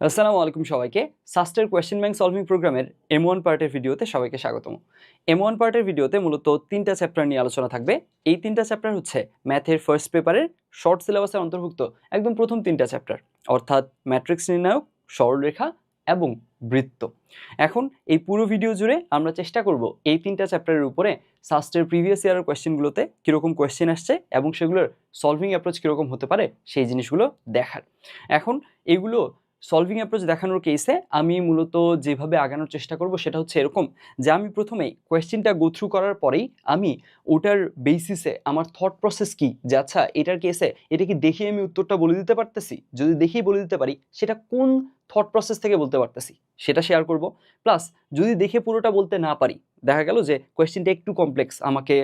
আসসালামু আলাইকুম সবাইকে। সাস্টের কোয়েশ্চেন ব্যাংক সলভিং প্রোগ্রামের M1 পার্টের ভিডিওতে সবাইকে স্বাগতম। M1 পার্টের ভিডিওতে মূলত 3টা চ্যাপ্টার নিয়ে আলোচনা থাকবে। এই 3টা চ্যাপ্টার হচ্ছে ম্যাথের ফার্স্ট পেপারের শর্ট সিলেবাসের অন্তর্ভুক্ত একদম প্রথম 3টা চ্যাপ্টার, অর্থাৎ ম্যাট্রিক্স নির্ণায়ক, সরলরেখা এবং বৃত্ত। এখন এই পুরো ভিডিও জুড়ে আমরা চেষ্টা করব এই 3টা চ্যাপ্টারের উপরে সাস্টের প্রিভিয়াস ইয়ারের কোয়েশ্চেনগুলোতে কীরকম কোয়েশ্চেন আসছে এবং সেগুলোর সলভিং অ্যাপ্রোচ কীরকম হতে পারে সেই জিনিসগুলো দেখার। এখন এগুলো সলভিং অ্যাপ্রোচ দেখানোর কেসে আমি মূলত যেভাবে আগানোর চেষ্টা করব সেটা হচ্ছে এরকম যে আমি প্রথমেই কোয়েশ্চেনটা গো থ্রু করার পরেই আমি ওটার বেসিসে আমার থট প্রসেস কী, যে আচ্ছা এটার কেসে এটা কি দেখে আমি উত্তরটা বলে দিতে পারতেছি, যদি দেখেই বলে দিতে পারি সেটা কোন থট প্রসেস থেকে বলতে পারতেছি সেটা শেয়ার করব। প্লাস যদি দেখে পুরোটা বলতে না পারি, দেখা গেল যে কোয়েশ্চেনটা একটু কমপ্লেক্স, আমাকে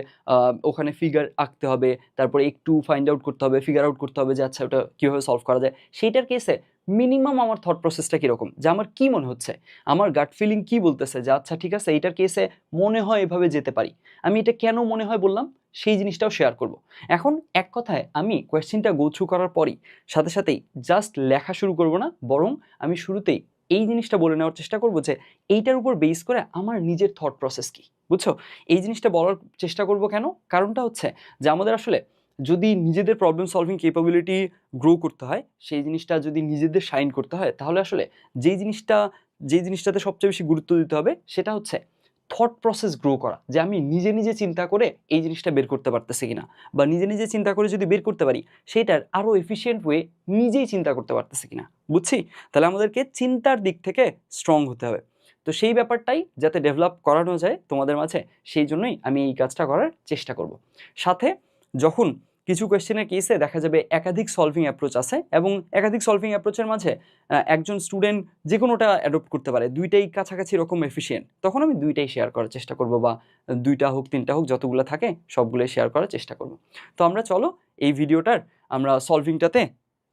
ওখানে ফিগার আঁকতে হবে, তারপরে একটু ফাইন্ড আউট করতে হবে, ফিগার আউট করতে হবে যে আচ্ছা ওটা কীভাবে সলভ করা যায়, সেইটার কেসে মিনিমাম আমার থট প্রসেসটা কীরকম, যে আমার কী মনে হচ্ছে, আমার গাট ফিলিং কী বলতেছে যে আচ্ছা ঠিক আছে এইটার কেসে মনে হয় এভাবে যেতে পারি, আমি এটা কেন মনে হয় বললাম সেই জিনিসটাও শেয়ার করব। এখন এক কথায় আমি কোয়েশ্চেনটা গো থ্রু করার পরই সাথে সাথেই জাস্ট লেখা শুরু করব না, বরং আমি শুরুতেই এই জিনিসটা বলে নেওয়ার চেষ্টা করব যে এইটার উপর বেস করে আমার নিজের থট প্রসেস কী, বুঝছো? এই জিনিসটা বলার চেষ্টা করব কেন, কারণটা হচ্ছে যে আমাদের আসলে যদি নিজেদের প্রবলেম সলভিং ক্যাপাবিলিটি গ্রো করতে হয়, সেই জিনিসটা যদি নিজেদের শাইন করতে হয়, তাহলে আসলে যেই জিনিসটাতে সবচেয়ে বেশি গুরুত্ব দিতে হবে সেটা হচ্ছে থট প্রসেস গ্রো করা, যে আমি নিজে নিজে চিন্তা করে এই জিনিসটা বের করতে পারতেছি কিনা, বা নিজে নিজে চিন্তা করে যদি বের করতে পারি সেটার আরও এফিশিয়েন্ট ওয়ে নিজেই চিন্তা করতে পারতেছি কিনা, বুঝছি? তাহলে আমাদেরকে চিন্তার দিক থেকে স্ট্রং হতে হবে। তো সেই ব্যাপারটাই যাতে ডেভেলপ করানো যায় তোমাদের মাঝে, সেই জন্যই আমি এই কাজটা করার চেষ্টা করব। সাথে যখন কিছু কোয়েশ্চেনের কেসে দেখা যাবে একাধিক সলভিং অ্যাপ্রোচ আছে এবং একাধিক সলভিং অ্যাপ্রোচের মাঝে একজন স্টুডেন্ট যে কোনোটা অ্যাডপ্ট করতে পারে, দুইটাই কাছাকাছি এরকম এফিশিয়েন্ট, তখন আমি দুইটাই শেয়ার করার চেষ্টা করব, বা দুইটা হোক তিনটা হোক যতগুলো থাকে সবগুলোই শেয়ার করার চেষ্টা করব। তো আমরা চলো এই ভিডিওটার আমরা সলভিংটাতে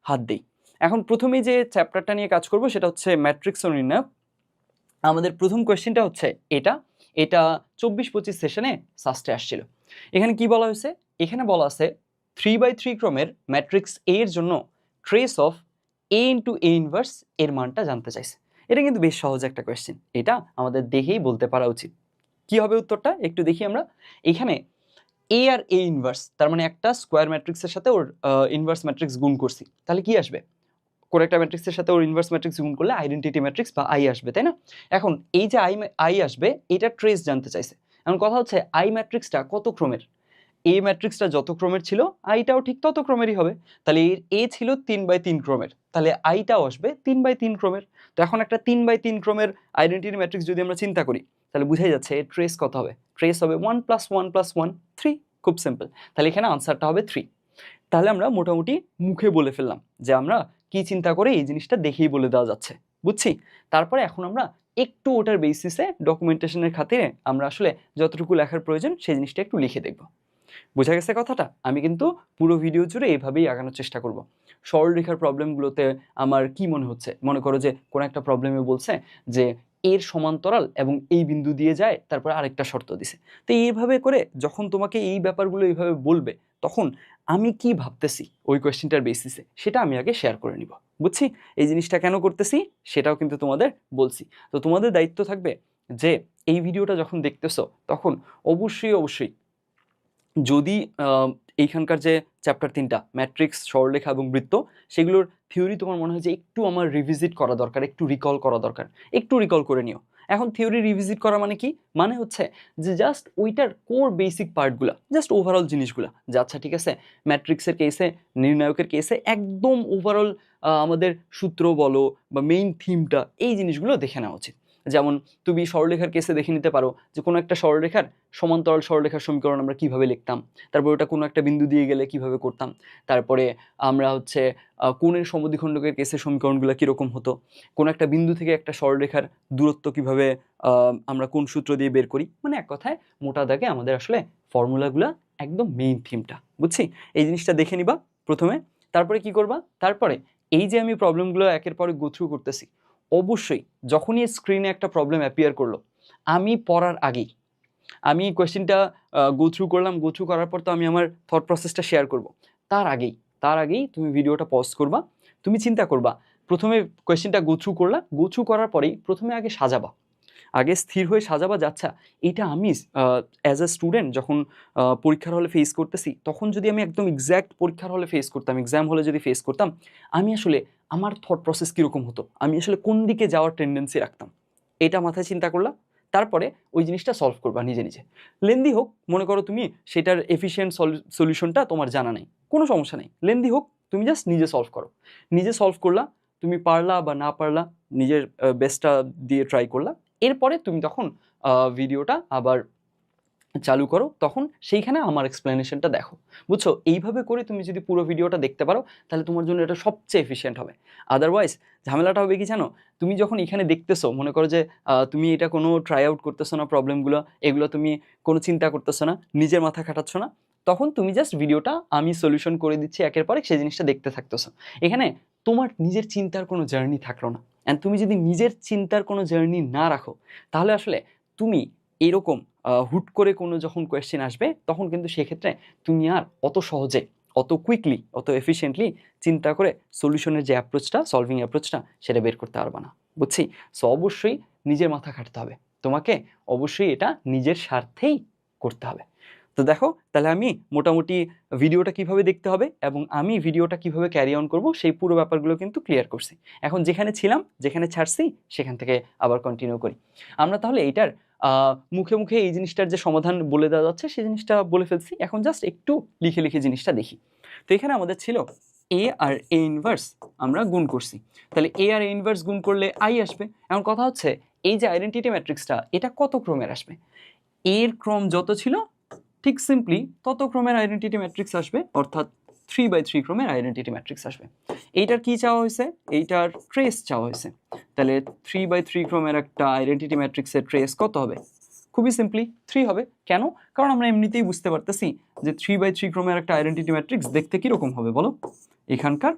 হাত দিই। এখন প্রথমেই যে চ্যাপ্টারটা নিয়ে কাজ করব সেটা হচ্ছে ম্যাট্রিক্স ও নির্ণায়ক। আমাদের প্রথম কোয়েশ্চেনটা হচ্ছে এটা এটা 24-25 সেশনে সাস্টে আসছিল। এখানে কি বলা হয়েছে, এখানে বলা আছে 3/3 ক্রমের ম্যাট্রিক্স এ এর জন্য trace of A into A inverse এর মানটা জানতে চাইছে। এটা কিন্তু বেশ সহজ একটা কোয়েশ্চেন, এটা আমাদের দেখেই বলতে পারা উচিত। কি হবে উত্তরটা একটু দেখি আমরা। এখানে এ আর এ ইনভার্স, তার মানে একটা স্কোয়ার ম্যাট্রিক্সের সাথে ওর ইনভার্স ম্যাট্রিক্স গুণ করছি, তাহলে কি আসবে? কোন একটা ম্যাট্রিক্সের সাথে ওর ইনভার্স ম্যাট্রিক্স গুণ করলে আইডেন্টিটি ম্যাট্রিক্স বা আই আসবে, তাই না? এখন এই যে আই আসবে, এটা ট্রেস জানতে চাইছে। এখন কথা হচ্ছে আই ম্যাট্রিক্সটা কত ক্রমের? এ ম্যাট্রিক্সটা যত ক্রমের ছিল আইটাও ঠিক তত ক্রমেরই হবে। তাহলে এর এ ছিল 3/3 ক্রমের, তাহলে আইটাও আসবে 3/3 ক্রমের। তো এখন একটা 3/3 ক্রমের আইডেন্টিটি ম্যাট্রিক্স যদি আমরা চিন্তা করি, তাহলে বুঝাই যাচ্ছে এর ট্রেস কত হবে? ট্রেস হবে 1 + 1 + 1 3। খুব সিম্পল। তাহলে এখানে আনসারটা হবে 3। তাহলে আমরা মোটামুটি মুখে বলে ফেললাম যে আমরা কি চিন্তা করে এই জিনিসটা দেখেই বলে দেওয়া যাচ্ছে, বুঝছি? তারপরে এখন আমরা একটু ওটার বেসিসে ডকুমেন্টেশনের খাতিরে আমরা আসলে যতটুকু লেখার প্রয়োজন সেই জিনিসটা একটু লিখে দেখব। বোঝা গেছে কথাটা? আমি কিন্তু পুরো ভিডিও জুড়ে এইভাবেই আগানোর চেষ্টা করব। সরলরেখার প্রবলেমগুলোতে আমার কি মনে হচ্ছে, মনে করো যে কোনো একটা প্রবলেমে বলছে যে এর সমান্তরাল এবং এই বিন্দু দিয়ে যায়, তারপরে আরেকটা শর্ত দিছে। তো এইভাবে করে যখন তোমাকে এই ব্যাপারগুলো এইভাবে বলবে, তখন আমি কি ভাবতেছি ওই কোয়েশ্চেনটার বেসিসে সেটা আমি আগে শেয়ার করে নিব, বুঝছি? এই জিনিসটা কেন করতেছি সেটাও কিন্তু তোমাদের বলছি। তো তোমাদের দায়িত্ব থাকবে যে এই ভিডিওটা যখন দেখতেছো তখন অবশ্যই যদি এইখানকার যে চ্যাপ্টার 3টা ম্যাট্রিক্স, সরলরেখা এবং বৃত্ত, সেগুলোর থিওরি তোমার মনে হয় যে একটু আমার রিভিজিট করা দরকার, একটু রিকল করা দরকার, একটু রিকল করে নিও। এখন থিওরি রিভিজিট করা মানে কি? মানে হচ্ছে যে জাস্ট ওইটার কোর বেসিক পার্টগুলা, জাস্ট ওভারঅল জিনিসগুলা, যে আচ্ছা ঠিক আছে ম্যাট্রিক্সের কেসে, নির্ণায়কের কেসে একদম ওভারঅল আমাদের সূত্র বলো বা মেইন থিমটা, এই জিনিসগুলো দেখে নেওয়া উচিত। যেমন তুমি সরলরেখার কেসে দেখে নিতে পারো যে কোনো একটা সরলরেখার সমান্তরাল সরলরেখার সমীকরণ আমরা কিভাবে লিখতাম, তারপর ওটা কোনো একটা বিন্দু দিয়ে গেলে কিভাবে করতাম, তারপরে আমরা হচ্ছে কোণের সমদ্বিখণ্ডকের কেসে সমীকরণগুলো কীরকম হতো, কোনো একটা বিন্দু থেকে একটা সরলরেখার দূরত্ব কিভাবে আমরা কোন সূত্র দিয়ে বের করি, মানে এক কথায় মোটা দাগে আমাদের আসলে ফর্মুলাগুলো একদম মেইন থিমটা, বুঝছি? এই জিনিসটা দেখে নিবা প্রথমে। তারপরে কি করবা? তারপরে এই যে আমি প্রবলেমগুলো একের পরে গো থ্রু করতেছি, অবশ্যই যখনই স্ক্রিনে একটা প্রবলেম অ্যাপিয়ার করলো, আমি পড়ার আগেই আমি কোয়েশ্চেনটা গো থ্রু করলাম, গো থ্রু করার পর তো আমি আমার থট প্রসেসটা শেয়ার করব। তার আগেই তুমি ভিডিওটা পজ করবা, তুমি চিন্তা করবা প্রথমে কোয়েশ্চেনটা গো থ্রু করলা, গো থ্রু করার পরেই প্রথমে আগে সাজাবা, আগে স্থির হয়ে সাজাবা যে আচ্ছা এটা আমি অ্যাজ আ স্টুডেন্ট যখন পরীক্ষার হলে ফেস করতেছি, তখন যদি আমি একদম এক্স্যাক্ট পরীক্ষার হলে ফেস করতাম, এক্সাম হলে যদি ফেস করতাম, আমি আসলে আমার থট প্রসেস কীরকম হতো, আমি আসলে কোন দিকে যাওয়ার টেন্ডেন্সি রাখতাম, এটা মাথায় চিন্তা করলা। তারপরে ওই জিনিসটা সলভ করবা নিজে নিজে। লেন্দি হোক, মনে করো তুমি সেটার এফিসিয়েন্ট সলিউশনটা তোমার জানা নেই, কোনো সমস্যা নেই, লেন্দি হোক, তুমি জাস্ট নিজে সলভ করো। নিজে সলভ করলা, তুমি পারলা বা না পারলা, নিজের বেস্টটা দিয়ে ট্রাই করলা। এরপরে তুমি তখন ভিডিওটা আবার চালু করো, তখন সেইখানে আমার এক্সপ্লেনেশনটা দেখো, বুঝছো? এইভাবে করে তুমি যদি পুরো ভিডিওটা দেখতে পারো তাহলে তোমার জন্য এটা সবচেয়ে এফিশিয়েন্ট হবে। আদারওয়াইজ ঝামেলাটা হবে কি জানো, তুমি যখন এখানে দেখতেছো, মনে করো যে তুমি এটা কোনো ট্রাই আউট করতেছো না, প্রবলেমগুলো এগুলো তুমি কোনো চিন্তা করতেছো না, নিজের মাথা খাটাচ্ছ না, তখন তুমি জাস্ট ভিডিওটা আমি সলিউশন করে দিচ্ছি একের পর এক, সেই জিনিসটা দেখতে থাকতেছো। এখানে তোমার নিজের চিন্তার কোনো জার্নি থাকলো না। অ্যান্ড তুমি যদি নিজের চিন্তার কোনো জার্নি না রাখো, তাহলে আসলে তুমি এরকম হুট করে কোনো যখন কোয়েশ্চেন আসবে, তখন কিন্তু সেক্ষেত্রে তুমি আর অত সহজে, অত কুইকলি, অত এফিশিয়েন্টলি চিন্তা করে সলিউশনের যে অ্যাপ্রোচটা, সলভিং অ্যাপ্রোচটা, সেটা বের করতে পারবে না, বুঝছি? সো অবশ্যই নিজের মাথা খাটতে হবে, তোমাকে অবশ্যই এটা নিজের স্বার্থেই করতে হবে। তো দেখো, তাহলে আমি মোটামুটি ভিডিওটা কিভাবে দেখতে হবে এবং আমি ভিডিওটা কিভাবে ক্যারি অন করব সেই পুরো ব্যাপারগুলো কিন্তু ক্লিয়ার করছি। এখন যেখানে ছিলাম, যেখানে ছাড়ছি, সেখান থেকে আবার কন্টিনিউ করি। আমরা তাহলে এইটার মুখে মুখে এই জিনিসটার যে সমাধান বলে দেওয়া যাচ্ছে সেই জিনিসটা বলে ফেলছি, এখন জাস্ট একটু লিখে লিখে জিনিসটা দেখি। তো এখানে আমাদের ছিল এ আর এ ইনভার্স আমরা গুণ করছি, তাহলে এ আর এ ইনভার্স গুণ করলে আই আসবে। এখন কথা হচ্ছে এই যে আইডেন্টিটি ম্যাট্রিক্সটা, এটা কত ক্রমের আসবে? এর ক্রম যত ছিল ঠিক সিম্পলি তত ক্রমের আইডেন্টিটি ম্যাট্রিক্স আসবে, অর্থাৎ 3/3 ক্রমের আইডেন্টিটি ম্যাট্রিক্স আসবে। এইটার কি চাওয়া হয়েছে? এইটার ট্রেস চাওয়া হয়েছে। তাহলে 3/3 ক্রমের একটা আইডেন্টিটি ম্যাট্রিক্সের ট্রেস কত হবে? খুবই সিম্পলি 3 হবে। কেন? কারণ আমরা এমনিতেই বুঝতে পারতেছি যে 3/3 ক্রমের একটা আইডেন্টিটি ম্যাট্রিক্স দেখতে কীরকম হবে বলো? এখানকার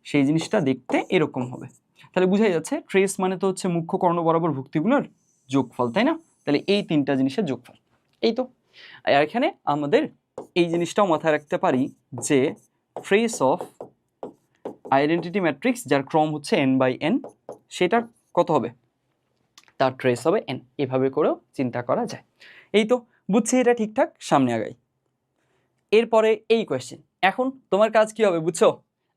সেই জিনিসটা দেখতে এরকম হবে। তাহলে বুঝাই যাচ্ছে ট্রেস মানে তো হচ্ছে মুখ্য কর্ণ বরাবর ভুক্তিগুলোর যোগফল, তাই না? তাহলে এই তিনটা জিনিসের যোগফল। এই তো। আর এখানে আমাদের এই জিনিসটাও মাথায় রাখতে পারি যে ট্রেস অফ আইডেন্টিটি ম্যাট্রিক্স যার ক্রম হচ্ছে n/n, সেটার কত হবে? তার ট্রেস হবে n। এভাবে করেও চিন্তা করা যায়। এই তো, বুঝছি এটা ঠিকঠাক, সামনে আগাই। এরপরে এই কোয়েশ্চেন, এখন তোমার কাজ কি হবে বুঝছো?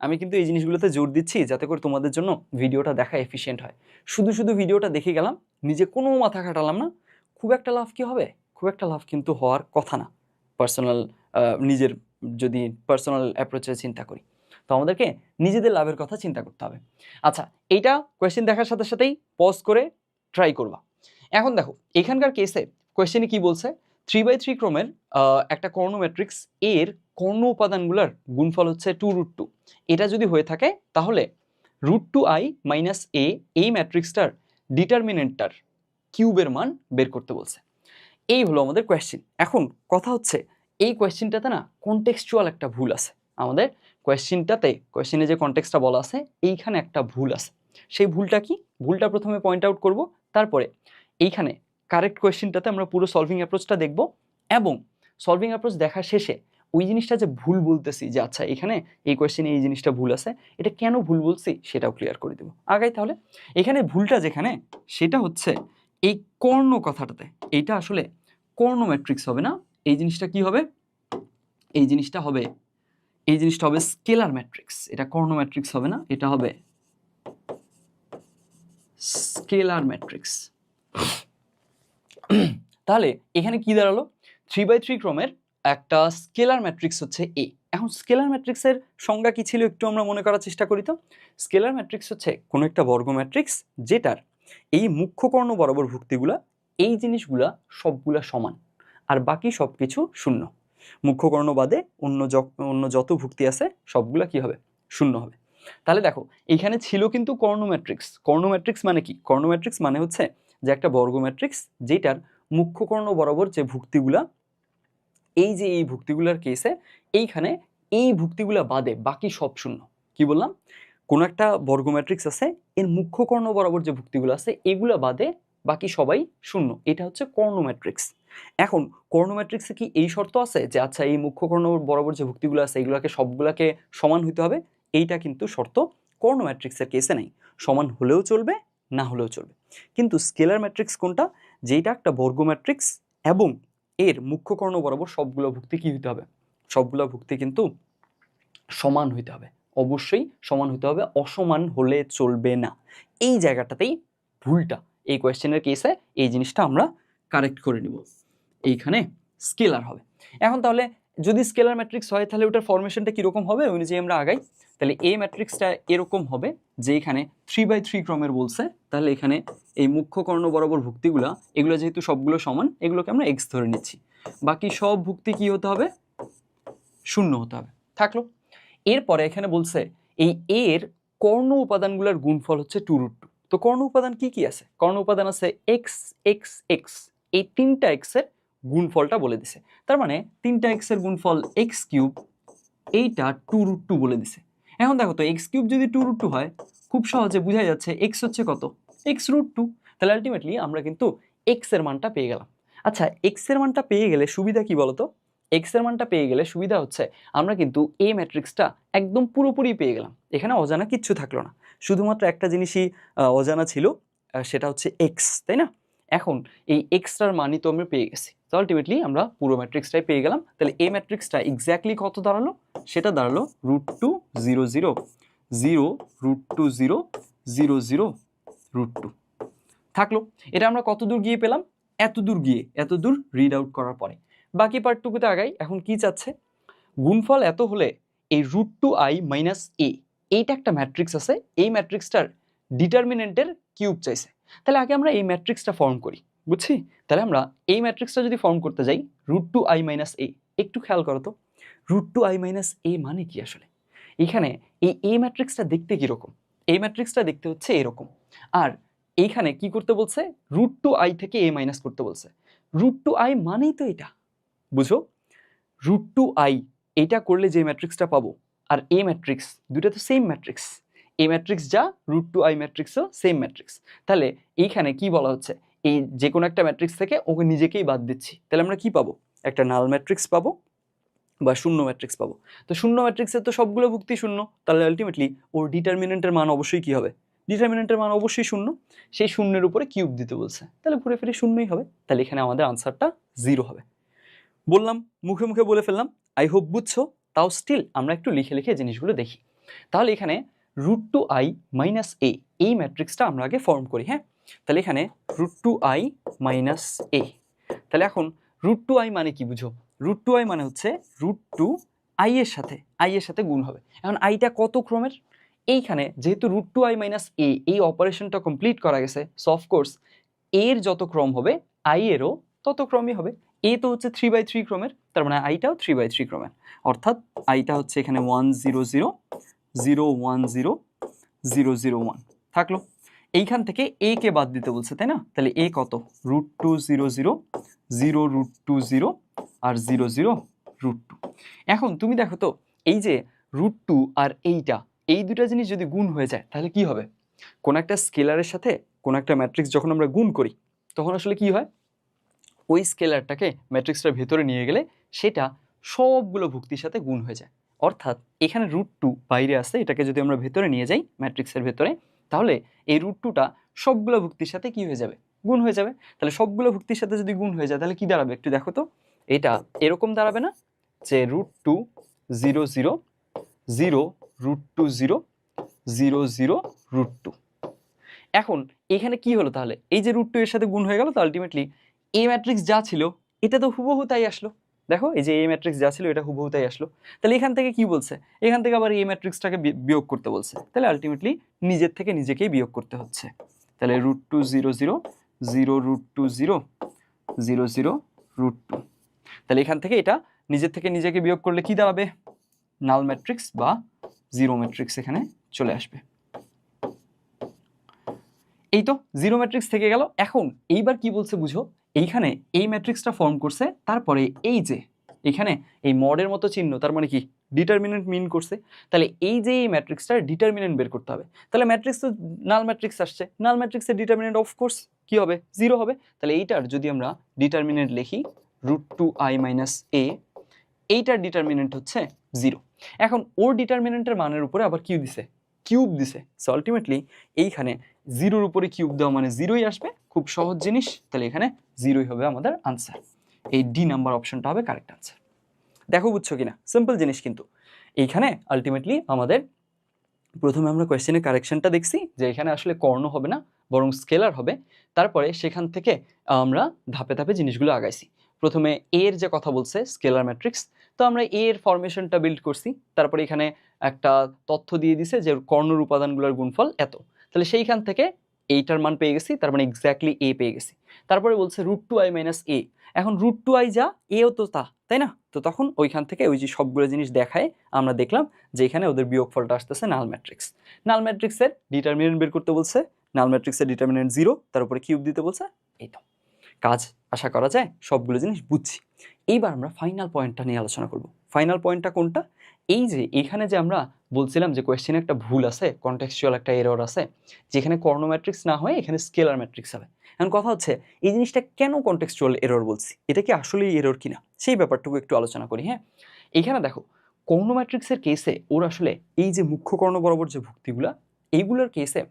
আমি কিন্তু এই জিনিসগুলোতে জোর দিচ্ছি যাতে করে তোমাদের জন্য ভিডিওটা দেখা এফিশিয়েন্ট হয়। শুধু শুধু ভিডিওটা দেখে গেলাম, নিজে কোনো মাথা খাটালাম না, খুব একটা লাভ কি হবে? খুব একটা লাভ কিন্তু হওয়ার কথা না। পার্সোনাল নিজের যদি পার্সোনাল অ্যাপ্রোচে চিন্তা করি, তো আমাদেরকে নিজেদের লাভের কথা চিন্তা করতে হবে। আচ্ছা, এইটা কোয়েশ্চেন দেখার সাথে সাথেই পজ করে ট্রাই করবা। এখন দেখো এখানকার কেসে কোয়েশ্চেনে কি বলছে, 3/3 ক্রমের একটা কর্ণ ম্যাট্রিক্স এর কর্ণ উপাদানগুলোর গুণফল হচ্ছে 2√2। এটা যদি হয়ে থাকে তাহলে √2i - a এই ম্যাট্রিক্সটার ডিটারমিনেন্টটার কিউবের মান বের করতে বলছে। এই হলো আমাদের কোয়েশ্চেন। এখন কথা হচ্ছে এই কোয়েশ্চেনটাতে না কনটেক্সচুয়াল একটা ভুল আছে। আমাদের কোয়েশ্চেনে যে কনটেক্সটটা বলা আছে এইখানে একটা ভুল আছে। সেই ভুলটা কি? ভুলটা প্রথমে পয়েন্ট আউট করব, তারপরে এইখানে কারেক্ট কোয়েশ্চেনটাতে আমরা পুরো সলভিং অ্যাপ্রোচটা দেখব, এবং সলভিং অ্যাপ্রোচ দেখার শেষে ওই জিনিসটা যে ভুল বলতেছি যে আচ্ছা এখানে এই কোয়েশ্চেনে এই জিনিসটা ভুল আছে, এটা কেন ভুল বলছি সেটাও ক্লিয়ার করে দেবো। আগাই তাহলে। এখানে ভুলটা যেখানে, সেটা হচ্ছে এই কর্ণ কথাটাতে। এইটা আসলে কর্ণ ম্যাট্রিক্স হবে না, এই জিনিসটা কি হবে? এই জিনিসটা হবে স্কেলার ম্যাট্রিক্স। এটা কর্ণ ম্যাট্রিক্স হবে না, এটা হবে স্কেলার ম্যাট্রিক্স। তাহলে এখানে কি দাঁড়ালো? 3/3 ক্রমের একটা স্কেলার ম্যাট্রিক্স হচ্ছে এ। এখন স্কেলার ম্যাট্রিক্সের সংজ্ঞা কি ছিল একটু আমরা মনে করার চেষ্টা করি তো। স্কেলার ম্যাট্রিক্স হচ্ছে কোনো একটা বর্গ ম্যাট্রিক্স যেটার এই মুখ্য কর্ণ বরাবর ভুক্তিগুলা, এই জিনিসগুলা সবগুলা সমান আর বাকি সব কিছু শূন্য। মুখ্য কর্ণ বাদে অন্য যত ভুক্তি আছে সবগুলা কি হবে? শূন্য হবে। তাহলে দেখো এইখানে ছিল কিন্তু কর্ণ ম্যাট্রিক্স। কর্ণ ম্যাট্রিক্স মানে কি? কর্ণ ম্যাট্রিক্স মানে হচ্ছে যে একটা বর্গ ম্যাট্রিক্স যেটার মুখ্য কর্ণ বরাবর যে ভুক্তিগুলা, এই যে এই ভুক্তিগুলার কেসে এইখানে এই ভুক্তিগুলা বাদে বাকি সব শূন্য। কি বললাম? কোন একটা বর্গ ম্যাট্রিক্স আছে, এর মুখ্য কর্ণ বরাবর যে ভুক্তিগুলো আছে এগুলা বাদে বাকি সবাই শূন্য। এটা হচ্ছে কর্ণ ম্যাট্রিক্স। এখন কর্ণ ম্যাট্রিক্সে কি এই শর্ত আছে যে আচ্ছা এই মুখ্য কর্ণ বরাবর যে ভুক্তিগুলো আছে এগুলাকে সবগুলাকে সমান হইতে হবে? এইটা কিন্তু শর্ত কর্ণ ম্যাট্রিক্সের কেসে নাই, সমান হলেও চলবে না হলেও চলবে। কিন্তু স্কেলার ম্যাট্রিক্স কোনটা, যেটা একটা বর্গ ম্যাট্রিক্স এবং এর মুখ্য কর্ণ বরাবর সবগুলো ভুক্তি কি হতে হবে, সবগুলো ভুক্তি কিন্তু সমান হইতে হবে, অবশ্যই সমান হতে হবে, অসমান হলে চলবে না। এই জায়গাটাতেই ভুলটা, এই কোয়েশ্চেনের কেসে এই জিনিসটা আমরা কারেক্ট করে নিব, এইখানে স্কেলার হবে। এখন তাহলে যদি স্কেলার ম্যাট্রিক্স হয় তাহলে ওটার ফরমেশনটা কীরকম হবে ওই অনুযায়ী আমরা আগাই। তাহলে এই ম্যাট্রিক্সটা এরকম হবে যে এখানে 3/3 ক্রমের বলছে, তাহলে এখানে এই মুখ্য কর্ণ বরাবর ভুক্তিগুলা, এগুলো যেহেতু সবগুলো সমান, এগুলোকে আমরা এক্স ধরে নিচ্ছি, বাকি সব ভুক্তি কি হতে হবে, শূন্য হতে হবে। থাকলো। এরপরে এখানে বলছে এই এর কর্ণ উপাদানগুলোর গুণফল হচ্ছে 2√2। তো কর্ণ উপাদান কি কি আছে, কর্ণ উপাদান আছে এক্স এক্স এক্স, এই তিনটা এক্সের গুণফলটা বলে দিছে। তার মানে তিনটা এক্সের গুণফল এক্স কিউব, এইটা 2√2 বলে দিছে। এখন দেখো তো এক্স কিউব যদি 2√2 হয়, খুব সহজে বোঝা যাচ্ছে এক্স হচ্ছে কত, x√2। তাহলে আলটিমেটলি আমরা কিন্তু এক্স এর মানটা পেয়ে গেলাম। আচ্ছা, এক্স এর মানটা পেয়ে গেলে সুবিধা কি বলতো, এক্স এর মানটা পেয়ে গেলে সুবিধা হচ্ছে আমরা কিন্তু এই ম্যাট্রিক্সটা একদম পুরোপুরি পেয়ে গেলাম, এখানে অজানা কিচ্ছু থাকলো না, শুধুমাত্র একটা জিনিসই অজানা ছিল, সেটা হচ্ছে এক্স, তাই না? এখন এই এক্সটার মানই তো আমরা পেয়ে গেছি, তো আলটিমেটলি আমরা পুরো ম্যাট্রিক্সটাই পেয়ে গেলাম। তাহলে এই ম্যাট্রিক্সটা এক্স্যাক্টলি কত দাঁড়ালো, সেটা দাঁড়ালো √2 0 0 0 √2 0 0 0 √2 থাকলো। এটা আমরা কত দূর গিয়ে পেলাম, এত দূর গিয়ে, এত দূর রিড আউট করার পরে। বাকি পার্টটুকুতে আগাই। এখন কি চাচ্ছে, গুণফল এত হলে এই √2i - a, এইটা একটা ম্যাট্রিক্স আছে, এই ম্যাট্রিক্সটার ডিটারমিনেন্টের কিউব চাইছে। তাহলে আগে আমরা এই ম্যাট্রিক্সটা ফর্ম করি, বুঝছি? তাহলে আমরা এই ম্যাট্রিক্সটা যদি ফর্ম করতে যাই, √2i - a, একটু খেয়াল করো তো √2i - a মানে কি আসলে। এখানে এই ম্যাট্রিক্সটা দেখতে কিরকম, এই ম্যাট্রিক্সটা দেখতে হচ্ছে এরকম, আর এইখানে কি করতে বলছে, √2i থেকে a মাইনাস করতে বলছে। √2i মানেই তো এটা, বুঝো? √2i এটা করলে যে ম্যাট্রিক্সটা পাবো আর এ ম্যাট্রিক্স, দুটো তো সেম ম্যাট্রিক্স, এ ম্যাট্রিক্স যা √2i ম্যাট্রিক্সও সেম ম্যাট্রিক্স। তাহলে এইখানে কি বলা হচ্ছে, এই যে কোনো একটা ম্যাট্রিক্স থেকে ওকে নিজেকেই বাদ দিচ্ছি, তাহলে আমরা কি পাবো, একটা নাল ম্যাট্রিক্স পাবো বা শূন্য ম্যাট্রিক্স পাবো। তো শূন্য ম্যাট্রিক্সের তো সবগুলো ভুক্তি শূন্য, তাহলে আলটিমেটলি ওর ডিটারমিনেন্টের মান অবশ্যই কি হবে, ডিটারমিনেন্টের মান অবশ্যই শূন্য, সেই শূন্যের উপরে কিউব দিতে বলছে, তাহলে ঘুরে ফিরে শূন্যই হবে। তাহলে এখানে আমাদের আনসারটা 0 হবে। বললাম, মুখে মুখে বলে ফেললাম, আই হোপ বুঝছো। তাও স্টিল আমরা একটু লিখে লিখে জিনিসগুলো দেখি। তাহলে এখানে √2i - a, এই ম্যাট্রিক্সটা আমরা আগে ফর্ম করি। হ্যাঁ, তাহলে এখানে √2i - a, তাহলে এখন √2i মানে কি বুঝো, √2i মানে হচ্ছে √2i এর সাথে গুণ হবে। এখন আইটা কত ক্রমের, এইখানে যেহেতু √2i - a এই অপারেশনটা কমপ্লিট করা গেছে, সো অফকোর্স এর যত ক্রম হবে আই এরও তত ক্রমই হবে। এ তো হচ্ছে 3/3 ক্রমের, তার মানে আইটাও 3/3 ক্রমের, অর্থাৎ আইটা হচ্ছে এখানে 1 0 0 0 1 0 0 0 1 থাকলো। এইখান থেকে এ কে বাদ দিতে বলছে, তাই না? তাহলে এ কত, √2 0 0 0 √2 0 আর 0 0 √2। এখন তুমি দেখো তো এই যে √2 আর এইটা, এই দুটা জিনিস যদি গুণ হয়ে যায় তাহলে কি হবে, কোন একটা স্কেলারের সাথে কোন একটা ম্যাট্রিক্স যখন আমরা গুণ করি তখন আসলে কি হয়, ওই স্কেলারটাকে ম্যাট্রিক্সটার ভেতরে নিয়ে গেলে সেটা সবগুলো ভুক্তির সাথে গুণ হয়ে যায়। অর্থাৎ এখানে √2 বাইরে আসে, এটাকে যদি আমরা ভেতরে নিয়ে যাই ম্যাট্রিক্সের ভেতরে, তাহলে এই √2টা সবগুলো ভুক্তির সাথে কি হয়ে যাবে, গুণ হয়ে যাবে। তাহলে সবগুলো ভুক্তির সাথে যদি গুণ হয়ে যায় তাহলে কি দাঁড়াবে, একটু দেখো তো, এটা এরকম দাঁড়াবে না, যে √2 0 0 0 √2 0 0 0 √2। এখন এখানে কি হলো, তাহলে এই যে √2 এর সাথে গুণ হয়ে গেল, তো আলটিমেটলি এ ম্যাট্রিক্স যা ছিল এটা তো হুবহু তাই আসলো। দেখো এই যে এ ম্যাট্রিক্স যা ছিল এটা হুবহু তাই আসলো। তাহলে এখান থেকে কি বলছে, এখান থেকে আবার এই ম্যাট্রিক্সটাকে বিয়োগ করতে বলছে, তাহলে আলটিমেটলি নিজের থেকে নিজেকেই বিয়োগ করতে হচ্ছে। তাহলে √2 0 0 0 √2 0 0 0 √2, তাহলে এখান থেকে এটা নিজের থেকে নিজেকে বিয়োগ করলে কি দাঁড়াবে, নাল ম্যাট্রিক্স বা জিরো ম্যাট্রিক্স এখানে চলে আসবে। এই তো জিরো ম্যাট্রিক্স থেকে গেল। এখন এইবার কি বলছে বুঝো, এইখানে এই ম্যাট্রিক্সটা ফর্ম করছে, তারপরে এই যে এখানে এই মডের মতো চিহ্ন, তার মানে কি ডিটারমিনেন্ট মিন করছে। তাহলে এই যে এই ম্যাট্রিক্সটার ডিটারমিনেন্ট বের করতে হবে। তাহলে ম্যাট্রিক্স তো নাল ম্যাট্রিক্স আসছে, নাল ম্যাট্রিক্সের ডিটারমিনেন্ট অফকোর্স কি হবে, 0 হবে। তাহলে এইটার যদি আমরা ডিটারমিনেন্ট লিখি √2i - a, এইটার ডিটারমিনেন্ট হচ্ছে 0। এখন ওর ডিটারমিনেন্টের মানের উপরে আবার কি দিছে, কিউব দিছে, সো আলটিমেটলি এইখানে জিরোর উপরে কিউব দেওয়া মানে জিরোই আসবে, খুব সহজ জিনিস। তাহলে এখানে জিরোই হবে আমাদের আনসার, এই ডি নাম্বার অপশনটা হবে কারেক্ট আনসার। দেখো বুঝছো কিনা, সিম্পল জিনিস কিন্তু। এইখানে আলটিমেটলি আমাদের প্রথমে আমরা কোয়েশ্চেনের কারেকশনটা দেখছি যে এখানে আসলে কর্ণ হবে না বরং স্কেলার হবে, তারপরে সেখান থেকে আমরা ধাপে ধাপে জিনিসগুলো আগাইছি। প্রথমে এর যে কথা বলছে স্কেলার ম্যাট্রিক্স, তো আমরা এর ফরমেশনটা বিল্ড করছি, তারপরে এখানে একটা তথ্য দিয়ে দিছে যে কর্ণর উপাদানগুলোর গুণফল এত, তাহলে সেইখান থেকে এইটার মান পেয়ে গেছি, তার মানে এক্স্যাক্টলি এ পেয়ে গেছি। তারপরে বলছে √2i - a, এখন √2i যা এও তো তা, তাই না? তো তখন ওইখান থেকে ওই যে সবগুলো জিনিস দেখায় আমরা দেখলাম যে এখানে ওদের বিয়োগফলটা আসতেছে নাল ম্যাট্রিক্স। নাল ম্যাট্রিক্সের ডিটারমিনেন্ট বের করতে বলছে, নাল ম্যাট্রিক্সের ডিটারমিনেন্ট 0, তার উপরে কিউব দিতে বলছে। এই তো কাজ, আশা করা যায় সবগুলো জিনিস বুঝছি। এইবার আমরা ফাইনাল পয়েন্টটা নিয়ে আলোচনা করব। ফাইনাল পয়েন্টটা কোনটা? এই যে এখানে যে আমরা বলছিলাম যে কোয়েশ্চেনে একটা ভুল আছে, কনটেক্সচুয়াল একটা এরর আছে, যেখানে কর্ণ ম্যাট্রিক্স না হয়ে এখানে স্কেলার ম্যাট্রিক্স হবে। এখন কথা হচ্ছে এই জিনিসটা কেন কনটেক্সচুয়াল এরর বলছি, এটা কি আসলেই এরর কিনা সেই ব্যাপারটুকু একটু আলোচনা করি। হ্যাঁ, এখানে দেখো কর্ণ ম্যাট্রিক্সের কেসে ওর আসলে এই যে মুখ্য কর্ণ বরাবর যে ভুক্তিগুলা, এইগুলোর কেসে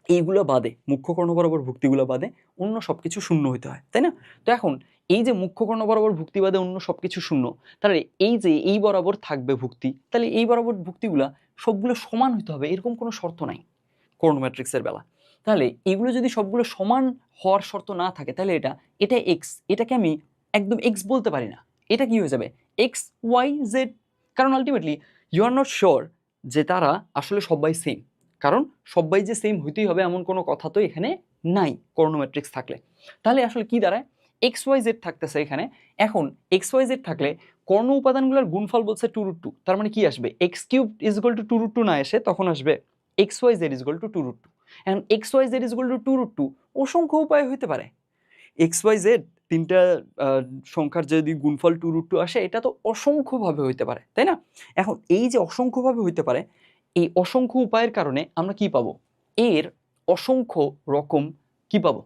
এইগুলো বাদে, মুখ্য কর্ণ বরাবর ভুক্তিগুলো বাদে অন্য সব কিছু শূন্য হইতে হয়, তাই না? তো এখন এই যে মুখ্য কর্ণ বরাবর ভুক্তি বাদে অন্য সব কিছু শূন্য, তাহলে এই যে এই বরাবর থাকবে ভুক্তি, তাহলে এই বরাবর ভুক্তিগুলা সবগুলো সমান হইতে হবে এরকম কোনো শর্ত নাই কর্ণ ম্যাট্রিক্সের বেলা। তাহলে এগুলো যদি সবগুলো সমান হওয়ার শর্ত না থাকে, তাহলে এটা এক্স, এটাকে আমি একদম এক্স বলতে পারি না। এটা কি হয়ে যাবে XYZ, কারণ ultimately you are not sure যে তারা আসলে সবাই সেম, কারণ সবাই যে সেম হইতেই হবে এমন কোনো কথা তো এখানে নাই কর্ণ ম্যাট্রিক্স থাকলে। তাহলে আসলে কি দাঁড়ায়, XYZ থাকতেছে এখানে। এখন XYZ থাকলে কর্ণ উপাদানগুলোর গুণফল বলছে 2√2, তার মানে কি আসবে x³ = 2√2 না এসে তখন আসবে XYZ = 2√2। এখন XYZ = 2√2 অসংখ্য উপায় হইতে পারে। XYZ তিনটা সংখ্যার যদি গুণফল 2√2 আসে, এটা তো অসংখ্যভাবে হইতে পারে, তাই না? এখন এই যে অসংখ্যভাবে হইতে পারে, এই অসংখ্য উপায়ের কারণে আমরা কি পাবো, এর অসংখ্য রকম কি পাবো,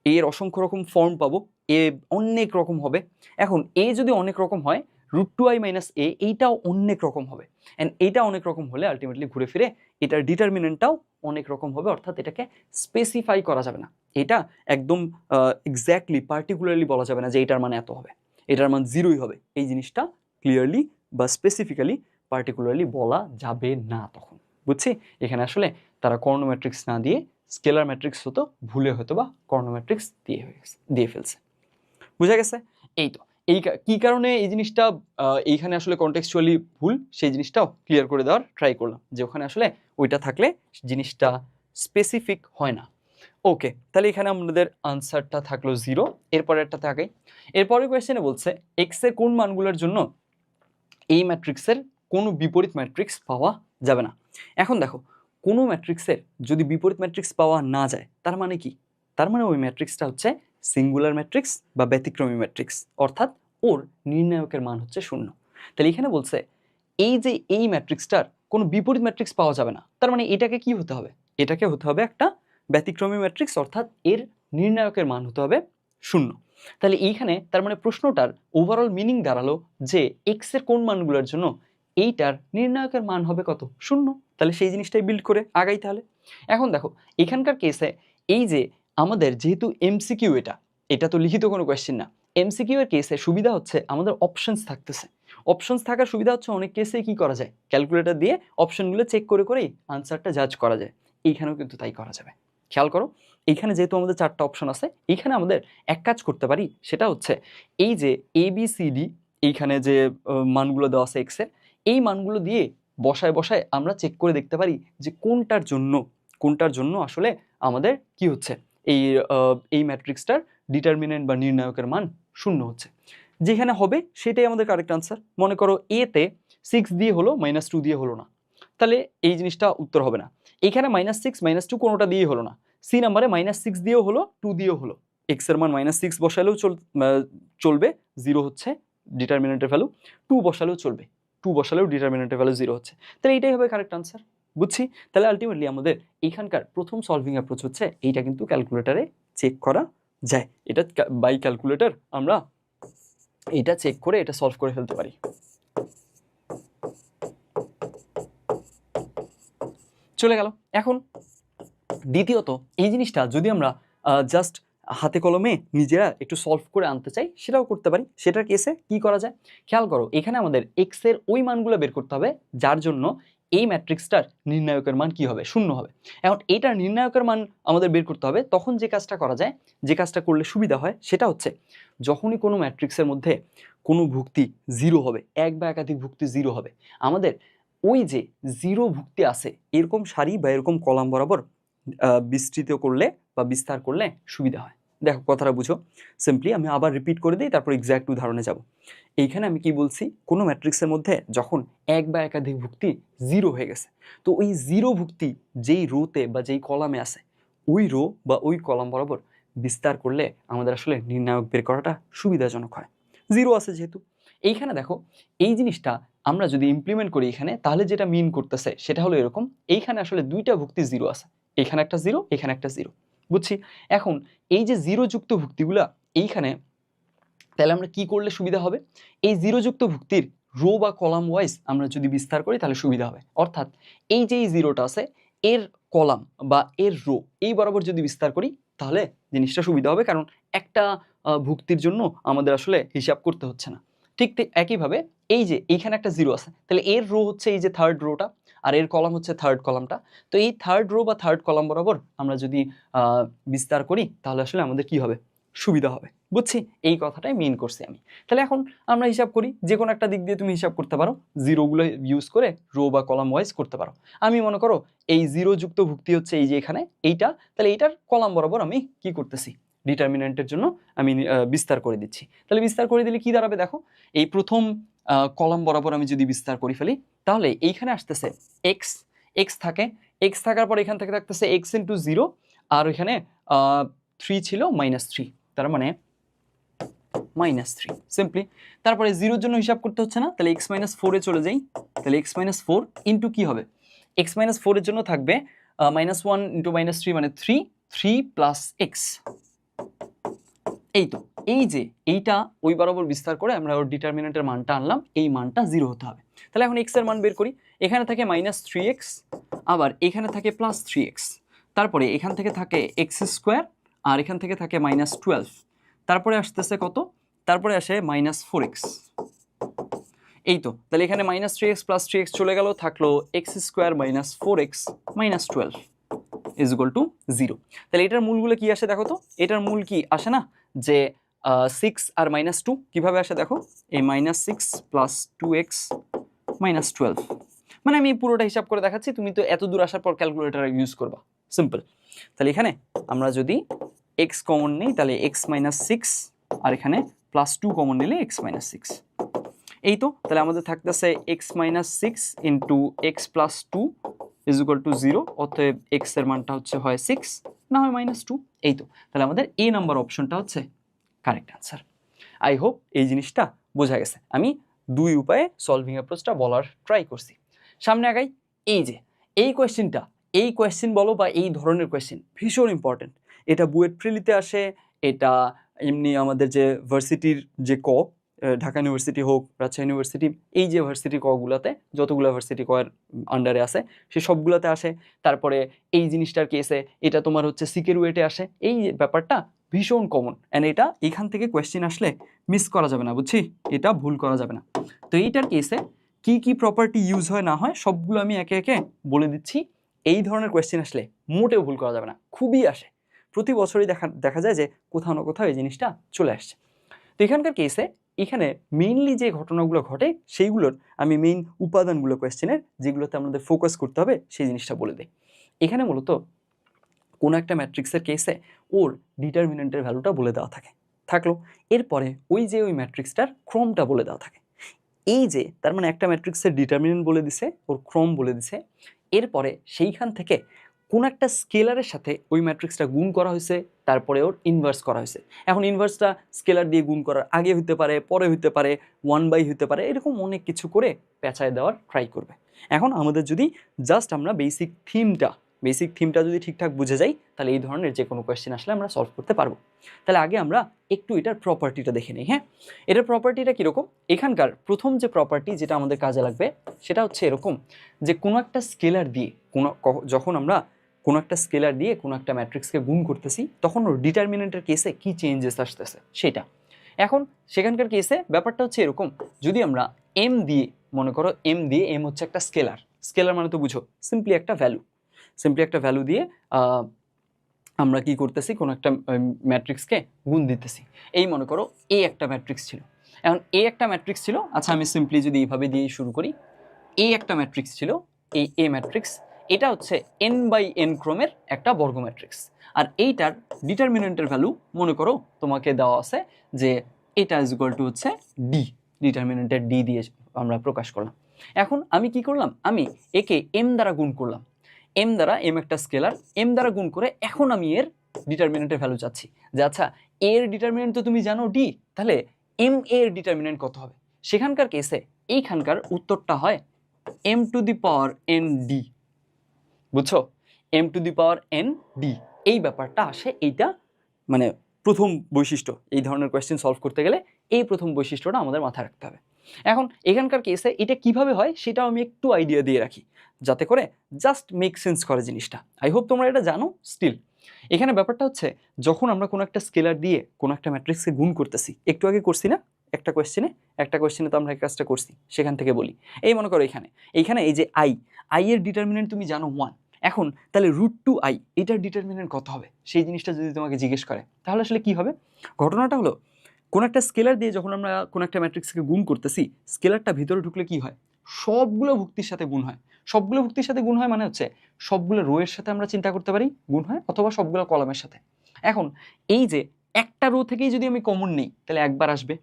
এর অসংখ্য রকম ফর্ম পাবো, এ অনেক রকম হবে। এখন এ যদি অনেক রকম হয়, √2i - a এইটাও অনেক রকম হবে, অ্যান্ড এইটা অনেক রকম হলে আলটিমেটলি ঘুরে ফিরে এটার ডিটারমিনেন্টটাও অনেক রকম হবে, অর্থাৎ এটাকে স্পেসিফাই করা যাবে না। এটা একদম এক্স্যাক্টলি পার্টিকুলারলি বলা যাবে না যে এটার মানে এত হবে, এটার মান 0ই হবে, এই জিনিসটা ক্লিয়ারলি বা স্পেসিফিক্যালি পার্টিকুলারলি বলা যাবে না তখন। বুঝছি, এখানে আসলে তারা কর্ণ ম্যাট্রিক্স না দিয়ে স্কেলার ম্যাট্রিক্স হতো, ভুলে হয়তো বা কর্ণ ম্যাট্রিক্স দিয়ে ফেলছে। বুঝা গেছে? এই তো এই কি কারণে এই জিনিসটা এইখানে আসলে কনটেক্সচুয়ালি ভুল, সেই জিনিসটাও ক্লিয়ার করে দেওয়ার ট্রাই করলাম যে ওখানে আসলে ওইটা থাকলে জিনিসটা স্পেসিফিক হয় না। ওকে, তাহলে এখানে আমাদের আনসারটা থাকলো 0। এরপরেরটাতে আগে, এরপরের কোয়েশ্চেনে বলছে এক্স এর কোন মানগুলোর জন্য এই ম্যাট্রিক্সের কোনো বিপরীত ম্যাট্রিক্স পাওয়া যাবে না। এখন দেখো কোনো ম্যাট্রিক্সের যদি বিপরীত ম্যাট্রিক্স পাওয়া না যায়, তার মানে কি? তার মানে ওই ম্যাট্রিক্সটা হচ্ছে সিঙ্গুলার ম্যাট্রিক্স বা ব্যতিক্রমী ম্যাট্রিক্স, অর্থাৎ ওর নির্ণায়কের মান হচ্ছে 0। তাহলে এখানে বলছে এই যে এই ম্যাট্রিক্সটার কোনো বিপরীত ম্যাট্রিক্স পাওয়া যাবে না, তার মানে এটাকে কি হতে হবে, এটাকে হতে হবে একটা ব্যতিক্রমী ম্যাট্রিক্স, অর্থাৎ এর নির্ণায়কের মান হতে হবে 0। তাহলে এইখানে তার মানে প্রশ্নটার ওভারঅল মিনিং দাঁড়ালো যে এক্স এর কোন মানগুলোর জন্য এইটার নির্ণায়কের মান হবে কত, 0। তাহলে সেই জিনিসটাই বিল্ড করে আগাই তাহলে। এখন দেখো এখানকার কেসে এই যে আমাদের যেহেতু এমসিকিউ, এটা তো লিখিত কোনো কোয়েশ্চেন না, এমসিকিউ এর কেসে সুবিধা হচ্ছে আমাদের অপশনস থাকতেছে। অপশনস থাকার সুবিধা হচ্ছে অনেক কেসে কি করা যায়, ক্যালকুলেটর দিয়ে অপশনগুলো চেক করে করেই আনসারটা জাজ করা যায়। এইখানেও কিন্তু তাই করা যাবে। খেয়াল করো এইখানে যেহেতু আমাদের 4টা অপশন আছে, এইখানে আমাদের এক কাজ করতে পারি, সেটা হচ্ছে এই যে ABCD এইখানে যে মানগুলো দেওয়া আছে এক্স এর, এই মানগুলো দিয়ে বসায় বসায় আমরা চেক করে দেখতে পারি যে কোনটার জন্য আসলে আমাদের কি হচ্ছে এই ম্যাট্রিক্সটার ডিটারমিনেন্ট বা নির্ণায়কের মান 0 হচ্ছে। যেখানে হবে সেটাই আমাদের কারেক্ট আনসার। মনে করো এ তে 6 দিয়ে হলো, -2 দিয়ে হলো না, তাহলে এই জিনিসটা উত্তর হবে না। এখানে -6 -2 কোনোটা দিয়েই হলো না, সি নাম্বারে -6 দিয়েও হলো, 2 দিয়েও হলো, এক্স এর মান -6 বসালেও চলবে, 0 হচ্ছে ডিটারমিনেন্টের ভ্যালু, 2 বসালেও চলবে, 2 বসালেও ডিটারমিনেন্টের ভ্যালু 0 হচ্ছে, তাহলে এইটাই হবে কারেক্ট আনসার। বুঝছি, তাহলে আলটিমেটলি আমাদের এইখানকার প্রথম সলভিং অ্যাপ্রোচ হচ্ছে এইটা কিন্তু ক্যালকুলেটারে চেক করা যায়, এটা বাই ক্যালকুলেটর আমরা এটা চেক করে এটা সলভ করে ফেলতে পারি। চলে গেল। এখন দ্বিতীয়ত এই জিনিসটা যদি আমরা জাস্ট হাতে কলমে নিজেরা একটু সলভ করে আনতে চাই, সেটাও করতে পারি। সেটার কেসে কি করা যায়, খেয়াল করো, এখানে আমাদের এক্স এর ওই মানগুলো বের করতে হবে যার জন্য এই ম্যাট্রিক্সটার নির্ণায়কের মান কি হবে, 0 হবে। এখন এইটার নির্ণায়কের মান আমাদের বের করতে হবে। তখন যে কাজটা করা যায়, যে কাজটা করলে সুবিধা হয়, সেটা হচ্ছে যখনই কোনো ম্যাট্রিক্সের মধ্যে কোনো ভুক্তি 0 হবে, এক বা একাধিক ভুক্তি 0 হবে, আমাদের ওই যে 0 ভুক্তি আছে এরকম সারি বা এরকম কলাম বরাবর বিস্তৃত করলে বা বিস্তার করলে সুবিধা হয়। দেখো কথাটা বুঝো। সিম্পলি আমি আবার রিপিট করে দিই, তারপর এক্স্যাক্ট উদাহরণে যাব। এইখানে আমি কি বলছি, কোনো ম্যাট্রিক্সের মধ্যে যখন এক বা একাধিক ভুক্তি 0 হয়ে গেছে, তো ওই 0 ভুক্তি যেই রোতে বা যেই কলামে আছে, ওই রো বা ওই কলাম বরাবর বিস্তার করলে আমাদের আসলে নির্ণায়ক বের করাটা সুবিধাজনক হয়। 0 আছে যেহেতু। এইখানে দেখো, এই জিনিসটা আমরা যদি ইমপ্লিমেন্ট করি এখানে, তাহলে যেটা মিন করতেছে সেটা হলো এরকম, এইখানে আসলে দুইটা ভুক্তি 0 আছে, এখানে একটা 0, এখানে একটা 0, বুঝছি। এখন এই যে 0 যুক্ত ভুক্তিগুলা এইখানে, তাহলে আমরা কি করলে সুবিধা হবে, এই 0 যুক্ত ভুক্তির রো বা কলাম ওয়াইজ আমরা যদি বিস্তার করি তাহলে সুবিধা হবে। অর্থাৎ এই যে এই 0টা আছে, এর কলাম বা এর রো এই বরাবর যদি বিস্তার করি তাহলে জিনিসটা সুবিধা হবে, কারণ একটা ভুক্তির জন্য আমাদের আসলে হিসাব করতে হচ্ছে না। ঠিক একইভাবে এই যে এইখানে একটা 0 আছে, তাহলে এর রো হচ্ছে এই যে থার্ড রোটা, আর এর কলাম হচ্ছে থার্ড কলামটা। তো এই থার্ড রো বা থার্ড কলাম বরাবর আমরা যদি বিস্তার করি তাহলে আসলে আমাদের কি হবে, সুবিধা হবে, বুঝছি। এই কথাটাই মিন করছি আমি। তাহলে এখন আমরা হিসাব করি, যে কোনো একটা দিক দিয়ে তুমি হিসাব করতে পারো, জিরোগুলো ইউজ করে রো বা কলাম ওয়াইজ করতে পারো। আমি মনে করো এই 0 যুক্ত ভুক্তি হচ্ছে এই যে এখানে এইটা, তাহলে এইটার কলাম বরাবর আমি কি করতেছি, ডিটারমিনেন্টের জন্য আমি বিস্তার করে দিচ্ছি। তাহলে বিস্তার করে দিলে কি দাঁড়াবে দেখো, এই প্রথম কলাম বরাবর আমি যদি বিস্তার করে ফেলি, তাহলে এইখানে আসতেছে এক্স, এক্স থাকে, এক্স থাকার পর এখান থেকে থাকতেছে এক্স ইন্টু 0, আর ওইখানে 3 ছিল -3, তার মানে -3 সিম্পলি। তারপরে 0 এর জন্য হিসাব করতে হচ্ছে না, তাহলে x - 4 এ চলে যাই। তাহলে x - 4 ইন্টু কি হবে, x - 4 এর জন্য থাকবে -1 ইন্টু -3 মানে 3, 3 প্লাস x। এই তো, এই যে এইটা ওই বরাবর বিস্তার করে আমরা ওর ডিটারমিনেন্টের মানটা আনলাম, এই মানটা 0 হতে হবে। তাহলে এখন x এর মান বের করি। এখানে থাকে -3x, আবার এখানে থাকে +3x, তারপরে এখান থেকে থাকে x², আর এখান থেকে থাকে -12, তারপরে আসতেছে কত, তারপরে আসে -4x। এই তো, তাহলে এখানে -3x + 3x চলে গেল, থাকলো x² - 4x - 12 = 0। তাহলে এটার মূলগুলো কি আসে দেখো তো, এটার মূল কি আসে না যে 6 আর -2 কিভাবে আসে দেখো, এই -6 + 2x - 12। মানে আমি পুরোটা হিসাব করে দেখাচ্ছি, তুমি তো এত দূর আসার পর ক্যালকুলেটর ইউজ করবা, সিম্পল। তাহলে এখানে আমরা যদি x কমন নিই তাহলে x - 6, আর এখানে +2 কমন নিলে x - 6। এই তো, তাহলে আমাদের থাকতেছে x - 6 ইন্টু x + 2 = 0, অতএব x এর মানটা হচ্ছে হয় 6 না হয় -2। এই তো, তাহলে আমাদের এ নাম্বার অপশনটা হচ্ছে কারেক্ট অ্যান্সার। আই হোপ এই জিনিসটা বোঝা গেছে। আমি দুই উপায়ে সলভিং অ্যাপ্রোচটা বলার ট্রাই করছি। সামনে আগাই। এই যে এই কোয়েশ্চেনটা, এই কোয়েশ্চেন বলো বা এই ধরনের কোয়েশ্চেন ভীষণ ইম্পর্টেন্ট। এটা বুয়েট প্রিলিতে আসে, এটা এমনি আমাদের যে ভার্সিটির যে ঢাকা ইউনিভার্সিটি হোক, রাজশাহী ইউনিভার্সিটি, এই যে ভার্সিটি কগুলাতে, যতগুলো ভার্সিটি কয়ের আন্ডারে আছে সে সবগুলোতে আসে। তারপরে এই জিনিসটার কেসে এটা তোমার হচ্ছে সিকেরুয়েটে আসে। এই ব্যাপারটা ভীষণ কমন, অ্যান্ড এটা এখান থেকে কোয়েশ্চেন আসলে মিস করা যাবে না, বুঝছি, এটা ভুল করা যাবে না। তো এইটার কেসে কি কি প্রপার্টি ইউজ হয় না হয় সবগুলো আমি একে একে বলে দিচ্ছি। এই ধরনের কোয়েশ্চেন আসলে মোটেও ভুল করা যাবে না, খুবই আসে, প্রতি বছরই দেখা যায় যে কোথাও না কোথাও এই জিনিসটা চলে আসছে। তো এখানকার কেসে এখানে মেইনলি যে ঘটনাগুলো ঘটে সেইগুলোর আমি মেইন উপাদানগুলো কোয়েশ্চেনের যেগুলোতে আমাদের ফোকাস করতে হবে সেই জিনিসটা বলে দিই। এখানে মূলত কোনো একটা ম্যাট্রিক্সের কেসে ওর ডিটারমিনেন্টের ভ্যালুটা বলে দেওয়া থাকলো, এরপরে ওই যে ওই ম্যাট্রিক্সটার ক্রমটা বলে দেওয়া থাকে। এই যে তার মানে একটা ম্যাট্রিক্সের ডিটারমিনেন্ট বলে দিছে, ওর ক্রম বলে দিছে, এরপরে সেইখান থেকে কোন একটা স্কেলারের সাথে ওই ম্যাট্রিক্সটা গুণ করা হয়েছে, তারপরে ওর ইনভার্স করা হয়েছে। এখন ইনভার্সটা স্কেলার দিয়ে গুণ করার আগে হইতে পারে, পরে হইতে পারে, 1/, হইতে পারে, এরকম অনেক কিছু করে পেঁচায় দেওয়ার ট্রাই করবে। এখন আমাদের যদি জাস্ট আমরা বেসিক থিমটা বেসিক থিমটা যদি ঠিকঠাক বুঝে যাই তাহলে এই ধরনের যে কোনো কোয়েশ্চেন আসলে আমরা সলভ করতে পারবো। তাহলে আগে আমরা একটু এটার প্রপার্টিটা দেখে নিই। হ্যাঁ, এটার প্রপার্টিটা কীরকম? এখানকার প্রথম যে প্রপার্টি যেটা আমাদের কাজে লাগবে সেটা হচ্ছে এরকম যে কোনো একটা স্কেলার দিয়ে যখন আমরা কোনো একটা স্কেলার দিয়ে কোনো একটা ম্যাট্রিক্সকে গুণ করতেছি তখন ওর ডিটারমিনেন্টের কেসে কী চেঞ্জেস আসতেছে সেটা। এখন সেখানকার কেসে ব্যাপারটা হচ্ছে এরকম, যদি আমরা এম দিয়ে, মনে করো এম হচ্ছে একটা স্কেলার মানে তো বুঝো সিম্পলি একটা ভ্যালু দিয়ে আমরা কি করতেছি, কোনো একটা ম্যাট্রিক্সকে গুণ দিতেছি। এই মনে করো এ একটা ম্যাট্রিক্স ছিল, এখন এ একটা ম্যাট্রিক্স ছিল, আচ্ছা আমি সিম্পলি যদি এইভাবে দিয়ে শুরু করি, এ একটা ম্যাট্রিক্স ছিল, এই এ ম্যাট্রিক্স এটা হচ্ছে n বাই n ক্রমের একটা বর্গ ম্যাট্রিক্স, আর এইটার ডিটারমিনেন্টের ভ্যালু মনে করো তোমাকে দেওয়া আছে যে এটা ইজ ইকুয়াল টু হচ্ছে ডি, ডিটারমিনেন্টের ডি দিয়ে আমরা প্রকাশ করলাম। এখন আমি কি করলাম, আমি একে এম দ্বারা গুণ করলাম, এম একটা স্কেলার, এম দ্বারা গুণ করে এখন আমি এর ডিটারমিনেন্টের ভ্যালু চাচ্ছি যে আচ্ছা এর ডিটারমিনেন্ট তো তুমি জানো ডি, তাহলে এম এর ডিটারমিনেন্ট কত হবে। সেখানকার কেসে এইখানকার উত্তরটা হয় m two the power n d, বুঝছো, m two the power n d। এই ব্যাপারটা আসে, এইটা মানে প্রথম বৈশিষ্ট্য। এই ধরনের কোয়েশ্চেন সলভ করতে গেলে এই প্রথম বৈশিষ্ট্যটা আমাদের মাথায় রাখতে হবে। এখন এখানকার কেসে এটা কিভাবে হয় সেটাও আমি একটু আইডিয়া দিয়ে রাখি, যাতে করে জাস্ট মেক সেন্স করে জিনিসটা। আই হোপ তোমরা এটা জানো। স্টিল এখানে ব্যাপারটা হচ্ছে, যখন আমরা কোনো একটা স্কেলার দিয়ে কোনো একটা ম্যাট্রিক্সকে গুণ করতেছি, একটু আগে করছি না একটা কোয়েশ্চেনে তো আমরা এই কাজটা করছি, সেখান থেকে বলি। এই মনে করো এইখানে এই যে আই এর ডিটারমিনেন্ট তুমি জানো 1, এখন তাহলে √2i এটার ডিটারমিনেন্ট কত হবে সেই জিনিসটা যদি তোমাকে জিজ্ঞেস করে, তাহলে আসলে কি হবে? ঘটনাটা হলো, কোন একটা স্কেলার দিয়ে যখন আমরা কোন একটা ম্যাট্রিক্সকে গুণ করতেছি, স্কেলারটা ভিতরে ঢুকলে কি হয়, সবগুলো ভুক্তির সাথে গুণ হয়। সবগুলো ভুক্তির সাথে গুণ হয় মানে হচ্ছে সবগুলো রো এর সাথে আমরা চিন্তা করতে পারি গুণ হয়, অথবা সবগুলো কলামের সাথে। এখন এই যে একটা রো থেকেই যদি আমি কমন নেই তাহলে একবার আসবে,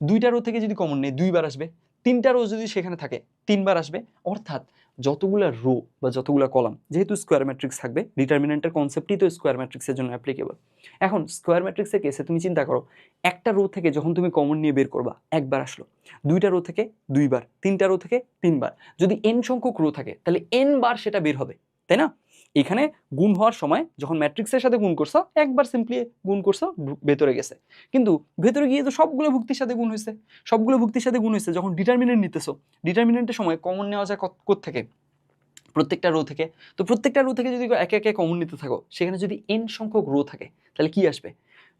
দুইটা রো থেকে যদি কমন নেই দুইবার আসবে, তিনটা রো যদি সেখানে থাকে তিনবার আসবে। অর্থাৎ যতগুলো রো বা যতগুলো কলাম, যেহেতু স্কোয়ার ম্যাট্রিক্স থাকবে, ডিটারমিনেন্টের কনসেপ্টই তো স্কোয়ার ম্যাট্রিক্সের জন্য অ্যাপ্লিকেবল। এখন স্কোয়ার ম্যাট্রিক্সের কেসে তুমি চিন্তা করো, একটা রো থেকে যখন তুমি কমন নিয়ে বের করবা একবার আসলো, দুইটা রো থেকে দুইবার, তিনটা রো থেকে তিনবার, যদি এন সংখ্যক রো থাকে তাহলে এন বার সেটা বের হবে, তাই না? এখানে গুণ হওয়ার সময় যখন ম্যাট্রিক্সের সাথে গুণ করছো একবার সিম্পলি গুণ করছো, ভেতরে গেছে, কিন্তু ভেতরে গিয়ে তো সবগুলো ভুক্তির সাথে গুণ হয়েছে, যখন ডিটারমিনেন্ট নিতেছো, ডিটারমিনেন্টের সময় কমন নেওয়া যায় কোত্থেকে, প্রত্যেকটা রো থেকে। তো প্রত্যেকটা রো থেকে যদি একে একে কমন নিতে থাকো, সেখানে যদি এন সংখ্যক রো থাকে তাহলে কি আসবে,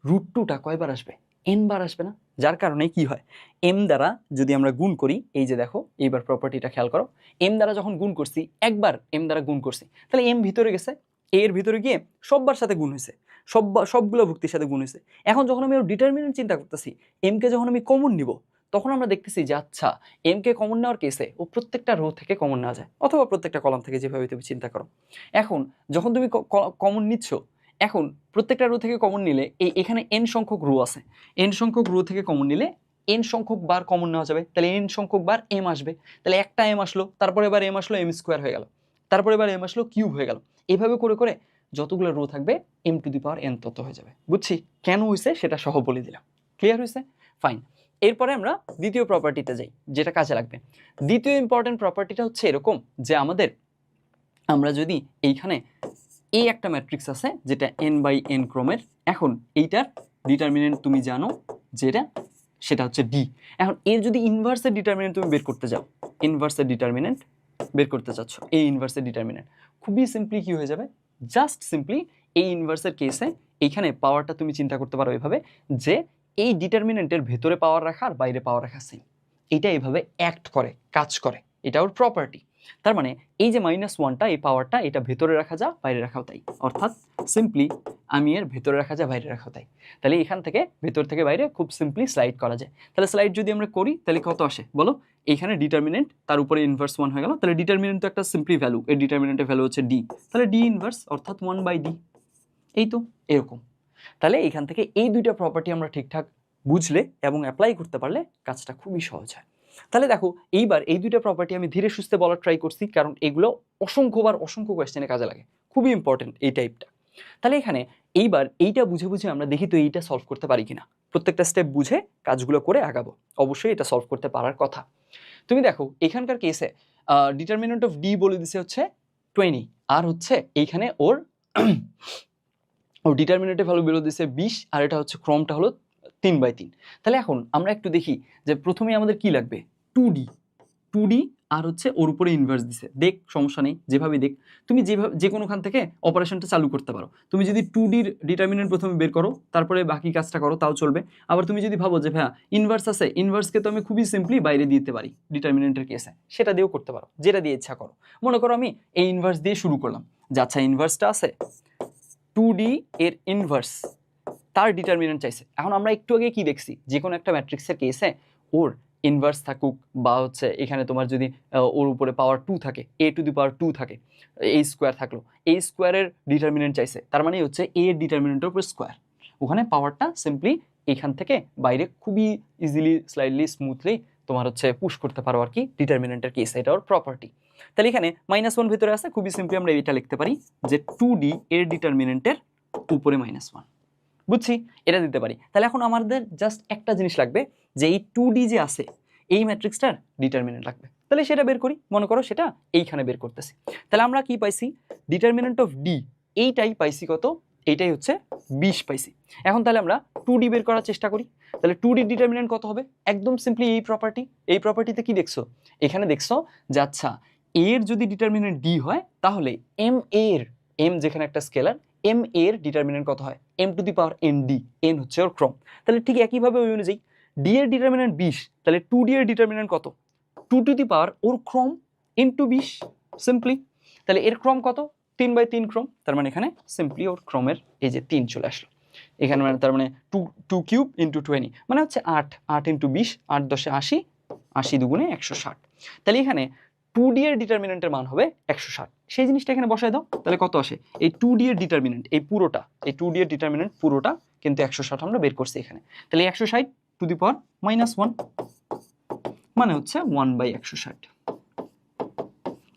√2টা কয়বার আসবে, এন বার আসবে না? যার কারণে কি হয়, এম দ্বারা যদি আমরা গুণ করি, এই যে দেখো এইবার প্রপার্টিটা খেয়াল করো, এম দ্বারা যখন গুণ করছি, একবার এম দ্বারা গুণ করছি, তাহলে এম ভিতরে গেছে, এর ভিতরে গিয়ে সববার সাথে গুণ হয়েছে, সবগুলো ভুক্তির সাথে গুণ হয়েছে। এখন যখন আমি ডিটারমিনেন্ট চিন্তা করতেছি, এমকে যখন আমি কমন নিব, তখন আমরা দেখতেছি যে আচ্ছা এমকে কমন নেওয়ার কেসে ও প্রত্যেকটা রো থেকে কমন নেওয়া যায়, অথবা প্রত্যেকটা কলাম থেকে, যেভাবে তুমি চিন্তা করো। এখন যখন তুমি কমন নিচ্ছ, এখন প্রত্যেকটা রো থেকে কমন নিলে এখানে এন সংখ্যক রো আছে, এন সংখ্যক রো থেকে কমন নিলে এন সংখ্যক বার কমন নেওয়া যাবে, তাহলে এন সংখ্যক বার এম আসবে, তাহলে একটা এম আসলো, তারপরে এবার এম আসলো, এম স্কোয়ার হয়ে গেল, তারপরে এবার এম আসলো, কিউব হয়ে গেল। এইভাবে করে করে যতগুলো রো থাকবে M to the power N তত হয়ে যাবে। বুঝছি কেন হয়েছে সেটা সহ বলে দিলাম। ক্লিয়ার হয়েছে? ফাইন। এরপরে আমরা দ্বিতীয় প্রপার্টিতে যাই, যেটা কাজে লাগবে। দ্বিতীয় ইম্পর্টেন্ট প্রপার্টিটা হচ্ছে এরকম যে আমরা যদি এইখানে এই একটা ম্যাট্রিক্স আছে যেটা n বাই n ক্রমের, এখন এইটার ডিটারমিনেন্ট তুমি জানো যেটা, সেটা হচ্ছে ডি। এখন এর যদি ইনভার্সের ডিটারমিনেন্ট তুমি বের করতে যাও, ইনভার্সের ডিটারমিনেন্ট বের করতে চাচ্ছ, এই ইনভার্সের ডিটারমিনেন্ট খুবই সিম্পলি কি হয়ে যাবে, জাস্ট সিম্পলি এই ইনভার্সের কেসে এইখানে পাওয়ারটা তুমি চিন্তা করতে পারো এভাবে যে এই ডিটারমিনেন্টের ভেতরে পাওয়ার রাখা আর বাইরে পাওয়ার রাখা সেম, এটা এইভাবে অ্যাক্ট করে, কাজ করে, এটা ওর প্রপার্টি। তার মানে এই যে -1টা, এই পাওয়ারটা এটা ভেতরে রাখা যা বাইরে রাখাও তাই, অর্থাৎ সিম্পলি আমি এর ভেতরে রাখা যা বাইরে রাখাও তাই। তাহলে এখান থেকে ভেতর থেকে বাইরে খুব সিম্পলি স্লাইড করা যায়। তাহলে স্লাইড যদি আমরা করি তাহলে কত আসে বলো, এইখানে ডিটারমিনেন্ট তার উপরে ইনভার্স 1 হয়ে গেল, তাহলে ডিটারমিনেন্ট তো একটা সিম্পলি ভ্যালু, এর ডিটারমিনেন্টের ভ্যালু হচ্ছে ডি, তাহলে ডি ইনভার্স অর্থাৎ 1/d। এই তো এরকম। তাহলে এখান থেকে এই দুইটা প্রপার্টি আমরা ঠিকঠাক বুঝলে এবং অ্যাপ্লাই করতে পারলে কাজটা খুবই সহজ হয়। তাহলে দেখো এইবার এই দুইটা প্রপার্টি আমি ধীরে সুস্থে বলার ট্রাই করছি, কারণ এগুলো অসংখ্য কোয়েশ্চেনে কাজে লাগে, খুবই ইম্পর্টেন্ট এই টাইপটা। তাহলে এখানে এইবার এইটা বুঝে বুঝে আমরা দেখি তো এইটা সলভ করতে পারি কিনা, প্রত্যেকটা স্টেপ বুঝে কাজগুলো করে আগাবো, অবশ্যই এটা সলভ করতে পারার কথা। তুমি দেখো এখানকার কেসে ডিটারমিনেন্ট অফ ডি বলে দিছে হচ্ছে 20, আর হচ্ছে এইখানে ওর ডিটারমিনেন্টের ভ্যালু বেরো দিছে 20, আর এটা হচ্ছে ক্রমটা হলো 3/3। তাহলে এখন আমরা একটু দেখি যে প্রথমে আমাদের কি লাগবে, 2D আর হচ্ছে ওর উপরে ইনভার্স দিছে। দেখ, সমস্যা নেই, যেভাবে দেখ, তুমি যেভাবে যে কোনোখান থেকে অপারেশনটা চালু করতে পারো। তুমি যদি 2Dর ডিটারমিনেন্ট প্রথমে বের করো, তারপরে বাকি কাজটা করো, তাও চলবে। আবার তুমি যদি ভাবো যে ভাইয়া ইনভার্স আছে, ইনভার্সকে তো আমি খুবই সিম্পলি বাইরে দিতে পারি ডিটারমিনেন্টের কেসে, সেটা দিয়েও করতে পারো, যেটা দিয়ে ইচ্ছা করো। মনে করো আমি এই ইনভার্স দিয়ে শুরু করলাম, যে আচ্ছা ইনভার্সটা আছে, 2D এর ইনভার্স, তার ডিটারমিনেন্ট চাইছে। এখন আমরা একটু আগে কি দেখছি, যে কোনো একটা ম্যাট্রিক্সের কেসে ওর ইনভার্স থাকুক বা হচ্ছে এখানে তোমার যদি ওর উপরে পাওয়ার 2 থাকে, a⁴ থাকে, a স্কোয়ার থাকলো, a স্কোয়ারের ডিটারমিনেন্ট চাইছে, তার মানে হচ্ছে a এর ডিটারমিনেন্টের উপর স্কোয়ার। ওখানে পাওয়ারটা সিম্পলি এখান থেকে বাইরে খুবই ইজিলি, স্লাইডলি, স্মুথলি তোমার হচ্ছে পুশ করতে পারো আর কি, ডিটারমিনেন্টের কেস, এটা ওর প্রপার্টি। তাহলে এখানে -1 ভিতরে আছে, খুবই সিম্পলি আমরা এটা লিখতে পারি যে 2D এর ডিটারমিনেন্টের উপরে -1, বুঝছি, এটা দিতে পারি। তাহলে এখন আমাদের জাস্ট একটা জিনিস লাগবে, যে এই 2D যে আছে এই ম্যাট্রিক্সটার ডিটারমিনেন্ট লাগবে। তাহলে সেটা বের করি, মনে করো সেটা এইখানে বের করতেছি। তাহলে আমরা কি পাইছি, ডিটারমিনেন্ট অফ ডি এইটাই পাইছি, কত, এইটাই হচ্ছে 20 পাইছি। এখন তাহলে আমরা 2D বের করার চেষ্টা করি। তাহলে 2D ডিটারমিনেন্ট কত হবে, একদম সিম্পলি এই প্রপার্টিতে কি দেখছো, এখানে দেখছো যে আচ্ছা এর যদি ডিটারমিনেন্ট ডি হয়, তাহলে এম যেখানে একটা স্কেলার, এম এর ডিটারমিনেন্ট কত হয়, m⁴ ডি, এন হচ্ছে ওর ক্রম। তাহলে ঠিক একইভাবে ওই অনুযায়ী ডি এর ডিটারমিনেন্ট 20, তাহলে 2D এর ডিটারমিনেন্ট কত, 2⁴ ওর ক্রম ইন্টু 20, সিম্পলি। তাহলে এর ক্রম কত, 3/3 ক্রম, তার মানে এখানে সিম্পলি ওর ক্রমের এই যে 3 চলে আসলো এখানে, মানে তার মানে 2³ × 20, মানে হচ্ছে 8 × 20, 8 × 10 = 80, 80 × 2 = 160। তাহলে এখানে 2D এর ডিটারমিনেন্টের মান হবে 160। সেই জিনিসটা এখানে বসায় দাও, তাহলে কত আসে, এই 2D এর ডিটারমিনেন্ট এই পুরোটা, এই 2D এর ডিটারমিনেন্ট পুরোটা কিন্তু 160 আমরা বের করছি এখানে। তাহলে 160⁻⁻1 মানে হচ্ছে 1/160।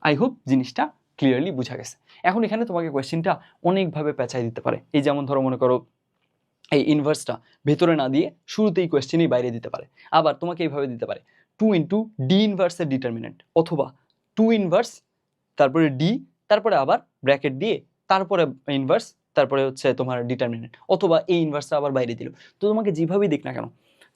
আই হোপ জিনিসটা ক্লিয়ারলি বোঝা গেছে। এখন এখানে তোমাকে কোয়েশ্চেনটা অনেকভাবে পেঁচাই দিতে পারে। এই যেমন ধরো মনে করো এই ইনভার্সটা ভেতরে না দিয়ে শুরুতেই কোয়েশ্চেনই বাইরে দিতে পারে। আবার তোমাকে এইভাবে দিতে পারে 2 × ডি ইনভার্সের ডিটারমিনেন্ট, অথবা 2 ইনভার্স তারপরে ডি, তারপরে আবার ব্র্যাকেট দিয়ে তারপরে ইনভার্স, তারপরে হচ্ছে তোমার ডিটারমিনেন্ট, অথবা এই ইনভার্সটা আবার বাইরে দিল। তো তোমাকে যেভাবেই দিক না কেন,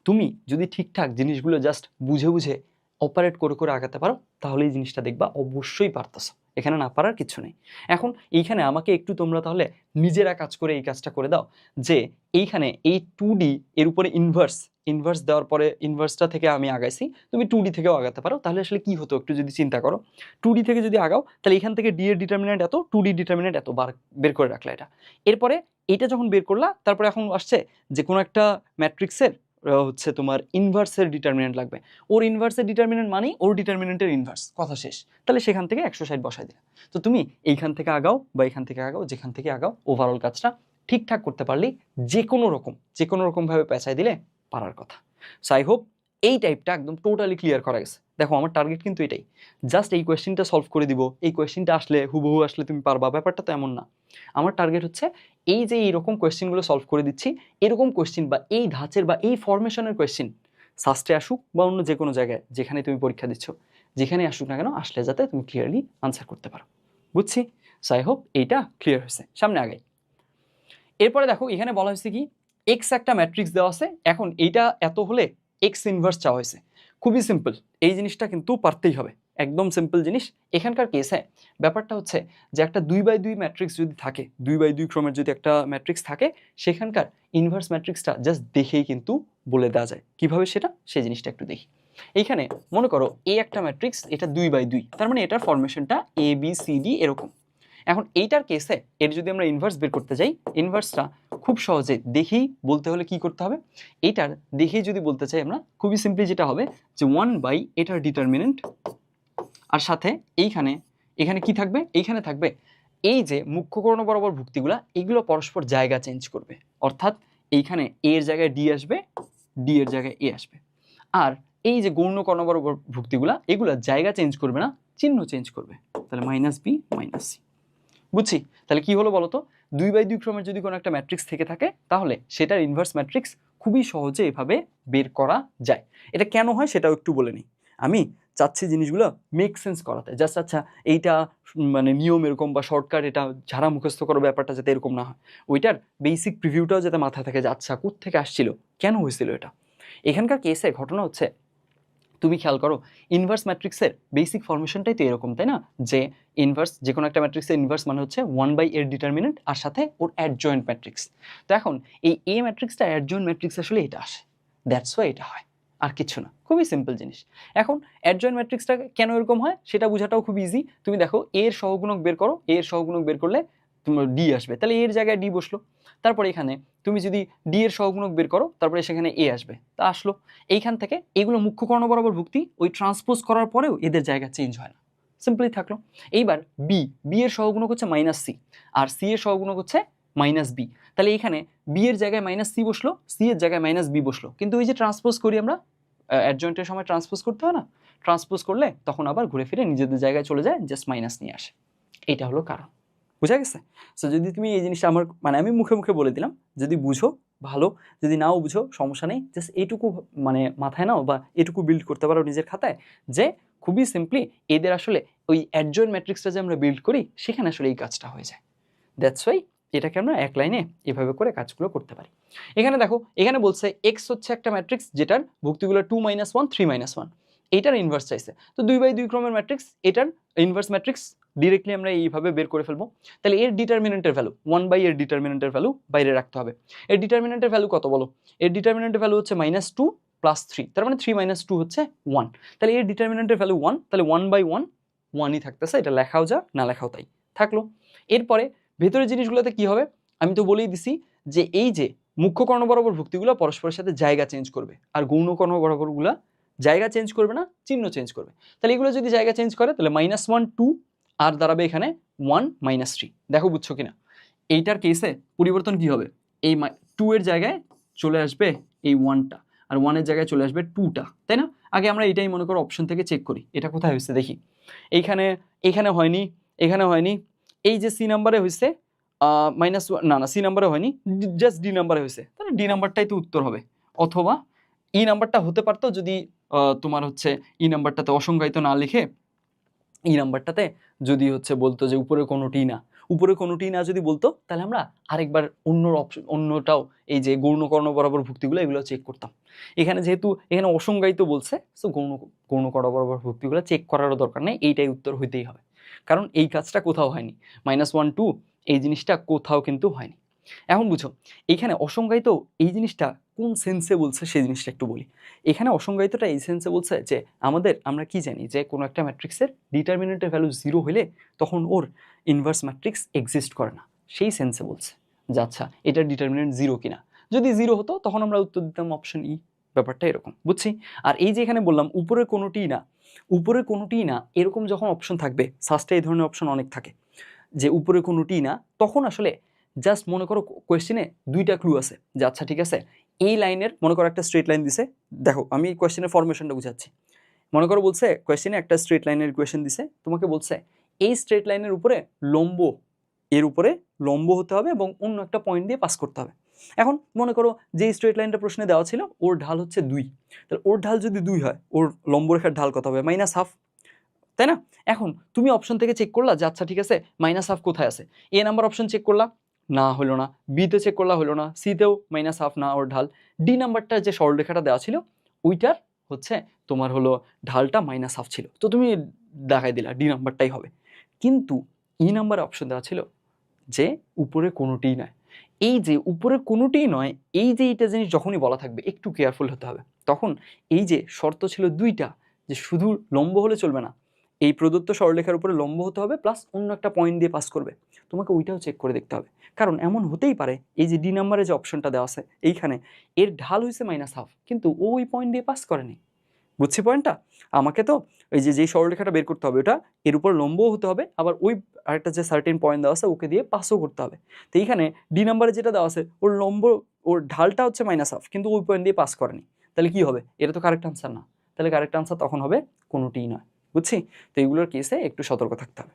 তুমি যদি ঠিকঠাক জিনিসগুলো জাস্ট বুঝে বুঝে অপারেট করে করে আগাতে পারো, তাহলে এই জিনিসটা দেখবা অবশ্যই পারতেছো, এখানে না পারার কিছু নেই। এখন এইখানে আমাকে একটু তোমরা তাহলে নিজেরা কাজ করে এই কাজটা করে দাও, যে এইখানে এই 2D এর উপরে ইনভার্স দেওয়ার পরে ইনভার্সটা থেকে আমি আগাইছি, তুমি 2D থেকেও আগাতে পারো। তাহলে আসলে কি হতো একটু যদি চিন্তা করো, 2D থেকে যদি আগাও, তাহলে এখান থেকে ডি এর ডিটারমিনেন্ট এত, 2D ডিটারমিনেন্ট এত বের করে রাখলা এটা। এরপরে এটা যখন বের করলা, তারপরে এখন আসছে যে কোনো একটা ম্যাট্রিক্সের হচ্ছে তোমার ইনভার্সের ডিটারমিনেন্ট লাগবে, ওর ইনভার্সের ডিটারমিনেন্ট মানে ওর ডিটারমিনেন্টের ইনভার্স, কথা শেষ। তাহলে সেখান থেকে 160 বসাই দিলে। তো তুমি এইখান থেকে আগাও বা এখান থেকে আগাও, যেখান থেকে আগাও, ওভারঅল কাজটা ঠিকঠাক করতে পারলেই যে কোনো রকমভাবে পেঁচাই দিলে পারার কথা। সো আই হোপ এই টাইপটা একদম টোটালি ক্লিয়ার করা গেছে। দেখো আমার টার্গেট কিন্তু এটাই, জাস্ট এই কোয়েশ্চেনটা সলভ করে দিব, এই কোয়েশ্চেনটা আসলে হুবহু আসলে তুমি পারবা, ব্যাপারটা তো এমন না। আমার টার্গেট হচ্ছে এই যে এইরকম কোয়েশ্চেনগুলো সলভ করে দিচ্ছি, এরকম কোয়েশ্চেন বা এই ধাঁচের বা এই ফরমেশনের কোয়েশ্চেন সাস্টে আসুক বা অন্য যে কোনো জায়গায় যেখানে তুমি পরীক্ষা দিচ্ছ, যেখানে আসুক না কেন, আসলে যাতে তুমি ক্লিয়ারলি আনসার করতে পারো। বুঝছি? সো আই হোপ এইটা ক্লিয়ার হয়েছে। সামনে আগাই। এরপরে দেখো এখানে বলা হয়েছে কি, এক্স একটা ম্যাট্রিক্স দেওয়া আছে, এখন এইটা এত হলে এক্স ইনভার্স চাওয়া হয়েছে। খুবই সিম্পল, এই জিনিসটা কিন্তু পারতেই হবে, একদম সিম্পল জিনিস। এখানকার কেসে ব্যাপারটা হচ্ছে যে একটা 2/2 ম্যাট্রিক্স যদি থাকে, 2/2 ক্রমের যদি একটা ম্যাট্রিক্স থাকে, সেখানকার ইনভার্স ম্যাট্রিক্সটা জাস্ট দেখেই কিন্তু বলে দেওয়া যায়। কিভাবে সেটা, সেই জিনিসটা একটু দেখি। এইখানে মনে করো এ একটা ম্যাট্রিক্স, এটা 2/2, তার মানে এটার ফরমেশনটা ABCD এরকম। এখন এইটার কেসে এর যদি আমরা ইনভার্স বের করতে যাই, ইনভার্সটা খুব সহজে দেখেই বলতে হলে কি করতে হবে, এইটার দেখেই যদি বলতে চাই আমরা, খুবই সিম্পলি যেটা হবে যে 1/ এটার ডিটারমিনেন্ট, আর সাথে এখানে কি থাকবে, এইখানে থাকবে এই যে মুখ্য কর্ণ বরাবর ভুক্তিগুলা, এগুলো পরস্পর জায়গা চেঞ্জ করবে। অর্থাৎ এইখানে এ এর জায়গায় ডি আসবে, ডি এর জায়গায় এ আসবে। আর এই যে গৌণ কর্ণ বরাবর ভুক্তিগুলা, এগুলা জায়গা চেঞ্জ করবে না, চিহ্ন চেঞ্জ করবে। তাহলে -b - c। বুঝছি? তাহলে কি হলো বলতো, 2/2 ক্রমের যদি কোনো একটা ম্যাট্রিক্স থেকে থাকে, তাহলে সেটার ইনভার্স ম্যাট্রিক্স খুবই সহজে এভাবে বের করা যায়। এটা কেন হয় সেটাও একটু বলে নিই। আমি চাচ্ছি জিনিসগুলো মেক সেন্স করাতে, জাস্ট আচ্ছা এইটা মানে নিয়ম এরকম বা শর্টকাট এটা ঝাড়া মুখস্থ করো ব্যাপারটা যাতে এরকম না হয়, ওইটার বেসিক প্রিভিউটাও যাতে মাথায় থাকে যে আচ্ছা কোত্থেকে আসছিল, কেন হয়েছিল এটা। এখানকার কেসে ঘটনা হচ্ছে, তুমি খেয়াল করো ইনভার্স ম্যাট্রিক্সের বেসিক ফরমেশনটাই তো এরকম, তাই না? যে ইনভার্স যে কোনো একটা ম্যাট্রিক্সের ইনভার্স মানে হচ্ছে 1/এর ডিটারমিনেন্ট আর সাথে ওর অ্যাডজয়েন্ট ম্যাট্রিক্স। তো এখন এই এ ম্যাট্রিক্সটা অ্যাডজয়েন্ট ম্যাট্রিক্স আসলে এটা আসে, দ্যাটস ওয়াই এটা হয়, আর কিছু না, খুবই সিম্পল জিনিস। এখন অ্যাডজয়েন্ট ম্যাট্রিক্সটা কেন এরকম হয় সেটা বোঝাটাও খুব ইজি। তুমি দেখো এর সহগুণক বের করো, এর সহগুণক বের করলে তোমার ডি আসবে, তাহলে এর জায়গায় ডি বসলো। তারপর এখানে তুমি যদি ডি এর সহগুণক বের করো, তারপরে সেখানে এ আসবে, তা আসলো। এইখান থেকে এগুলো মুখ্য কর্ণ বরাবর ভুক্তি, ওই ট্রান্সপোজ করার পরেও এদের জায়গা চেঞ্জ হয় না, সিম্পলি থাকলো। এইবার বি এর সহগুণক হচ্ছে -c, আর সি এর সহগুণক হচ্ছে -b, তাহলে এখানে বি এর জায়গায় -c বসলো, সি এর জায়গায় -b বসলো। কিন্তু ওই যে ট্রান্সপোজ করি আমরা অ্যাডজয়েন্টের সময় ট্রান্সপোজ করতে হয় না, ট্রান্সপোজ করলে তখন আবার ঘুরে ফিরে নিজেদের জায়গায় চলে যায়, জাস্ট মাইনাস নিয়ে আসে। এটা হলো কারণ, বুঝা গেছে? সো যদি তুমি এই জিনিসটা আমার মানে আমি মুখে মুখে বলে দিলাম, যদি বুঝো ভালো, যদি নাও বুঝো সমস্যা নেই, জাস্ট এইটুকু মানে মাথায় নাও বা এটুকু বিল্ড করতে পারো নিজের খাতায় যে খুবই সিম্পলি এদের আসলে ওই অ্যাডজয়েন্ট ম্যাট্রিক্সটা যে আমরা বিল্ড করি সেখানে আসলে এই কাজটা হয়ে যায়। দ্যাটস ওয়াই এটাকে আমরা এক লাইনে এভাবে করে কাজগুলো করতে পারি। এখানে দেখো, এখানে বলছে এক্স হচ্ছে একটা ম্যাট্রিক্স যেটার ভুক্তিগুলো 2 - 1 3 - 1, এইটার ইনভার্স চাইছে। তো 2/2 ক্রমের ম্যাট্রিক্স, এটার ইনভার্স ম্যাট্রিক্স ডিরেক্টলি আমরা এইভাবে বের করে ফেলবো। তাহলে এর ডিটারমিনেন্টের ভ্যালু 1/এর ডিটারমিনেন্টের ভ্যালু বাইরে রাখতে হবে। এর ডিটারমিনেন্টের ভ্যালু কত বলো? এর ডিটারমিনেন্টের ভ্যালু হচ্ছে -2 + 3, তার মানে 3 - 2 হচ্ছে 1। তাহলে এর ডিটারমিনেন্টের ভ্যালু 1, তাহলে 1/1 1ই থাকতেছে, এটা লেখাও যা না লেখাও তাই থাকলো। এরপরে ভেতরের জিনিসগুলোতে কি হবে আমি তো বলেই দিছি যে এই যে মুখ্য কর্ণ বরাবর ভুক্তিগুলো পরস্পরের সাথে জায়গা চেঞ্জ করবে, আর গৌণ কর্ণ বরাবরগুলো জায়গা চেঞ্জ করবে না, চিহ্ন চেঞ্জ করবে। তাহলে এগুলো যদি জায়গা চেঞ্জ করে তাহলে -1 2 আর দাঁড়াবে এখানে 1 - 3। দেখো বুঝছো কিনা? এইটার কেসে পরিবর্তন কি হবে, এই 2 এর জায়গায় চলে আসবে এই 1টা, আর 1 এর জায়গায় চলে আসবে 2টা, তাই না? আগে আমরা এটাই মনে করো অপশন থেকে চেক করি এটা কোথায় হয়েছে দেখি। এইখানে, এখানে হয়নি, এখানে হয়নি, এই যে সি নাম্বারে হয়েছে -1, না না সি নাম্বারে হয়নি, জাস্ট ডি নাম্বারে হয়েছে, তাহলে ডি নাম্বারটাই তো উত্তর হবে। অথবা ই নাম্বারটা হতে পারতো যদি তোমার হচ্ছে ই নাম্বারটাতে অসংজ্ঞায়িত না লিখে এই নাম্বারটাতে যদি হচ্ছে বলতো যে উপরে কোনোটি না, উপরে কোনোটি না যদি বলতো তাহলে আমরা আরেকবার অন্য অপশন অন্যটাও এই যে গৌণ কর্ণ বরাবর ভুক্তিগুলো এগুলো চেক করতাম। এখানে যেহেতু এখানে অসংজ্ঞায়িত বলছে, সো গৌণ কর্ণ বরাবর ভুক্তিগুলো চেক করারও দরকার নেই, এইটাই উত্তর হইতেই হবে, কারণ এই কাজটা কোথাও হয়নি। -1 2 এই জিনিসটা কোথাও কিন্তু হয়নি। এখন বুঝো এইখানে অসংজ্ঞায়িত এই জিনিসটা কোন সেন্সে বলছে সেই জিনিসটা একটু বলি। এখানে অসংজ্ঞায়িতটা এই সেন্সে বলছে যে আমরা কি জানি যে কোনো একটা ম্যাট্রিক্সের ডিটারমিনেন্টের ভ্যালু 0 হলে তখন ওর ইনভার্স ম্যাট্রিক্স এক্সিস্ট করে না, সেই সেন্সে বলছে যে আচ্ছা এটার ডিটারমিনেন্ট 0 কিনা, যদি 0 হতো তখন আমরা উত্তর দিতাম অপশন ই, ব্যাপারটা এরকম বুঝছি। আর এই যে এখানে বললাম উপরে কোনোটিই না, উপরে কোনোটিই না এরকম যখন অপশন থাকবে, সাস্টে এই ধরনের অপশন অনেক থাকে যে উপরে কোনোটিই না, তখন আসলে জাস্ট মনে করো কোয়েশ্চেনে 2টা ক্লু আছে যে আচ্ছা ঠিক আছে এই লাইনের মনে করো একটা স্ট্রেট লাইন দিছে, দেখো আমি কোয়েশ্চেনের ফরমেশনটা বুঝাচ্ছি। মনে করো বলছে কোয়েশ্চেনে একটা স্ট্রেট লাইনের ইকুয়েশন দিছে, তোমাকে বলছে এই স্ট্রেট লাইনের উপরে লম্ব, এর উপরে লম্ব হতে হবে এবং অন্য একটা পয়েন্ট দিয়ে পাস করতে হবে। এখন মনে করো যে স্ট্রেট লাইনটা প্রশ্নে দেওয়া ছিল ওর ঢাল হচ্ছে 2, তাহলে ওর ঢাল যদি 2 হয় ওর লম্ব রেখার ঢাল কত হবে? -1/2, তাই না? এখন তুমি অপশন থেকে চেক করলা যে আচ্ছা ঠিক আছে -1/2 কোথায় আছে, এ নাম্বার অপশন চেক করলা না হলো না, বিতে চেক করলা হলো না, সিতেও -1/2 না ওর ঢাল, ডি নাম্বারটা যে সরলরেখাটা দেওয়া ছিল ওইটার হচ্ছে তোমার হলো ঢালটা -1/2 ছিল, তো তুমি দেখাই দিলা ডি নাম্বারটাই হবে। কিন্তু ই নাম্বার অপশন দেওয়া ছিল যে উপরে কোনোটিই নয়। এই যে উপরে কোনোটিই নয়, এই যে এইটা জিনিস যখনই বলা থাকবে একটু কেয়ারফুল হতে হবে। তখন এই যে শর্ত ছিল 2টা, যে শুধু লম্ব হলে চলবে না, এই প্রদত্ত সরলরেখার উপরে লম্ব হতে হবে প্লাস অন্য একটা পয়েন্ট দিয়ে পাস করবে, তোমাকে ওইটাও চেক করে দেখতে হবে। কারণ এমন হতেই পারে এই যে ডি নাম্বারে যে অপশনটা দেওয়া আছে এইখানে এর ঢাল হয়েছে -1/2 কিন্তু ও ওই পয়েন্ট দিয়ে পাস করেনি, বুঝছি পয়েন্টটা? আমাকে তো এই যে যেই সরলরেখাটা বের করতে হবে ওটা এর উপর লম্বও হতে হবে, আবার ওই আরেকটা যে সার্টেন পয়েন্ট দেওয়া আছে ওকে দিয়ে পাসও করতে হবে। তো এইখানে ডি নাম্বারে যেটা দেওয়া আছে ওর লম্ব, ওর ঢালটা হচ্ছে -1/2 কিন্তু ওই পয়েন্ট দিয়ে পাস করেনি, তাহলে কি হবে? এটা তো কারেক্ট আনসার না, তাহলে কারেক্ট আনসার তখন হবে কোনোটিই নয়, বুঝছি? তো এইগুলোর কেসে একটু সতর্ক থাকতে হবে।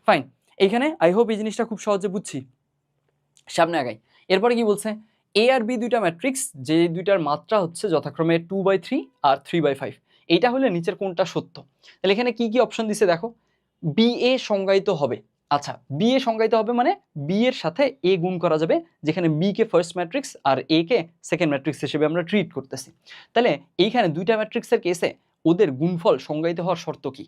ফাইন, এইখানে আই হোপ এই জিনিসটা খুব সহজে বুঝছি, সামনে আগাই। এরপরে কি বলছে, এ আর বি দুইটা ম্যাট্রিক্স যে দুইটার মাত্রা হচ্ছে যথাক্রমে 2/3 আর 3/5, এইটা হলে নিচের কোনটা সত্য। তাহলে এখানে কি কি অপশন দিছে দেখো, বি এ সংজ্ঞায়িত হবে। আচ্ছা, বি এ সংজ্ঞায়িত হবে মানে বি এর সাথে এ গুণ করা যাবে, যেখানে বি কে ফার্স্ট ম্যাট্রিক্স আর এ কে সেকেন্ড ম্যাট্রিক্স হিসেবে আমরা ট্রিট করতেছি। তাহলে এইখানে দুইটা ম্যাট্রিক্সের কেসে ওদের গুণফল সংজ্ঞায়িত হওয়ার শর্ত কি?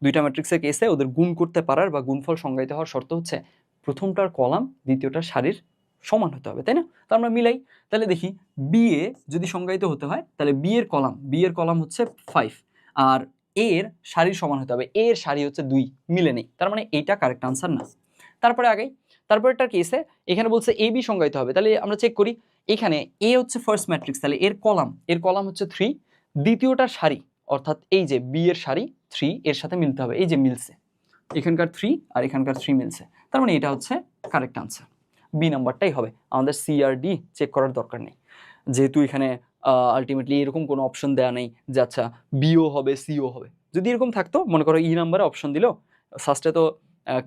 দুইটা ম্যাট্রিক্সের কেসে ওদের গুণ করতে পারার বা গুণফল সংজ্ঞায়িত হওয়ার শর্ত হচ্ছে প্রথমটার কলাম দ্বিতীয়টার সারির সমান হতে হবে, তাই না? তো আমরা মিলাই, তাহলে দেখি বি এ যদি সংজ্ঞায়িত হতে হয় তাহলে বি এর কলাম হচ্ছে 5 আর এ এর সারির সমান হতে হবে, এ এর সারি হচ্ছে 2, মিলে নেই, তার মানে এইটা কারেক্ট আনসার না। তারপরে আগে তারপরেরটার কেসে এখানে বলছে এ বি সংজ্ঞায়িত হবে, তাহলে আমরা চেক করি, এখানে এ হচ্ছে ফার্স্ট ম্যাট্রিক্স, তাহলে এর কলাম হচ্ছে 3, দ্বিতীয়টার সারি অর্থাৎ এই যে বি এর সারি 3 এর সাথে মিলতে হবে, এই যে মিলছে, এখানকার 3 আর এখানকার 3 মিলছে, তার মানে এটা হচ্ছে কারেক্ট আনসার, বি নাম্বারটাই হবে। আমাদের সি আর ডি চেক করার দরকার নেই, যেহেতু এখানে আলটিমেটলি এরকম কোনো অপশন দেওয়া নেই যে আচ্ছা বিও হবে সিও হবে। যদি এরকম থাকতো, মনে করো ই নাম্বারে অপশন দিল, ফার্স্টে তো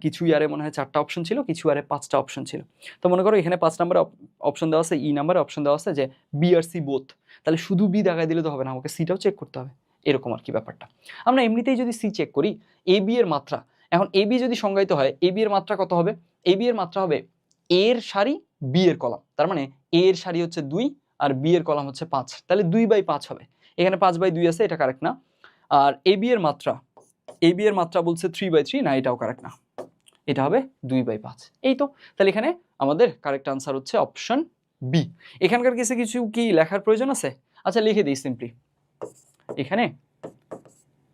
কিছু ইয়ারে মনে হয় 4টা অপশন ছিল, কিছু ইয়ারে 5টা অপশন ছিল, তো মনে করো এখানে 5 নাম্বারে অপশন দেওয়া আছে, ই নাম্বারে অপশন দেওয়া আছে যে বি আর সি বোথ, তাহলে শুধু বি দেখায় দিলে তো হবে না, আমাকে সিটাও চেক করতে হবে, এরকম আর কি ব্যাপারটা। আমরা এমনিতেই যদি সি চেক করি, এ বি এর মাত্রা, এখন এ বি যদি সংজ্ঞায়িত হয়, এ বি এর মাত্রা কত হবে? এ বি এর মাত্রা হবে এর সারি বি এর কলাম, তার মানে এ এর সারি হচ্ছে 2 আর বি এর কলাম হচ্ছে 5, তাহলে 2/5 হবে, এখানে 5/2 আছে, এটা কারেক্ট না। আর এ বি এর মাত্রা বলছে 3/3, না এটাও কারেক্ট না, এটা হবে 2/5। এই তো, তাহলে এখানে আমাদের কারেক্ট আনসার হচ্ছে অপশন বি। এখানকার কেসে কিছু কি লেখার প্রয়োজন আছে? আচ্ছা লিখে দিই সিম্পলি, এখানে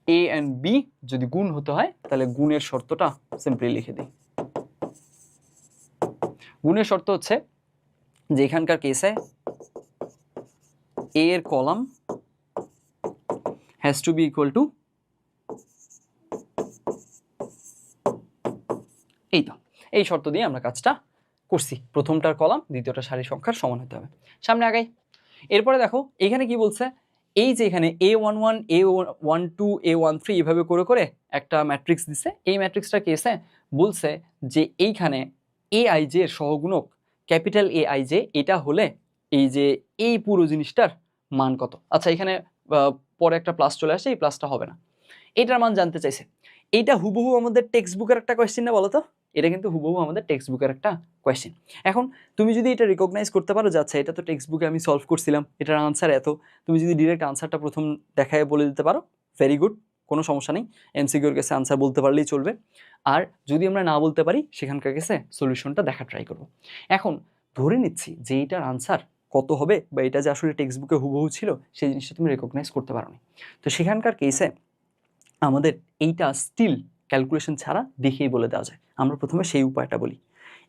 এ এন্ড বি যদি গুণ হতে হয় তাহলে গুণের শর্তটা সিম্পলি লিখে দিই। গুণের শর্ত হচ্ছে যে এখানকার কেসে এ এর column has to be equal to, এই তো, এই শর্ত দিয়ে আমরা কাজটা করছি, প্রথমটার কলাম দ্বিতীয়টা সারি সংখ্যার সমান হতে হবে। সামনে আগাই, এরপরে দেখো এখানে কি বলছে, এই যে এখানে A11 A12 A13 এভাবে করে করে একটা ম্যাট্রিক্স দিছে, এই ম্যাট্রিক্সটা কেসে বলছে যে এইখানে aij এর সহগুণক ক্যাপিটাল aij, এটা হলে এই যে এই পুরো জিনিসটার মান কত। আচ্ছা এখানে পরে একটা প্লাস চলে আসে, এই প্লাসটা হবে না, এটার মান জানতে চাইছে। এইটা হুবহু আমাদের টেক্সট বুকের একটা কোয়েশ্চেন না, বলো তো? এটা কিন্তু হুবহু আমাদের টেক্সট বুকের একটা কোয়েশ্চেন। এখন তুমি যদি এটা রিকগনাইজ করতে পারো যে আচ্ছা এটা তো টেক্সট বুকে আমি সলভ করছিলাম, এটার আনসার এত, তুমি যদি ডিরেক্ট আনসারটা প্রথম দেখায় বলে দিতে পারো, ভেরি গুড, কোনো সমস্যা নেই, এমসিকিউর কাছে আনসার বলতে পারলেই চলবে। আর যদি আমরা না বলতে পারি সেখানকার কাছে সলিউশনটা দেখা ট্রাই করব। এখন ধরে নিচ্ছি যে এইটার আনসার কত হবে বা এটা যে আসলে টেক্সট বুকে হুবহু ছিল সেই জিনিসটা তুমি রেকগনাইজ করতে পারো না, তো সেখানকার কেসে আমাদের এইটা স্টিল ক্যালকুলেশন ছাড়া দেখেই বলে দেওয়া যায়। আমরা প্রথমে সেই উপায়টা বলি।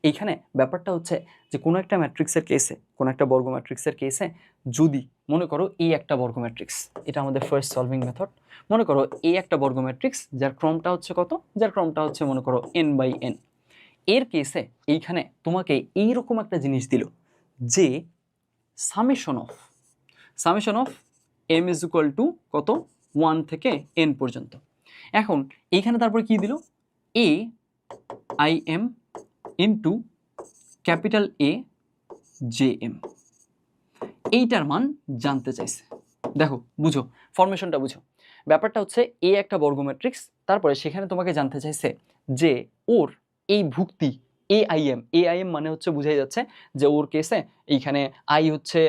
এইখানে ব্যাপারটা হচ্ছে যে কোনো একটা ম্যাট্রিক্সের কেসে, কোনো একটা বর্গ ম্যাট্রিক্সের কেসে যদি মনে করো এই একটা বর্গ ম্যাট্রিক্স, এটা আমাদের ফার্স্ট সলভিং মেথড, মনে করো এই একটা বর্গ ম্যাট্রিক্স যার ক্রমটা হচ্ছে কত, যার ক্রমটা হচ্ছে মনে করো n/n, এর কেসে এইখানে তোমাকে এইরকম একটা জিনিস দিল যে summation of m is equal two কত, 1 থেকে n পর্যন্ত। এখন এইখানে তারপরে কি দিল, A I M into capital A J M, এইটার মান জানতে চাইছে। দেখো বুঝো, ফরমেশনটা বুঝো, ব্যাপারটা হচ্ছে এ একটা বর্গ ম্যাট্রিক্স, তারপরে সেখানে তোমাকে জানতে চাইছে যে ওর এই ভুক্তি এআইএম মানে হচ্ছে বুঝাই যাচ্ছে যে ওর কেসে এইখানে আই হচ্ছে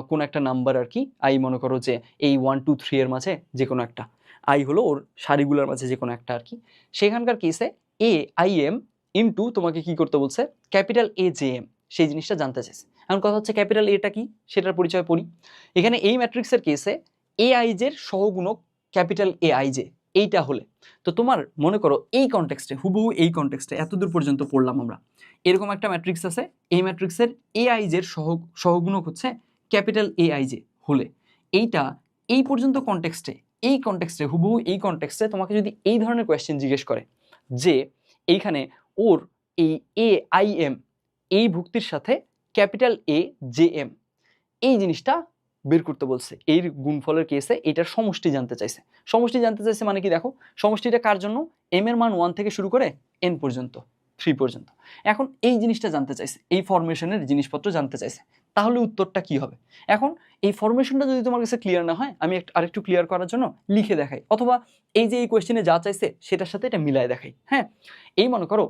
কোন একটা নাম্বার আর কি, আই মনে করো যে এই 1 2 3 এর মাঝে যে কোনো একটা, আই হলো ওর সারিগুলোর মাঝে যে কোনো একটা আর কি, সেখানকার কেসে aim ইন্টু তোমাকে কি করতে বলছে, ক্যাপিটাল এ জে এম, সেই জিনিসটা জানতে চাইছে। এখন কথা হচ্ছে ক্যাপিটাল এটা কি সেটার পরিচয় পড়ি। এখানে এই ম্যাট্রিক্সের কেসে aij-এর সহগুণক ক্যাপিটাল aij এইটা হলে, তো তোমার মনে করো এই কনটেক্সটে হুবহু এই কনটেক্সটে এতদূর পর্যন্ত পড়লাম আমরা, এরকম একটা ম্যাট্রিক্স আছে, এই ম্যাট্রিক্সের aij-এর সহগুণক হচ্ছে ক্যাপিটাল aij হলে, এইটা এই পর্যন্ত কনটেক্সটে হুবহু এই কনটেক্সটে তোমাকে যদি এই ধরনের কোয়েশ্চেন জিজ্ঞেস করে যে এইখানে ওর এই aim এই ভুক্তির সাথে ক্যাপিটাল এ জে এম এই জিনিসটা বের করতে বলছে, এই গুণফলের কেসে এটার সমষ্টি জানতে চাইছে মানে কি দেখো, সমষ্টিটা কার জন্য, এম এর মান 1 থেকে শুরু করে n পর্যন্ত, 3 পর্যন্ত। এখন এই জিনিসটা জানতে চাইছে, এই ফরমেশনের জিনিসপত্র জানতে চাইছে, তাহলে উত্তরটা কি হবে? এখন এই ফরমেশনটা যদি তোমার কাছে ক্লিয়ার না হয়, আমি আরেকটু ক্লিয়ার করার জন্য লিখে দেখাই, অথবা এই যে এই কোয়েশ্চেনে যা চাইছে সেটার সাথে এটা মিলায় দেখাই। হ্যাঁ, এই মনে করো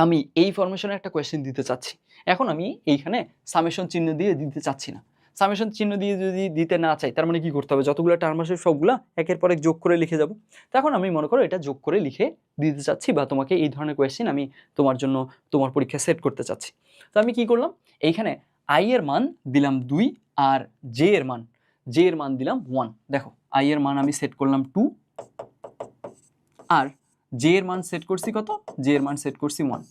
আমি এই ফরমেশনে একটা কোয়েশ্চেন দিতে চাচ্ছি, এখন আমি এইখানে সামেশন চিহ্ন দিয়ে দিতে চাচ্ছি না। সামেশন চিহ্ন দিয়ে যদি দিতে না চাই, তার মানে কি করতে হবে? যতগুলো টার্ম আসে সবগুলা একের পর এক যোগ করে লিখে যাব। তখন আমি মনে করো এটা যোগ করে লিখে দিতে চাচ্ছি, বা তোমাকে এই ধরনের কোয়েশ্চেন আমি তোমার জন্য তোমার পরীক্ষা সেট করতে চাচ্ছি। তো আমি কি করলাম, এইখানে আই এর মান দিলাম 2 আর জে এর মান দিলাম 1। দেখো আই এর মান আমি সেট করলাম 2 আর জে এর মান সেট করছি কত? জে এর মান সেট করছি 1।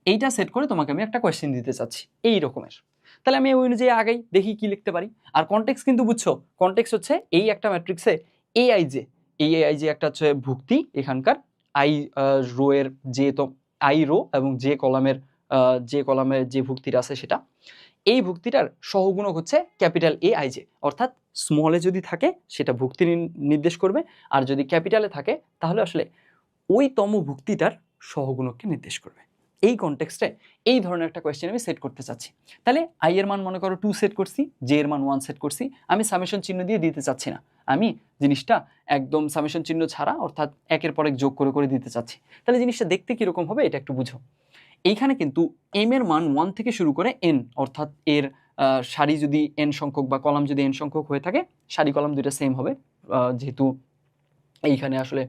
এইটা সেট করে তোমাকে আমি একটা কোয়েশ্চেন দিতে চাচ্ছি এই রকমের। তাহলে আমি ওই অনুযায়ী আগেই দেখি কি লিখতে পারি। আর কনটেক্সট কিন্তু বুঝছো, কনটেক্সট হচ্ছে এই একটা ম্যাট্রিক্সে এই আই জে একটা হচ্ছে ভুক্তি, এখানকার আই রো এর যে, তো আই রো এবং যে কলামের যে ভুক্তিটা আছে সেটা, এই ভুক্তিটার সহগুণক হচ্ছে ক্যাপিটাল এ আই জে। অর্থাৎ স্মলে যদি থাকে সেটা ভুক্তি নির্দেশ করবে, আর যদি ক্যাপিটালে থাকে তাহলে আসলে ওই তম ভুক্তিটার সহগুণককে নির্দেশ করবে। এই কনটেক্সটে এই ধরনের একটা কোয়েশ্চেন আমি সেট করতে চাচ্ছি। তাহলে আই এর মান মনে করো 2 সেট করছি, জে এর মান 1 সেট করছি। আমি সামেশন চিহ্ন দিয়ে দিতে চাচ্ছি না, আমি জিনিসটা একদম সামেশন চিহ্ন ছাড়া, অর্থাৎ একের পর এক যোগ করে করে দিতে চাচ্ছি। তাহলে জিনিসটা দেখতে কিরকম হবে এটা একটু বুঝো। এইখানে কিন্তু এম এর মান 1 থেকে শুরু করে এন, অর্থাৎ এর সারি যদি এন সংখ্যক বা কলাম যদি এন সংখ্যক হয়ে থাকে, সারি কলাম দুইটা সেম হবে, যেহেতু এইখানে আসলে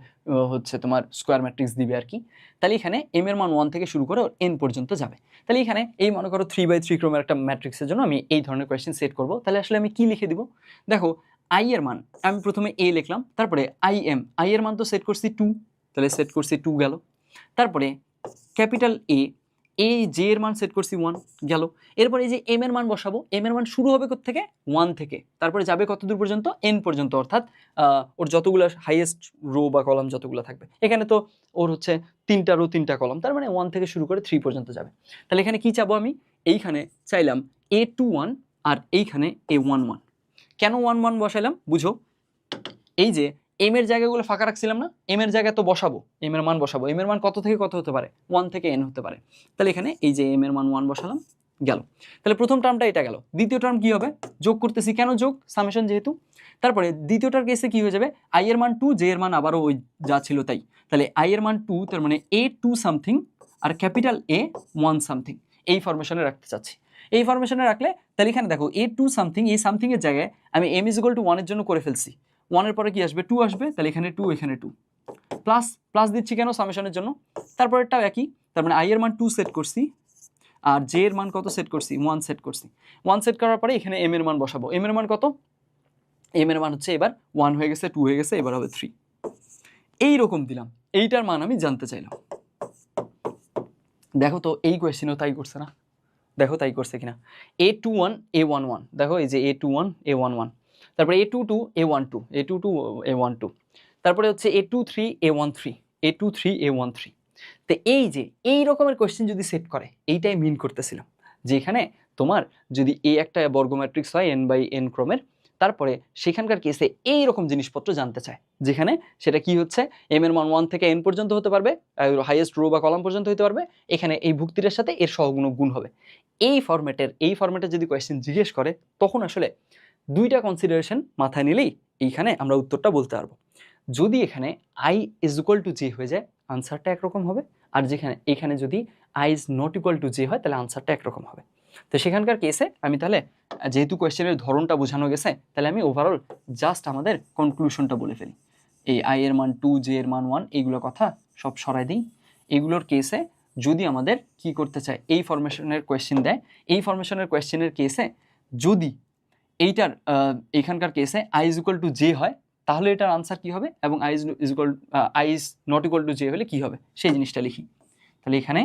হচ্ছে তোমার স্কোয়ার ম্যাট্রিক্স দিবে আর কি। তাহলে এখানে এম এর মান 1 থেকে শুরু করে এন পর্যন্ত যাবে। তাহলে এখানে এই মনে করো 3/3 ক্রমের একটা ম্যাট্রিক্সের জন্য আমি এই ধরনের কোয়েশ্চেন সেট করব। তাহলে আসলে আমি কি লিখে দিব? দেখো আই এর মান আমি প্রথমে এ লিখলাম, তারপরে আই এর মান তো সেট করছি 2, তাহলে সেট করছি 2 গেল। তারপরে ক্যাপিটাল এই জে এর মান সেট করছি 1 গেল। এরপর এই যে এম এর মান বসাবো, এম এর মান শুরু হবে কোথা থেকে? 1 থেকে, তারপরে যাবে কত দূর পর্যন্ত? এন পর্যন্ত, অর্থাৎ ওর যতগুলো হাইয়েস্ট রো বা কলাম যতগুলো থাকবে, এখানে তো ওর হচ্ছে 3টা রো 3টা কলাম, তার মানে 1 থেকে শুরু করে 3 পর্যন্ত যাবে। তাহলে এখানে কি চাবো? আমি এইখানে চাইলাম A21 আর এইখানে A11। কেন 1 1 বসাইলাম বুঝো। এই যে এম এর জায়গাগুলো ফাঁকা রাখছিলাম না, এম এর জায়গায় তো বসাবো, এম এর মান বসাবো। এম এর মান কত থেকে কত হতে পারে? 1 থেকে n হতে পারে। তাহলে এখানে এই যে এম এর মান 1 বসালাম, গেল। তাহলে প্রথম টার্মটা এটা গেল। দ্বিতীয় টার্ম কি হবে? যোগ করতেছি, কেন যোগ? সামেশন যেহেতু। তারপরে দ্বিতীয়টার কেসে কি হয়ে যাবে? আই এর মান 2, জে এর মান আবারও ওই যা ছিল তাই। তাহলে আই এর মান 2, তার মানে A2 সামথিং আর ক্যাপিটাল A1 সামথিং, এই ফরমেশনে রাখতে চাচ্ছি। এই ফরমেশনে রাখলে তাহলে এখানে দেখো A2 সামথিং, এই সামথিং এর জায়গায় আমি m = 1 এর জন্য করে ফেলছি। 1 এর পরে কি আসবে? 2 আসবে, তাহলে এখানে 2 এখানে 2 প্লাস দিচ্ছি কেন? সামেশনের জন্য। তারপরেরটাও একই, তার মানে আই এর মান 2 সেট করছি আর জে এর মান কত সেট করছি? 1 সেট করছি। 1 সেট করার পরে এখানে এম এর মান বসাবো। এম এর মান কত? এম এর মান হচ্ছে এবার 1 হয়ে গেছে, 2 হয়ে গেছে, এবার হবে 3। এই রকম দিলাম, এইটার মান আমি জানতে চাইলাম। দেখো তো এই কোয়েশ্চেনও তাই করছে না? দেখো তাই করছে কিনা। A21 A11, দেখো এই যে A21 A11, তারপরে A22 A12, A22 A12, তারপরে হচ্ছে A23 A13, A23 A13। তো এই যে এই রকমের কোয়েশ্চেন যদি সেট করে, এইটাই মিন করতেছিলাম যে এখানে তোমার যদি এ একটা বর্গ ম্যাট্রিক্স হয় n/n ক্রমের, তারপরে সেখানকার কেসে এই রকম জিনিসপত্র জানতে চায়, যেখানে সেটা কি হচ্ছে? এম এর মান 1 থেকে n পর্যন্ত হতে পারবে, হাইয়েস্ট রো বা কলাম পর্যন্ত হতে পারবে, এখানে এই ভুক্তিটার সাথে এর সহগুণক গুণ হবে। এই ফরম্যাটে যদি কোয়েশ্চেন জিজ্ঞেস করে, তখন আসলে দুইটা কনসিডারেশন মাথায় নিলেই এইখানে আমরা উত্তরটা বলতে পারবো। যদি এখানে i = j হয়ে যায়, আনসারটা একরকম হবে। আর এখানে যদি i ≠ j হয়, তাহলে আনসারটা একরকম হবে। তো সেখানকার কেসে আমি তাহলে, যেহেতু কোয়েশ্চেনের ধরনটা বোঝানো গেছে, তাহলে আমি ওভারঅল জাস্ট আমাদের কনক্লুশনটা বলে ফেলি। এই i এর মান 2, j এর মান 1, এইগুলো কথা সব সরাই দিই। এগুলোর কেসে যদি আমাদের কি করতে চায়, এই ফরমেশনের কোয়েশ্চেন দেয়, এই ফরমেশনের কোয়েশ্চেনের কেসে যদি এইটার এখানকার কেসে i = j হয়, তাহলে এটার আনসার কি হবে, এবং i ≠ j হলে কি হবে, সেই জিনিসটা লিখি। তাহলে এখানে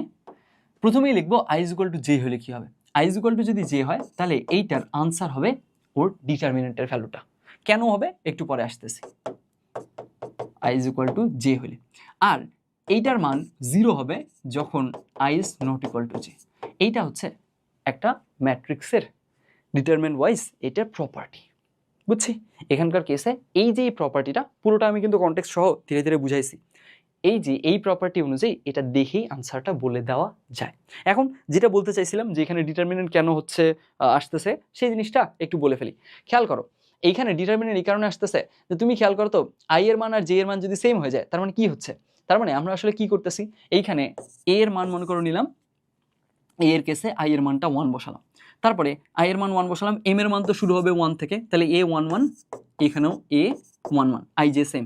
প্রথমেই লিখবো i = j হলে কি হবে। i = যদি j হয়, তাহলে এইটার আনসার হবে ওর ডিটারমিনেন্টের ভ্যালুটা। কেন হবে একটু পরে আসতেছি। i = j হলে, আর এইটার মান 0 হবে যখন i ≠ j। এইটা হচ্ছে একটা ম্যাট্রিক্সের ডিটারমিনেন্ট ওয়াইজ এটার প্রপার্টি, বুঝছি। এখানকার কেসে এই যে প্রপার্টিটা পুরোটা আমি কিন্তু কনটেক্সট সহ ধীরে ধীরে বুঝাইছি। এই যে এই প্রপার্টি অনুযায়ী এটা দেখেই আনসারটা বলে দেওয়া যায়। এখন যেটা বলতে চাইছিলাম যে এখানে ডিটারমিনেন্ট কেন হচ্ছে আসতেছে সেই জিনিসটা একটু বলে ফেলি। খেয়াল করো এইখানে ডিটারমিনেন্ট এই কারণে আসতেছে যে তুমি খেয়াল করো তো আই এর মান আর জে এর মান যদি সেম হয়ে যায় তার মানে কি হচ্ছে, তার মানে আমরা আসলে কি করতেছি, এইখানে এ এর মান মনে করে নিলাম, এ এর কেসে আই এর মানটা 1 বসালাম, তারপরে আই এর মান 1 বসালাম, এম এর মান তো শুরু হবে 1 থেকে, তাহলে এ 1 1, এখানেও এ 1 1, আই জে সেম।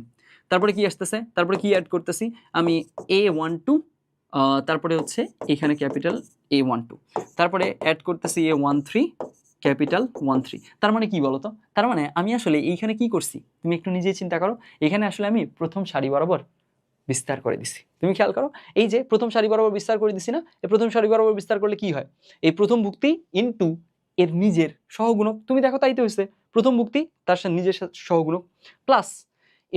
তারপরে কি আসতেছে, তারপরে কি অ্যাড করতেছি আমি এ 1 2, তারপরে হচ্ছে এখানে ক্যাপিটাল এ 1 2, তারপরে অ্যাড করতেছি এ 1 3, ক্যাপিটাল 1 3। তার মানে কি বলতো, তার মানে আমি আসলে এইখানে কি করছি তুমি একটু নিজেই চিন্তা করো, এখানে আসলে আমি প্রথম সারি বরাবর বিস্তার করে দিছি। তুমি খেয়াল করো এই যে প্রথম সারি বরাবর বিস্তার করে দিছি না, এই প্রথম সারি বরাবর বিস্তার করলে কি হয়, এই প্রথম ভুক্তি ইনটু এর নিজের সহগুণক, তুমি দেখো তাই তো হয়েছে, প্রথম ভুক্তি তার সাথে নিজের সহগুণক প্লাস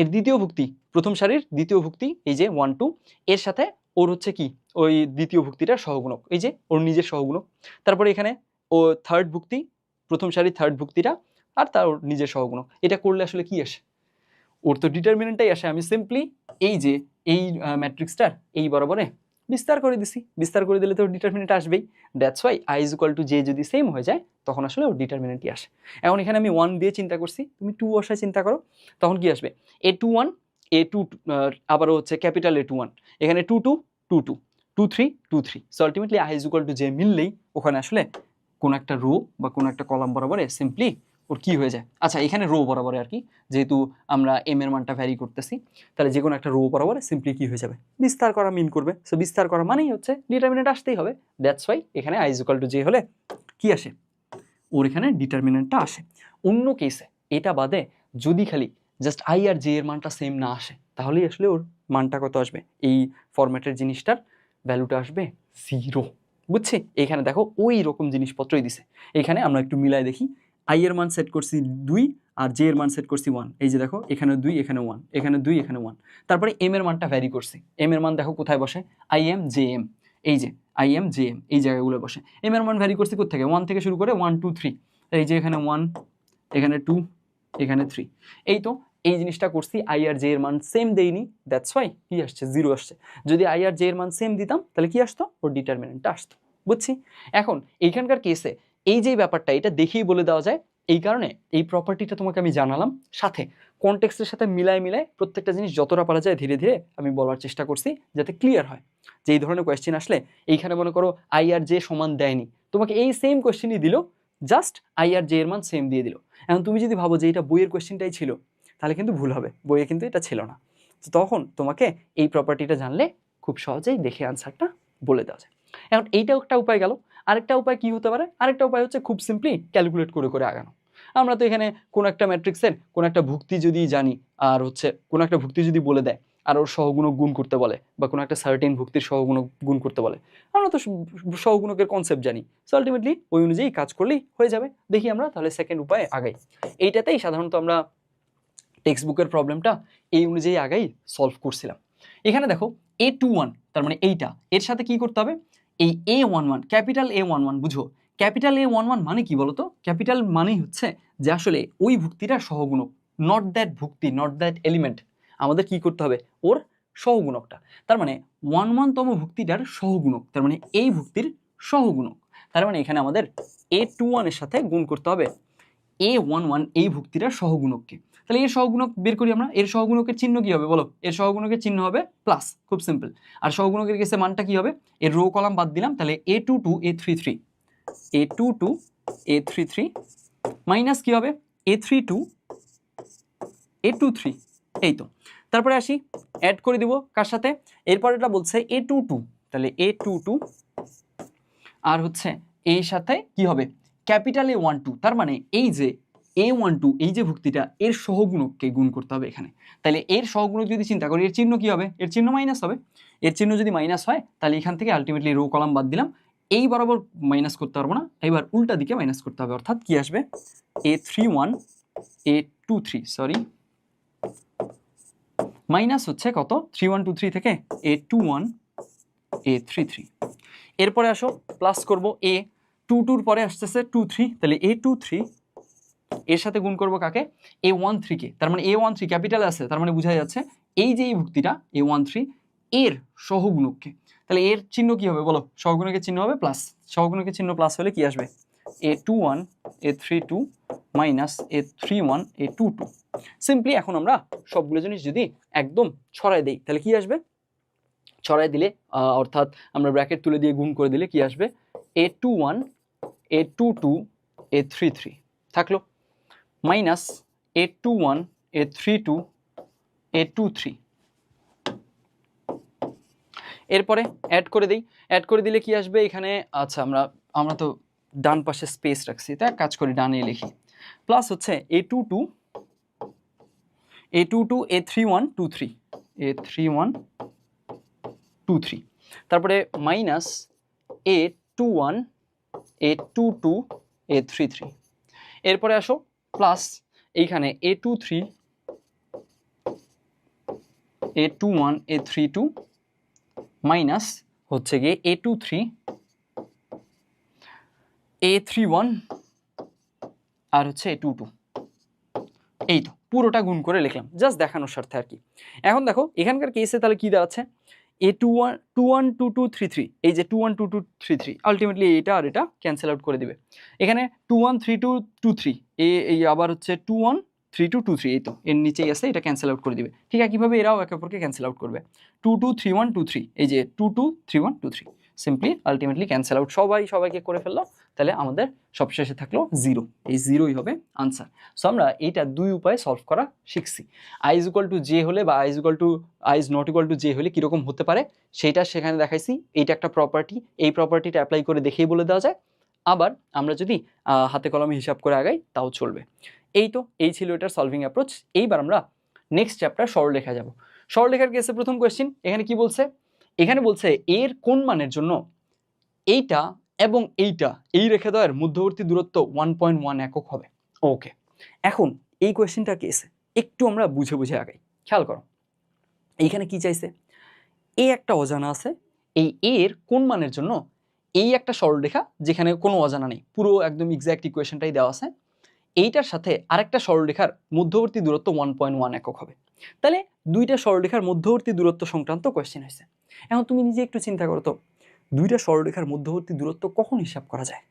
এর দ্বিতীয় ভুক্তি, প্রথম সারির দ্বিতীয় ভুক্তি এই যে 1 2, এর সাথে ওর হচ্ছে কি ওই দ্বিতীয় ভুক্তিটার সহগুণক এই যে ওর নিজের সহগুণক, তারপরে এখানে ও থার্ড ভুক্তি, প্রথম সারির থার্ড ভুক্তিটা আর তার ওর নিজের সহগুণক। এটা করলে আসলে কি আসে, ওর তো ডিটারমিনেন্টটাই আসে। আমি সিম্পলি এই যে এই ম্যাট্রিক্সটার এই বরাবরে বিস্তার করে দিছি, বিস্তার করে দিলে তো ডিটারমিনেন্ট আসবেই। That's why I is equal to J যদি সেম হয়ে যায় তখন আসলে ওর ডিটারমিনেন্টই আসে। এখন এখানে আমি 1 দিয়ে চিন্তা করছি, তুমি 2 বসায় চিন্তা করো, তখন কি আসবে এ 2 1, এ 2 আবারও হচ্ছে ক্যাপিটাল এ 2 1, এখানে 2 2 2 2 2 3 2 3। So ultimately I is equal to J মিললেই ওখানে আসলে কোনো একটা রো বা কোনো একটা কলাম বরাবরে সিম্পলি ওর কি হয়ে যায়, আচ্ছা এখানে রো বরাবরে আর কি, যেহেতু আমরা এম এর মানটা ভ্যারি করতেছি তাহলে যে কোনো একটা রো বরাবর সিম্পলি কি হয়ে যাবে, বিস্তার করা মিন করবে। সো বিস্তার করা মানেই হচ্ছে ডিটারমিনেন্ট আসতেই হবে। দ্যাটস ওয়াই এখানে I is equal to J হলে কি আসে, ওর এখানে ডিটারমিনেন্টটা আসে। অন্য কেসে এটা বাদে যদি খালি জাস্ট আই আর জে এর মানটা সেম না আসে তাহলেই আসলে ওর মানটা কত আসবে, এই ফরম্যাটের জিনিসটার ভ্যালুটা আসবে 0। বুঝছি, এখানে দেখো ওই রকম জিনিসপত্রই দিছে। এখানে আমরা একটু মিলাই দেখি, আই এর মান সেট করছি 2 আর জে এর মান সেট করছি 1, এই যে দেখো এখানে 2 এখানে 1, এখানে 2 এখানে 1। তারপরে এম এর মানটা ভ্যারি করছি, এম এর মান দেখো কোথায় বসে, আই এম জে এম, এই যে আই এম জে এম এই জায়গাগুলো বসে। এম এর মান ভ্যারি করছি কোথা থেকে, 1 থেকে শুরু করে 1 2 3, এই যে এখানে 1, এখানে 2, এখানে 3। এই তো এই জিনিসটা করছি, আই আর জে এর মান সেম দেইনি, দ্যাটস ওয়াই কি আসছে 0 আসছে। যদি আই আর জে এর মান সেম দিতাম তাহলে কি আসতো, ওর ডিটারমিনেন্টটা আসতো। বুঝছি, এখন এইখানকার কেসে এই যে ব্যাপারটা এটা দেখেই বলে দেওয়া যায়, এই কারণে এই প্রপার্টিটা তোমাকে আমি জানালাম, সাথে কনটেক্সটের সাথে মিলায় মিলায় প্রত্যেকটা জিনিস যতটা পারা যায় ধীরে ধীরে আমি বলার চেষ্টা করছি যাতে ক্লিয়ার হয় যে এই ধরনের কোয়েশ্চেন আসলে এইখানে মনে করো আই আর জে সমান দেয়নি, তোমাকে এই সেম কোয়েশ্চেনই দিল, জাস্ট আই আর জে এর মান সেম দিয়ে দিল। এখন তুমি যদি ভাবো যে এটা বইয়ের কোয়েশ্চেনটাই ছিল তাহলে কিন্তু ভুল হবে, বইয়ে কিন্তু এটা ছিল না। তো তখন তোমাকে এই প্রপার্টিটা জানলে খুব সহজেই দেখে আনসারটা বলে দেওয়া যায়। এখন এইটাও একটা উপায় গেল, আরেকটা উপায় কি হতে পারে, আরেকটা উপায় হচ্ছে খুব সিম্পলি ক্যালকুলেট করে করে আগানো। আমরা তো এখানে কোনো একটা ম্যাট্রিক্সের কোনো একটা ভুক্তি যদি জানি আর হচ্ছে কোনো একটা ভুক্তি যদি বলে দেয় আর ওর সহগুণক গুণ করতে বলে বা কোনো একটা সার্টেন ভুক্তির সহগুণক গুণ করতে বলে, আমরা তো সহগুণকের কনসেপ্ট জানি। সো আলটিমেটলি ওই অনুযায়ী কাজ করলেই হয়ে যাবে। দেখি আমরা তাহলে সেকেন্ড উপায়ে আগাই। এইটাতেই সাধারণত আমরা টেক্সট বুকের প্রবলেমটা এই অনুযায়ী আগেই সলভ করছিলাম। এখানে দেখো A21 তার মানে এইটা, এর সাথে কি করতে হবে, এই A11 ক্যাপিটাল A11 বুঝো, ক্যাপিটাল A11 মানে কি বলতো, ক্যাপিটাল মানেই হচ্ছে যে আসলে ওই ভুক্তিটার সহগুণক, নট দ্যাট ভুক্তি, নট দ্যাট এলিমেন্ট, আমাদের কি করতে হবে ওর সহগুণকটা। তার মানে 11তম ভুক্তিটার সহগুণক, তার মানে এই ভুক্তির সহগুণক। তার মানে এখানে আমাদের A21 এর সাথে গুণ করতে হবে A11 এই ভুক্তিটার সহগুণককে। তাহলে এর সহগুণক বের করি আমরা, এর সহগুণকের চিহ্ন কি হবে বলো, এর সহগুণকের চিহ্ন হবে প্লাস, খুব সিম্পল। আর সহগুণকের কেসে মানটা কি হবে, এর রো কলাম বাদ দিলাম, তাহলে A22 A33, A22 A33 minus কি হবে A32 A23, এই তো। তারপরে আসি অ্যাড করে দিব কার সাথে, এরপর এটা বলছে A22, তাহলে A22 আর হচ্ছে এর সাথে কি হবে ক্যাপিটাল A12, তার মানে এই যে A12 এই যে ভুক্তিটা এর সহগুণককে গুণ করতে হবে এখানে। তাহলে এর সহগুণক যদি চিন্তা করি এর চিহ্ন কি হবে, এর চিহ্ন মাইনাস হবে। এর চিহ্ন যদি মাইনাস হয় তাহলে এখান থেকে আলটিমেটলি রো কলাম বাদ দিলাম, এই বরাবর মাইনাস করতে পারবো না, এবার উল্টা দিকে মাইনাস করতে হবে, অর্থাৎ কি আসবে A31 A23 সরি মাইনাস হচ্ছে কত 3123 থেকে A21 A33। এরপরে আসো প্লাস করব A22 পরে আসতেছে 23, তাহলে A23 এর সাথে গুণ করব কাকে A13 কে, তার মানে A13 ক্যাপিটাল আছে, তার মানে বোঝা যাচ্ছে এই যে এই ভুক্তিটা A13 এর সহগুণককে। তাহলে এর চিহ্ন কি হবে বলো? সহগুণকের চিহ্ন হবে প্লাস। সহগুণকের চিহ্ন প্লাস হলে কি আসবে? a21 a32 minus a31 a22। Simply এখন আমরা সবগুলো জিনিস যদি একদম ছড়ায় দেই তাহলে কি আসবে? ছড়ায় দিলে অর্থাৎ আমরা ব্র্যাকেট তুলে দিয়ে গুণ করে দিলে কি আসবে? a21 a22 a33 থাকলো মাইনাস a21 a32 a23। এরপরে অ্যাড করে দিই, অ্যাড করে দিলে কি আসবে এখানে? আচ্ছা আমরা তো ডান পাশে স্পেস রাখছি, তাই কাজ করি ডানে লিখি। প্লাস হচ্ছে a22 a31 23 a31 23, তারপরে মাইনাস a21 a22 a33। এরপরে আসো প্লাস এইখানে a23 a21 a32 মাইনাস হচ্ছে গিয়ে a23 a31 আর হচ্ছে a22। এই তো পুরোটা গুণ করে লিখলাম জাস্ট দেখানোর স্বার্থে আর কি। এখন দেখো এখানকার কেসে তাহলে কি দাঁড়াচ্ছে? a21 21 22 33, এই যে 21 22 33 আলটিমেটলি এটা আর এটা ক্যান্সেল আউট করে দিবে। এখানে 21 32 23 এই আবার হচ্ছে 21 32 23, এই তো এর নিচেই আছে, এটা ক্যান্সেল আউট করে দিবে। ঠিক একইভাবে এরাও একে অপরকে ক্যান্সেল আউট করবে। 22 31 23, এই যে 22 31 23 সিম্পলি আলটিমেটলি ক্যান্সেল আউট, সবাইকে করে ফেললো। তাহলে আমাদের সবশেষে থাকলো 0, এই 0ই হবে আনসার। সো আমরা এইটা দুই উপায়ে সলভ করা শিখছি। i = j হলে বা i ≠ j হলে কীরকম হতে পারে সেইটা সেখানে দেখাইছি। এইটা একটা প্রপার্টি, এই প্রপার্টিটা অ্যাপ্লাই করে দেখেই বলে দেওয়া যায়। আবার আমরা যদি হাতে কলমে হিসাব করে আগাই তাও চলবে। এই ছিল এটার সলভিং অ্যাপ্রোচ। এইবার আমরা নেক্সট চ্যাপ্টার সরলরেখা যাব। সরলরেখার কেসে প্রথম কোয়েশ্চেন এখানে কি বলছে? এখানে বলছে এর কোন মানের জন্য এইটা এবং এইটা এই রেখাদ্বয়ের মধ্যবর্তী দূরত্ব 1.1 একক হবে। ওকে, এখন এই কোয়েশ্চেনটা কেসে একটু আমরা বুঝে বুঝে আগাই। খেয়াল করো এইখানে কি চাইছে? এ একটা অজানা আছে, এই এর কোন মানের জন্য এই একটা সরলরেখা যেখানে কোনো অজানা নেই, পুরো একদম এক্স্যাক্ট ইকুয়েশনটাই দেওয়া আছে, এইটার সাথে আরেকটা সরলরেখার মধ্যবর্তী দূরত্ব 1.1 একক হবে। তাহলে দুইটা সরলরেখার মধ্যবর্তী দূরত্ব সংক্রান্ত কোয়েশ্চেন হয়েছে। এখন তুমি নিজে একটু চিন্তা করো তো, দুইটা সরলরেখার মধ্যবর্তী দূরত্ব কখন হিসাব করা যায়?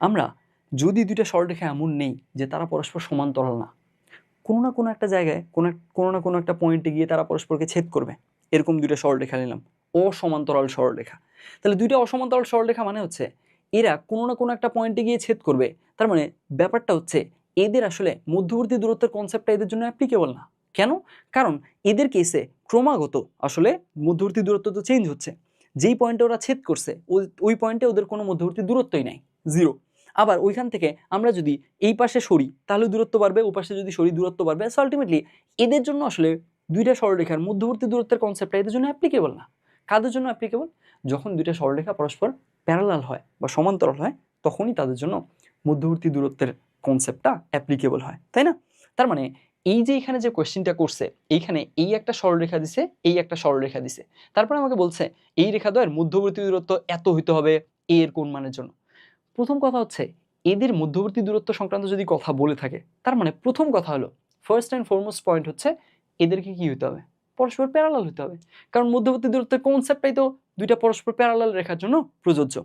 আমরা যদি দুইটা সরলরেখা এমন নেই যে তারা পরস্পর সমান্তরাল না, কোনো না কোনো একটা জায়গায় কোনো না কোনো একটা পয়েন্টে গিয়ে তারা পরস্পরকে ছেদ করবে, এরকম দুইটা সরলরেখা নিলাম, অসমান্তরাল সরলরেখা। তাহলে দুইটা অসমান্তরাল সরলরেখা মানে হচ্ছে এরা কোনো না কোনো একটা পয়েন্টে গিয়ে ছেদ করবে। তার মানে ব্যাপারটা হচ্ছে এদের আসলে মধ্যবর্তী দূরত্বের কনসেপ্টটা এদের জন্য অ্যাপ্লিকেবল না। কেন? কারণ এদের কেসে ক্রমাগত আসলে মধ্যবর্তী দূরত্ব তো চেঞ্জ হচ্ছে। যেই পয়েন্টে ওরা ছেদ করছে ওই পয়েন্টে ওদের কোনো মধ্যবর্তী দূরত্বই নাই, 0। আবার ওইখান থেকে আমরা যদি এই পাশে সরি তাহলে দূরত্ব বাড়বে, ও পাশে যদি সরি দূরত্ব বাড়বে। সো আলটিমেটলি এদের জন্য আসলে দুইটা সরলরেখার মধ্যবর্তী দূরত্বের কনসেপ্টটা এদের জন্য অ্যাপ্লিকেবল না। কাদের জন্য অ্যাপ্লিকেবল? যখন দুইটা সরলরেখা পরস্পর প্যারালাল হয় বা সমান্তরাল হয় তখনই তাদের জন্য মধ্যবর্তী দূরত্বের কনসেপ্টটা অ্যাপ্লিকেবল হয়, তাই না? তার মানে এই যে এখানে যে কোয়েশ্চেনটা করছে, এইখানে এই একটা সরলরেখা দিছে, এই একটা সরলরেখা দিছে, তারপরে আমাকে বলছে এই রেখাদ্বয়ের মধ্যবর্তী দূরত্ব এত হইতে হবে এ এর কোন মানের জন্য। প্রথম কথা হচ্ছে এদের মধ্যবর্তী দূরত্ব সংক্রান্ত যদি কথা বলে থাকে তার মানে প্রথম কথা হলো ফার্স্ট অ্যান্ড ফরমোস্ট পয়েন্ট হচ্ছে এদেরকে কি হতে হবে? পরস্পর প্যারালাল হতে হবে। কারণ মধ্যবর্তী দূরত্বের কনসেপ্টটাই তো দুইটা পরস্পর প্যারালাল রেখার জন্য প্রযোজ্য।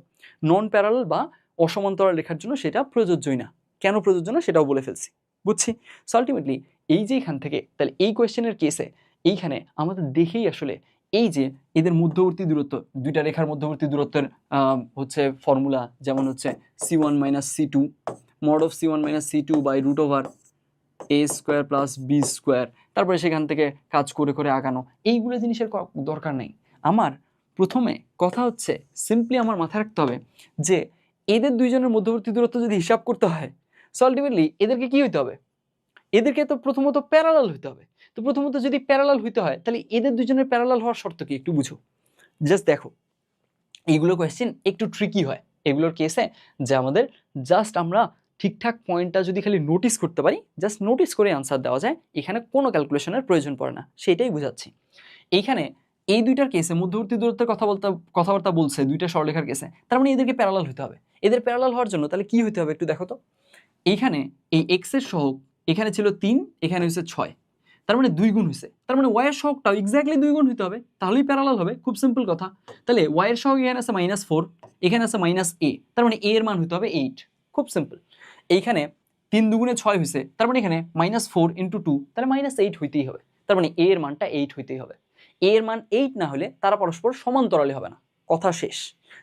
নন প্যারালাল বা অসমান্তরাল রেখার জন্য সেটা প্রযোজ্যই না। কেন প্রযোজ্য না সেটাও বলে ফেলছি, বুঝছি। সো আলটিমেটলি এই যে এখান থেকে তাহলে এই কোয়েশ্চেনের কেসে এইখানে আমাদের দেখেই আসলে এই যে এদের মধ্যবর্তী দূরত্ব, দুইটা রেখার মধ্যবর্তী দূরত্বের হচ্ছে ফর্মুলা, যেমন হচ্ছে c1 - c2 mod of c1 - c2 by √a² + b²। তারপরে সেখান থেকে কাজ করে করে আগানো, এইগুলো জিনিসের দরকার নেই আমার। প্রথমে কথা হচ্ছে সিম্পলি আমার মাথায় রাখতে হবে যে এদের দুইজনের মধ্যবর্তী দূরত্ব যদি হিসাব করতে হয় সো আলটিমেটলি এদেরকে কি হইতে হবে? এদেরকে তো প্রথমত প্যারালাল হইতে হবে। তো প্রথমত যদি প্যারালাল হইতে হয় তাহলে এদের দুজনের প্যারালাল হওয়ার শর্ত কি একটু বুঝো। জাস্ট দেখো এইগুলো কোয়েশ্চেন একটু ট্রিকি হয় এগুলোর কেসে, যে আমাদের জাস্ট আমরা ঠিকঠাক পয়েন্টটা যদি খালি নোটিস করতে পারি, জাস্ট নোটিস করে আনসার দেওয়া যায়, এখানে কোনো ক্যালকুলেশনের প্রয়োজন পড়ে না, সেটাই বুঝাচ্ছি। এইখানে এই দুইটার কেসে মধ্যবর্তী দূরত্বের কথাবার্তা বলছে দুইটা সরলরেখার কেসে, তার মানে এদেরকে প্যারালাল হতে হবে। এদের প্যারালাল হওয়ার জন্য তাহলে কি হতে হবে একটু দেখো তো। এইখানে এই এক্স এর সহগ এখানে ছিল 3, এখানে হচ্ছে 6, তার মানে 2 গুণ হয়েছে, তার মানে ওয়াই এর সহগটাও এক্স্যাক্টলি 2 গুণ হতে হবে, তাহলেই প্যারালাল হবে। খুব সিম্পল কথা। তাহলে ওয়াই এর সহগ এখানে আছে -4, এখানে আছে -a, তার মানে a এর মান হতে হবে 8। খুব সিম্পল। এইখানে 3 দুগুণে 6 হয়েছে, তার মানে এখানে -4 × 2, তাহলে -8 হইতেই হবে। তার মানে a এর মানটা 8 হইতেই হবে। a এর মান 8 না হলে তারা পরস্পর সমান্তরালে হবে না, কথা শেষ।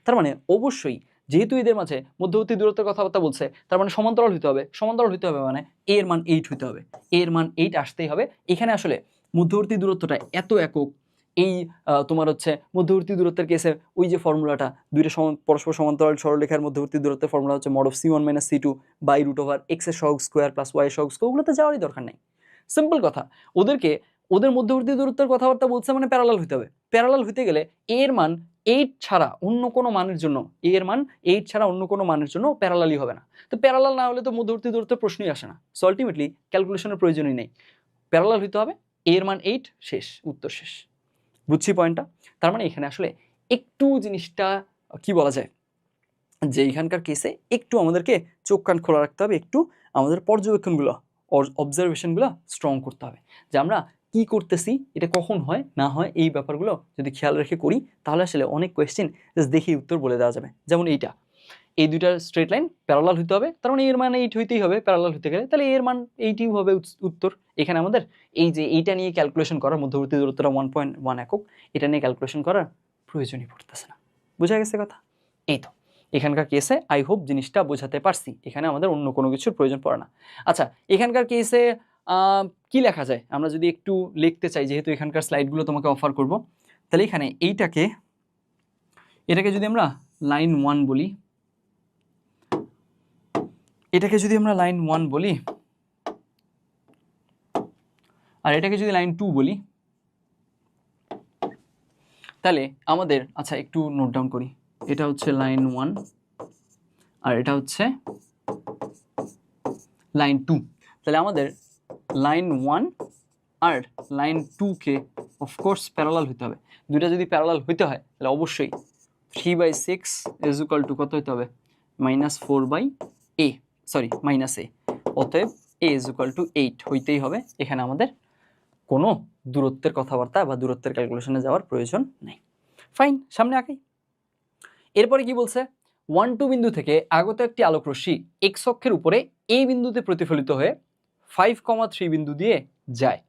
তার মানে অবশ্যই যেহেতু এদের মাঝে মধ্যবর্তী দূরত্বের কথাবার্তা বলছে, তার মানে সমান্তরাল হইতে হবে। সমান্তরাল হইতে হবে মানে a এর মান 8 হইতে হবে, a এর মান 8 আসতেই হবে। এখানে আসলে মধ্যবর্তী দূরত্বটা এত একক, এই তোমার হচ্ছে মধ্যবর্তী দূরত্বের কেসে ওই যে ফর্মুলাটা, দুইটা পরস্পর সমান্তরাল সরলরেখার মধ্যবর্তী দূরত্বের ফর্মুলা হচ্ছে mod of c1 - c2 √x এর সহগ স্কয়ার প্লাস y এর সহগ স্কয়ার, ওগুলোতে যাওয়ারই দরকার নেই। সিম্পল কথা। ওদের মধ্যবর্তী দূরত্বের কথাবার্তা বলছে মানে প্যারালাল হইতে হবে। প্যারালাল হইতে গেলে a এর মান 8 ছাড়া অন্য কোনো মানের জন্য, a এর মান 8 ছাড়া অন্য কোনো মানের জন্য প্যারালালই হবে না। তো প্যারালাল না হলে তো মধ্যবর্তী দূরত্বের প্রশ্নই আসে না। সো আলটিমেটলি ক্যালকুলেশনের প্রয়োজনই নেই, প্যারালাল হইতে হবে, a এর মান 8, শেষ, উত্তর শেষ। বুঝছি পয়েন্টটা? তার মানে এখানে আসলে একটু জিনিসটা কি বলা যায়, যে এখানকার কেসে একটু আমাদেরকে চোখ কান খোলা রাখতে হবে, একটু আমাদের পর্যবেক্ষণগুলো, অবজারভেশনগুলো স্ট্রং করতে হবে, যে আমরা কি করতেছি, এটা কখন হয় না হয়, এই ব্যাপারগুলো যদি খেয়াল রেখে করি তাহলে আসলে অনেক কোয়েশ্চেন জাস্ট দেখেই উত্তর বলে দেওয়া যাবে। যেমন এইটা, এই দুইটার স্ট্রেট লাইন প্যারালাল হইতে হবে, তার মানে এর মান 8 হইতেই হবে প্যারালাল হইতে গেলে, তাহলে এর মান 8ই হবে উত্তর। এখানে আমাদের এই যে এইটা নিয়ে ক্যালকুলেশন করার, মধ্যবর্তী দূরত্বটা 1.1 একক, এটা নিয়ে ক্যালকুলেশন করার প্রয়োজনই পড়তেছে না। বোঝা গেছে কথা? এই তো এখানকার কেসে আই হোপ জিনিসটা বোঝাতে পারছি, এখানে আমাদের অন্য কোনো কিছুর প্রয়োজন পড়ে না। আচ্ছা, এখানকার কেসে কি লেখা যায়, আমরা যদি একটু লিখতে চাই, যেহেতু এখানকার স্লাইডগুলো তোমাকে অফার করব, তাহলে এখানে এটাকে যদি আমরা লাইন 1 বলি, এটাকে যদি আমরা লাইন 1 বলি, আর এটাকে যদি লাইন 2 বলি, তাহলে আমাদের, আচ্ছা একটু নোট ডাউন করি, এটা হচ্ছে লাইন 1 আর এটা হচ্ছে লাইন 2। তাহলে আমাদের লাইন 1 আর লাইন 2কে অফকোর্স প্যারালাল হইতে হবে। দুইটা যদি প্যারালাল হইতে হয় তাহলে অবশ্যই 3/6 ইজ ইকুয়াল টু কত হইতে হবে, -4/a, সরি -a, অতএব a ইজ ইকুয়াল টু 8 হইতেই হবে। এখানে আমাদের কোনো দূরত্বের কথাবার্তা বা দূরত্বের ক্যালকুলেশনে যাওয়ার প্রয়োজন নেই। ফাইন, সামনে আঁকাই। এরপরে কি বলছে, 1, 2 বিন্দু থেকে আগত একটি আলোক রশ্মি x অক্ষের উপরে a বিন্দুতে প্রতিফলিত হয়ে 5,3 বিন্দু দিয়ে যায়,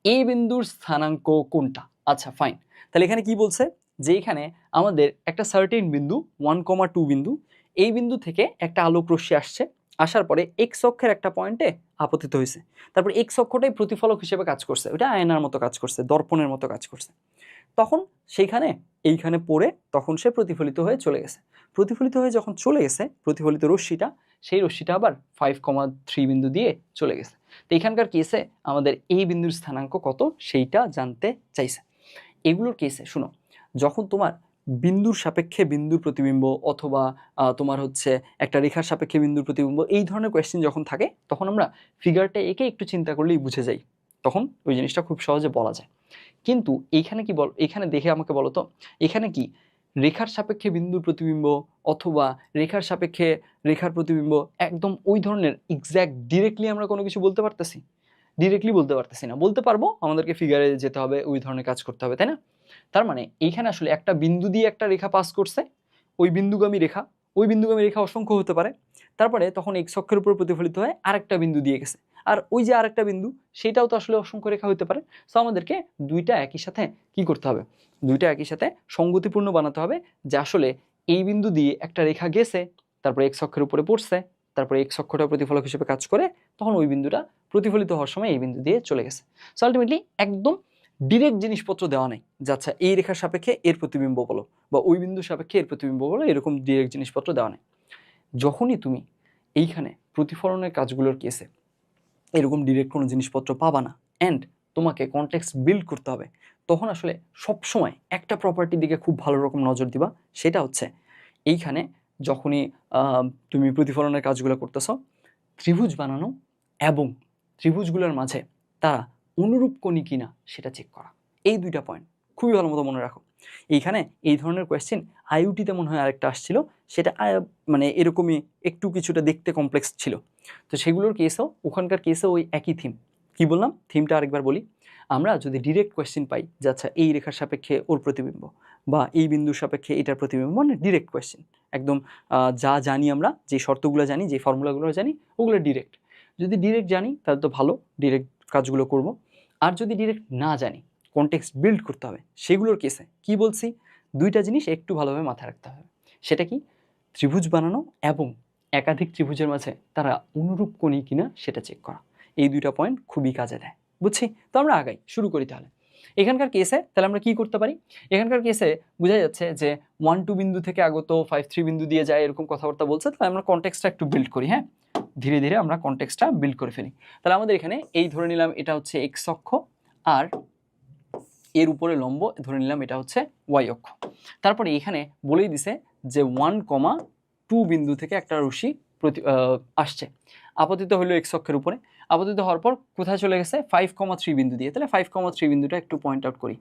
a বিন্দুর স্থানাঙ্ক কোনটা? আচ্ছা ফাইন, তাহলে এখানে কি বলছে, যে এখানে আমাদের একটা সার্টেন বিন্দু 1,2 বিন্দু, এই বিন্দু থেকে একটা আলোক রশ্মি আসছে, আসার পরে x অক্ষের একটা পয়েন্টে আপতিত হয়েছে, তারপর x অক্ষটাই প্রতিফলক হিসেবে কাজ করছে, ওটা আয়নার মতো কাজ করছে, দর্পণের মতো কাজ করছে, তখন সেইখানে এইখানে পড়ে তখন সে প্রতিফলিত হয়ে চলে গেছে। প্রতিফলিত হয়ে যখন চলে গেছে প্রতিফলিত রশ্মিটা, সেই রশ্মিটা আবার 5,3 বিন্দু দিয়ে চলে গেছে। তো এখানকার কেসে আমাদের এই বিন্দুর স্থানাঙ্ক কত সেইটা জানতে চাইছে। এগুলোর কেসে শুনো, যখন তোমার বিন্দুর সাপেক্ষে বিন্দুর প্রতিবিম্ব অথবা তোমার হচ্ছে একটা রেখার সাপেক্ষে বিন্দুর প্রতিবিম্ব, এই ধরনের কোয়েশ্চেন যখন থাকে তখন আমরা ফিগারটা এঁকে একটু চিন্তা করলেই বুঝে যাই, তখন ওই জিনিসটা খুব সহজে বলা যায়। কিন্তু এইখানে কি বল, এখানে দেখে আমাকে বলো তো, এখানে কি রেখার সাপেক্ষে বিন্দুর প্রতিবিম্ব অথবা রেখার সাপেক্ষে রেখার প্রতিবিম্ব একদম ওই ধরনের এক্স্যাক্ট ডিরেক্টলি আমরা কোনো কিছু বলতে পারতেছি? ডিরেক্টলি বলতে পারতেছি না। বলতে পারবো, আমাদেরকে ফিগারে যেতে হবে, ওই ধরনের কাজ করতে হবে, তাই না? তার মানে এইখানে আসলে একটা বিন্দু দিয়ে একটা রেখা পাস করছে, ওই বিন্দুগামী রেখা অসংখ্য হতে পারে, তারপরে তখন x অক্ষের উপর প্রতিফলিত হয় আরেকটা বিন্দু দিয়ে গেছে, আর ওই যে আরেকটা বিন্দু সেটাও তো আসলে অসংখ্য রেখা হতে পারে। সো আমাদেরকে দুইটা একই সাথে কি করতে হবে, দুইটা একই সাথে সঙ্গতিপূর্ণ বানাতে হবে, যে আসলে এই বিন্দু দিয়ে একটা রেখা গেছে, তারপরে x অক্ষের উপরে পড়ছে, তারপরে x অক্ষটা প্রতিফলক হিসেবে কাজ করে, তখন ওই বিন্দুটা প্রতিফলিত হওয়ার সময় এই বিন্দু দিয়ে চলে গেছে। সো আলটিমেটলি একদম ডিরেক্ট জিনিসপত্র দেওয়া নেই যে আচ্ছা এই রেখার সাপেক্ষে এর প্রতিবিম্ব বলো বা ওই বিন্দুর সাপেক্ষে এর প্রতিবিম্ব বলো, এরকম ডিরেক্ট জিনিসপত্র দেওয়া নেই। যখনই তুমি এইখানে প্রতিফলনের কাজগুলোর কেসে এরকম ডিরেক্ট কোনো জিনিসপত্র পাবা না অ্যান্ড তোমাকে কনটেক্সট বিল্ড করতে হবে, তখন আসলে সবসময় একটা প্রপার্টির দিকে খুব ভালো রকম নজর দিবা, সেটা হচ্ছে এইখানে যখনই তুমি প্রতিফলনের কাজগুলো করতেছো, ত্রিভুজ বানানো এবং ত্রিভুজগুলোর মাঝে তারা অনুরূপ কোণী কিনা সেটা চেক করা। এই দুইটা পয়েন্ট খুবই ভালো মতো মনে রাখো। এইখানে এই ধরনের কোয়েশ্চেন আইইউটিতে মনে হয় আরেকটা আসছিল, সেটা মানে এরকমই একটু কিছুটা দেখতে কমপ্লেক্স ছিল, তো সেগুলোর কেসেও ওখানকার কেসেও ওই একই থিম, কি বললাম থিমটা আরেকবার বলি। আমরা যদি ডিরেক্ট কোয়েশ্চেন পাই যে আচ্ছা এই রেখার সাপেক্ষে ওর প্রতিবিম্ব বা এই বিন্দুর সাপেক্ষে এটার প্রতিবিম্ব, মানে ডিরেক্ট কোয়েশ্চেন একদম যা জানি আমরা, যে শর্তগুলো জানি, যে ফর্মুলাগুলো জানি, ওগুলো ডিরেক্ট। যদি ডিরেক্ট জানি তাহলে তো ভালো, ডিরেক্ট কাজগুলো করব। আর যদি ডিরেক্ট না জানি, কনটেক্সট বিল্ড করতে হবে, সেগুলোর কেসে কি বলছি, দুইটা জিনিস একটু ভালোভাবে মাথায় রাখতে হবে। সেটা কি, ত্রিভুজ বানানো এবং একাধিক ত্রিভুজের মাঝে তারা অনুরূপ কোণী কিনা সেটা চেক করা। এই দুইটা পয়েন্ট খুবই কাজে দেয়, বুঝছি? তো আমরা আগাই, শুরু করি তাহলে। এখানকার কেসে তাহলে আমরা কি করতে পারি? এখানকার কেসে বোঝা যাচ্ছে যে 1-2 বিন্দু থেকে আগত 5-3 বিন্দু দিয়ে যায়, এরকম কথাবার্তা বলছে। তাহলে আমরা কনটেক্সটটা একটু বিল্ড করি। হ্যাঁ, ধীরে ধীরে আমরা কনটেক্সটটা বিল্ড করে ফেলি। তাহলে আমাদের এখানে এই ধরে নিলাম এটা হচ্ছে এক্স অক্ষ, আর এর উপরে লম্ব ধরে নিলাম এটা হচ্ছে ওয়াই অক্ষ। তারপরে এখানে বলেই দিছে যে 1,2 বিন্দু থেকে একটা রশ্মি আসছে, আপতিত হলো এক্স অক্ষের উপরে। আপতিত হওয়ার পর কোথায় চলে গেছে? 5,3 বিন্দু দিয়ে। তাহলে 5,3 বিন্দুটা একটু পয়েন্ট আউট করি।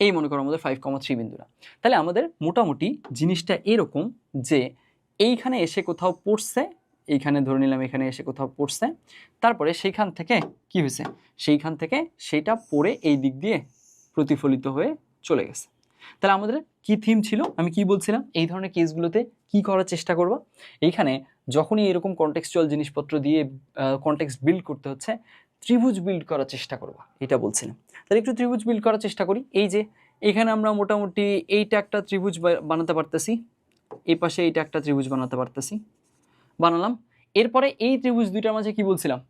এই মনে করো আমাদের 5,3 বিন্দুটা। তাহলে আমাদের মোটামুটি জিনিসটা এরকম যে এইখানে এসে কোথাও পড়ছে, এইখানে ধরে নিলাম এখানে এসে কোথাও পড়ছে, তারপরে সেইখান থেকে কি হয়েছে, সেইখান থেকে সেটা পড়ে এই দিক দিয়ে প্রতিফলিত হয়ে চলে গেছে। তাহলে আমাদের কি থিম ছিল, আমি কি বলছিলাম, এই ধরনের কেসগুলোতে কি করার চেষ্টা করবা, এইখানে যখনই এরকম কনটেক্সচুয়াল জিনিসপত্র দিয়ে কনটেক্সট বিল্ড করতে হচ্ছে, ত্রিভুজ বিল্ড করার চেষ্টা করবা, এটা বলছিলাম। তাহলে একটু ত্রিভুজ বিল্ড করার চেষ্টা করি। এই যে এখানে আমরা মোটামুটি এইটা একটা ত্রিভুজ বানাতে পারতেছি, এই পাশে এইটা একটা ত্রিভুজ বানাতে পারতেছি, বানালাম। এরপরে এই ত্রিভুজ দুইটার মাঝে কি বলছিলাম,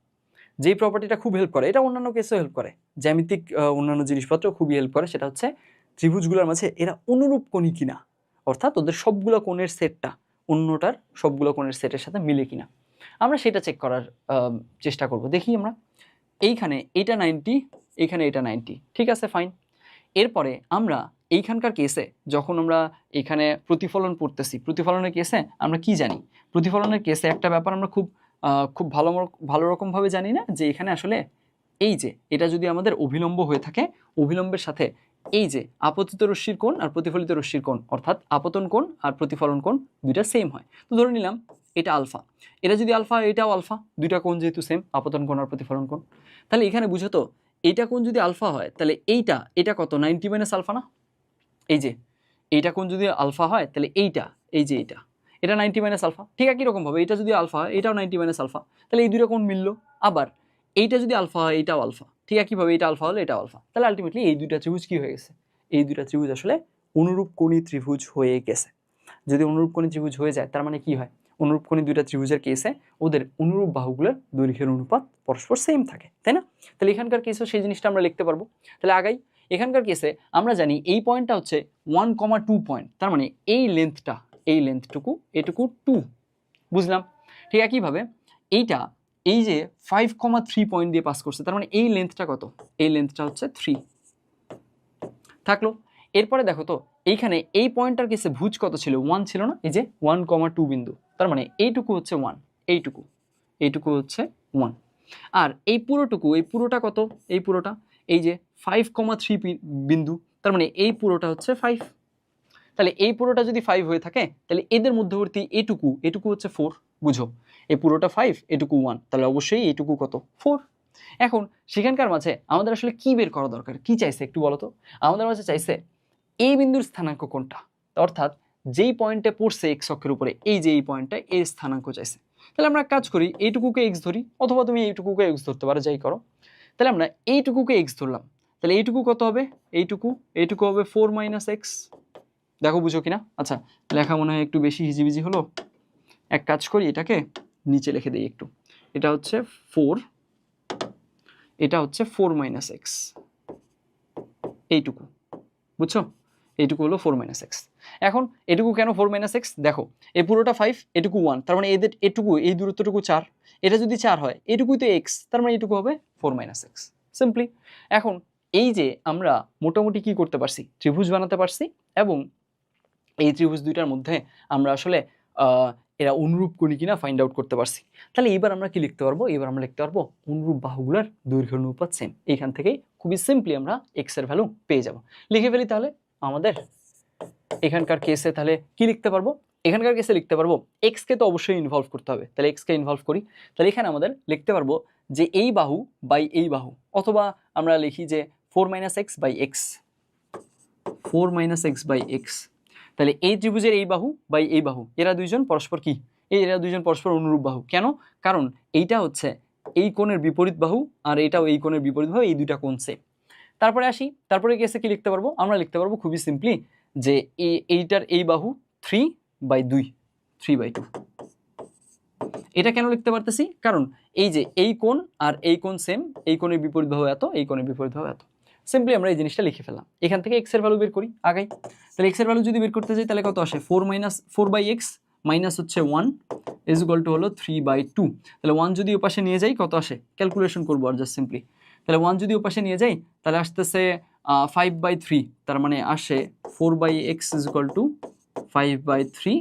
যেই প্রপার্টিটা খুব হেল্প করে, এটা অন্যান্য কেসেও হেল্প করে, জ্যামিতিক অন্যান্য জিনিসপত্র খুবই হেল্প করে, সেটা হচ্ছে ত্রিভুজগুলোর মাঝে এরা অনুরূপ কোণী কিনা, অর্থাৎ ওদের সবগুলো কোণের সেটটা অন্যটার সবগুলো কোণের সেটের সাথে মিলে কিনা, আমরা সেটা চেক করার চেষ্টা করব। দেখি আমরা এইখানে এইটা 90, এইখানে এটা 90, ঠিক আছে, ফাইন। এরপরে আমরা এইখানকার কেসে যখন আমরা এখানে প্রতিফলন পড়তেছি, প্রতিফলনের কেসে আমরা কি জানি, প্রতিফলনের কেসে একটা ব্যাপার আমরা খুব ভালো রকমভাবে জানি না, যে এখানে আসলে এই যে এটা যদি আমাদের অভিলম্ব হয়ে থাকে, অভিলম্বের সাথে এই যে আপতিত রশ্মির কোণ আর প্রতিফলিত রশ্মির কোণ, অর্থাৎ আপতন কোণ আর প্রতিফলন কোণ দুইটা সেম হয়। তো ধরে নিলাম এটা আলফা, এটা যদি আলফা এটাও আলফা, দুইটা কোণ যেহেতু সেম, আপতন কোণ আর প্রতিফলন কোণ, তাহলে এখানে বুঝো তো এইটা কোণ যদি আলফা হয় তাহলে এটা কত, 90 মাইনাস আলফা না? এই যে এইটা কোণ যদি আলফা হয় তাহলে এইটা, এই যে এটা 90 মাইনাস আলফা। ঠিক একই রকমভাবে এটা যদি আলফা হয় এটাও 90 মাইনাস আলফা, তাহলে এই দুটো কোণ মিললো। আবার এইটা যদি আলফা হয় এটাও আলফা, ঠিক একইভাবে এটা আলফা হলে এটাও আলফা, তাহলে আলটিমেটলি এই দুইটা ত্রিভুজ কি হয়ে গেছে, এই দুইটা ত্রিভুজ আসলে অনুরূপ কোণী ত্রিভুজ হয়ে গেছে। যদি অনুরূপ কোণী ত্রিভুজ হয়ে যায় তার মানে কি হয়, অনুরূপ কোণী দুইটা ত্রিভুজের কেসে ওদের অনুরূপ বাহুগুলোর দৈর্ঘ্যের অনুপাত পরস্পর সেম থাকে, তাই না? তাহলে এখানকার কেসেও সেই জিনিসটা আমরা লিখতে পারবো। তাহলে আগাই, এখানকার কেসে আমরা জানি এই পয়েন্টটা হচ্ছে 1,2 পয়েন্ট, তার মানে এই লেন্থটা, এই লেন্থটুকু, এটুকু 2, বুঝলাম। ঠিক একইভাবে এইটা, এই যে 5,3 পয়েন্ট দিয়ে পাস করছে, তার মানে এই লেন্থটা কত, এই লেন্থটা হচ্ছে 3 থাকলো। এরপরে দেখো তো এইখানে এই পয়েন্টটার কেসে ভুজ কত ছিল, 1 ছিল না? এই যে 1,2 বিন্দু, তার মানে এইটুকু হচ্ছে 1, এইটুকু হচ্ছে 1। আর এই পুরোটুকু, এই পুরোটা কত, এই পুরোটা এই যে 5,3 বিন্দু, তার মানে এই পুরোটা হচ্ছে 5। তাহলে এই পুরোটা যদি 5 হয়ে থাকে তাহলে এদের মধ্যবর্তী এটুকু হচ্ছে 4, বুঝো, এই পুরোটা 5, এটুকু 1, তাহলে অবশ্যই এইটুকু কত, 4। এখন সেখানকার মাঝে আমাদের আসলে কি বের করা দরকার, কি চাইছে একটু বলো তো? আমাদের মাঝে চাইছে এই বিন্দুর স্থানাঙ্ক কোনটা, অর্থাৎ যেই পয়েন্টে পড়ছে এক্স অক্ষের উপরে, এই যে এই পয়েন্টটা, এর স্থানাঙ্ক চাইছে। তাহলে আমরা কাজ করি, এইটুকুকে এক্স ধরি, অথবা তুমি এইটুকুকে এক্স ধরতে পারো, যাই করো। তাহলে আমরা এইটুকুকে এক্স ধরলাম, তাহলে এইটুকু কত হবে, এইটুকু হবে 4 মাইনাস এক্স। দেখো বুঝো কিনা? আচ্ছা, লেখা মনে হয় একটু বেশি হিজিবিজি হলো, এক কাজ করি এটাকে নিচে লিখে দিই একটু। এটা হচ্ছে 4, এটা হচ্ছে 4 মাইনাস এক্স, এইটুকু, বুঝছো? এইটুকু হলো 4 মাইনাস এক্স। এখন এটুকু কেন 4 মাইনাস এক্স, দেখো এই পুরোটা 5, এটুকু 1, তার মানে এদের এটুকু, এই দূরত্বটুকু 4, এটা যদি 4 হয় এটুকুই তো এক্স, তার মানে এটুকু হবে 4 মাইনাস এক্স, সিম্পলি। এখন এই যে আমরা মোটামুটি কি করতে পারছি, ত্রিভুজ বানাতে পারছি, এবং এই ত্রিভুজ দুইটার মধ্যে আমরা আসলে এরা অনুরূপ কোণী কিনা ফাইন্ড আউট করতে পারছি। তাহলে এবার আমরা কি লিখতে পারবো, এবার আমরা লিখতে পারবো অনুরূপ বাহুগুলোর দৈর্ঘ্য অনুপাত সেম। এইখান থেকেই খুবই সিম্পলি আমরা এক্স এর ভ্যালু পেয়ে যাব। লিখে ফেলি তাহলে আমাদের এখানকার কেসে, তাহলে কি লিখতে পারবো, এখানকার কেসে লিখতে পারবো এক্সকে তো অবশ্যই ইনভলভ করতে হবে, তাহলে এক্সকে ইনভলভ করি। তাহলে এখানে আমাদের লিখতে পারবো যে এই বাহু বাই এই বাহু, অথবা আমরা লিখি যে 4 - x by x, 4 - x by x. তাহলে এই ত্রিভুজের এই বাহু বাই এই বাহু, এরা দুইজন পরস্পর কি, এরা দুইজন পরস্পর অনুরূপ বাহু। কেন? কারণ এইটা হচ্ছে এই কোণের বিপরীত বাহু আর এটাও এই কোণের বিপরীত বাহু, এই দুইটা কোণ সেম। তারপরে আসি, তারপরে কেসে কি লিখতে পারবো? আমরা লিখতে পারবো খুবই সিম্পলি যে এইটার এই বাহু 3/2, 3/2। এটা কেন লিখতে পারতেছি? কারণ এই যে এই কোণ আর এই কোণ সেম, এই কোণের বিপরীত বাহু এত, এই কোণের বিপরীত বাহু এত। সিম্পলি আমরা এই জিনিসটা লিখে ফেললাম। এখান থেকে এক্স এর ভ্যালু বের করি আগাই। তাহলে এক্স এর ভ্যালু যদি বের করতে যাই তাহলে কত আসে? 4/x মাইনাস হচ্ছে 1 ইজ ইকুয়াল টু হলো 3/2। তাহলে 1 যদি ওপাশে নিয়ে যাই কত আসে? ক্যালকুলেশন করবো আর জাস্ট সিম্পলি। তাহলে 1 যদি ওপাশে নিয়ে যাই তাহলে আসতেছে 5/3, তার মানে আসে 4/x ইজ ইকুয়াল টু 5/3।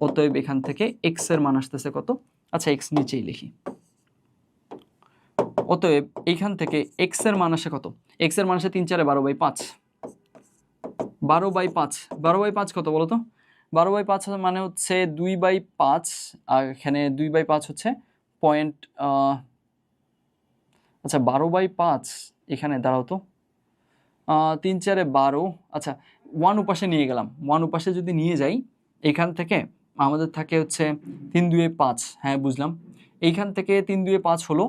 অতএব এখান থেকে এক্স এর মান আসতেছে কত? আচ্ছা এক্স নিচেই লিখি। অতএব এইখান থেকে এক্স এর মান আসে কত? এক্স এর মান আসে 3 4 12/5। 12/5, 12/5 কত বলো তো? 12/5 মানে হচ্ছে 2/5, আর এখানে 2/5 হচ্ছে পয়েন্ট। আচ্ছা 12/5 এখানে দাঁড়াও তো, 3 4 12। আচ্ছা 1 উপাশে নিয়ে গেলাম, 1 উপাশে যদি নিয়ে যাই এখান থেকে আমাদের থাকে হচ্ছে 3 2 5। হ্যাঁ বুঝলাম। এইখান থেকে 3 2 5 হলো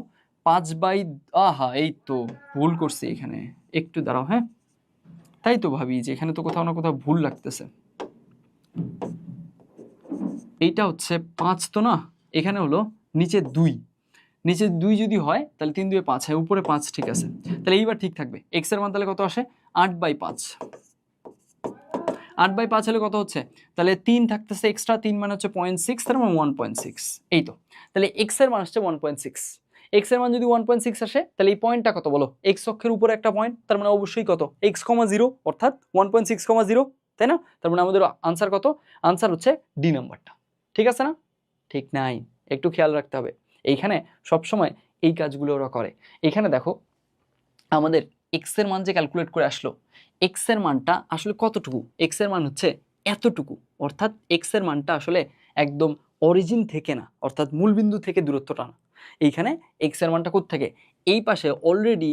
5/, আহা এই তো ভুল করছি এখানে, একটু দাঁড়াও। হ্যাঁ তাই তো ভাবি যে এখানে তো কোথাও না কোথাও ভুল লাগতেছে। এইটা হচ্ছে 5 তো না, এখানে হলো নিচে 2, নিচে 2 যদি হয় তাহলে 3 2 5, হ্যাঁ উপরে 5 ঠিক আছে। তাহলে এইবার ঠিক থাকবে। এক্স এর মান তাহলে কত আসে? 8/5। 8/5 হলে কত হচ্ছে? তাহলে 3 থাকতেছে এক্সট্রা, 3 মানে হচ্ছে 0.6, তার মানে 1.6। এই তো, তাহলে এক্স এর মান আসছে 1.6। এক্স এর মান যদি 1.6 আসে তাহলে এই পয়েন্টটা কত বলো? এক্স অক্ষের উপরে একটা পয়েন্ট, তার মানে অবশ্যই কত? x,0 অর্থাৎ 1.6,0, তাই না? তার মানে আমাদের আনসার কত? আনসার হচ্ছে ডি নাম্বারটা। ঠিক আছে না? ঠিক নাই, একটু খেয়াল রাখতে হবে। এইখানে সবসময় এই কাজগুলো ওরা করে। এখানে দেখো আমাদের এক্স এর মান যে ক্যালকুলেট করে আসলো, এক্স এর মানটা আসলে কতটুকু? এক্স এর মান হচ্ছে এতটুকু, অর্থাৎ এক্স এর মানটা আসলে একদম অরিজিন থেকে না, অর্থাৎ মূলবিন্দু থেকে দূরত্বটা না। এইখানে এক্স এর মানটা কোথা থেকে? এই পাশে অলরেডি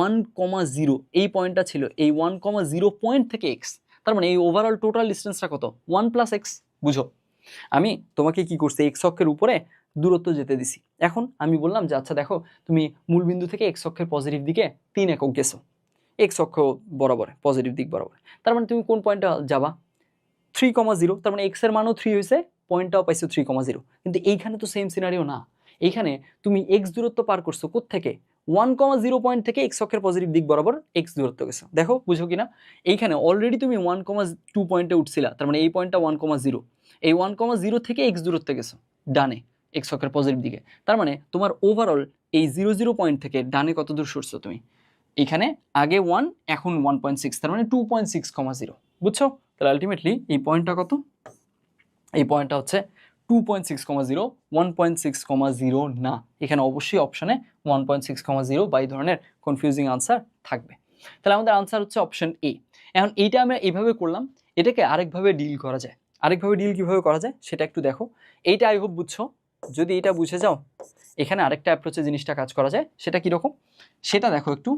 1,0 এই পয়েন্টটা ছিল, এই 1,0 পয়েন্ট থেকে এক্স, তার মানে এই ওভারঅল টোটাল ডিস্টেন্সটা কত? 1 + x। বুঝো, আমি তোমাকে কি করছি? এক্স অক্ষের উপরে দূরত্ব যেতে দিছি। এখন আমি বললাম যে আচ্ছা দেখো তুমি মূলবিন্দু থেকে এক্স অক্ষের পজিটিভ দিকে 3 একক গেছো, এক্স অক্ষ বরাবর পজিটিভ দিক বরাবর, তার মানে তুমি কোন পয়েন্টে যাবা? 3,0, তার মানে এক্স এর মানও 3 হয়েছে, পয়েন্টটাও পাইছো 3,0। কিন্তু এইখানে তো সেম সিনারিও না। এইখানে তুমি এক্স দূরত্ব পার করছো কোত্থেকে? 1,0 পয়েন্ট থেকে এক্স অক্ষের পজিটিভ দিক বরাবর এক্স দূরত্ব গেছো। দেখো বুঝো কিনা? এইখানে অলরেডি তুমি 1,2 পয়েন্টে উঠছিলা, তার মানে এই পয়েন্টটা 1,0, এই 1,0 থেকে এক্স দূরত্বে গেছো ডানে এক্স অক্ষের পজিটিভ দিকে। তার মানে তোমার ওভারঅল এই 0 পয়েন্ট থেকে ডানে কত দূর সরছো তুমি? এখানে আগে 1, এখন 1.6, তার মানে 2.6,0। বুঝছো? তাহলে আলটিমেটলি এই পয়েন্টটা কত? এই পয়েন্টটা হচ্ছে 2.6,0, 1.6,0 না। এখানে অবশ্যই অপশনে 1.6,0 বা এই ধরনের কনফিউজিং আনসার থাকবে। তাহলে আমাদের আনসার হচ্ছে অপশন এ। এখন এইটা আমরা এইভাবে করলাম, এটাকে আরেকভাবে ডিল করা যায়। আরেকভাবে ডিল কিভাবে করা যায় সেটা একটু দেখো। এইটা আই হোপ বুঝছো। যদি এটা বুঝে যাও, এখানে আরেকটা অ্যাপ্রোচে জিনিসটা কাজ করা যায়। সেটা কীরকম সেটা দেখো একটু।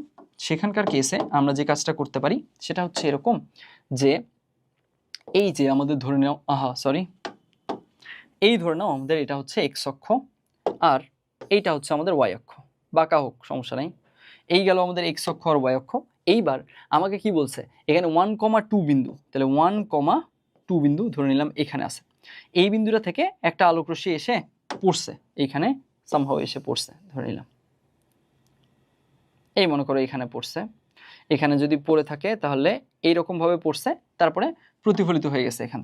সেখানকার কেসে আমরা যে কাজটা করতে পারি সেটা হচ্ছে এরকম যে এই যে আমাদের ধরে নাও, এই ধরে নাও আমাদের এটা হচ্ছে এক্স অক্ষ আর এইটা হচ্ছে আমাদের ওয়াই অক্ষ, বাঁকা হোক সমস্যা নাই। এই গেল আমাদের এক্স অক্ষ আর ওয়াই অক্ষ। এইবার আমাকে কি বলছে? এখানে 1,2 বিন্দু, তাহলে 1,2 বিন্দু ধরে নিলাম এখানে আছে। এই বিন্দুটা থেকে একটা আলোক রশ্মি এসে পড়ছে, এইখানে সামহাও এসে পড়ছে ধরে নিলাম। এই মনে করো এখানে পড়ছে, এখানে যদি পড়ে থাকে তাহলে এইরকম ভাবে পড়ছে, তারপরে প্রতিফলিত হয়ে গেছে এখান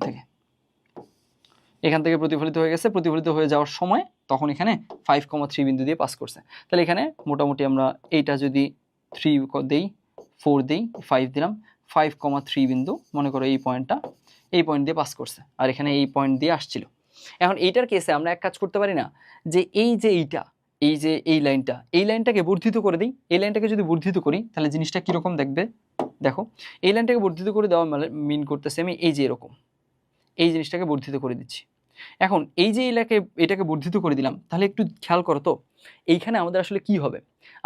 থেকে প্রতিফলিত হয়ে গেছে। প্রতিফলিত হয়ে যাওয়ার সময় তখন এখানে 5,3 বিন্দু দিয়ে পাস করছে। তাহলে এখানে মোটামুটি আমরা এইটা যদি 3 দেই, 4 দেই, 5 দিলাম, 5,3 বিন্দু মনে করো এই পয়েন্টটা, এই পয়েন্ট দিয়ে পাস করছে, আর এখানে এই পয়েন্ট দিয়ে আসছিল। এখন এইটার কেসে আমরা এক কাজ করতে পারি না, যে এই যে এইটা, এই যে এই লাইনটাকে বর্ধিত করে দিই। এই লাইনটাকে যদি বর্ধিত করি তাহলে জিনিসটা কীরকম দেখবে দেখো। এই লাইনটাকে বর্ধিত করে দেওয়া মিন করতেছে আমি এই যে এরকম এই জিনিসটাকে বর্ধিত করে দিচ্ছি। এখন এই যে এটাকে বর্ধিত করে দিলাম, তাহলে একটু খেয়াল করো তো এইখানে আমাদের আসলে কি হবে।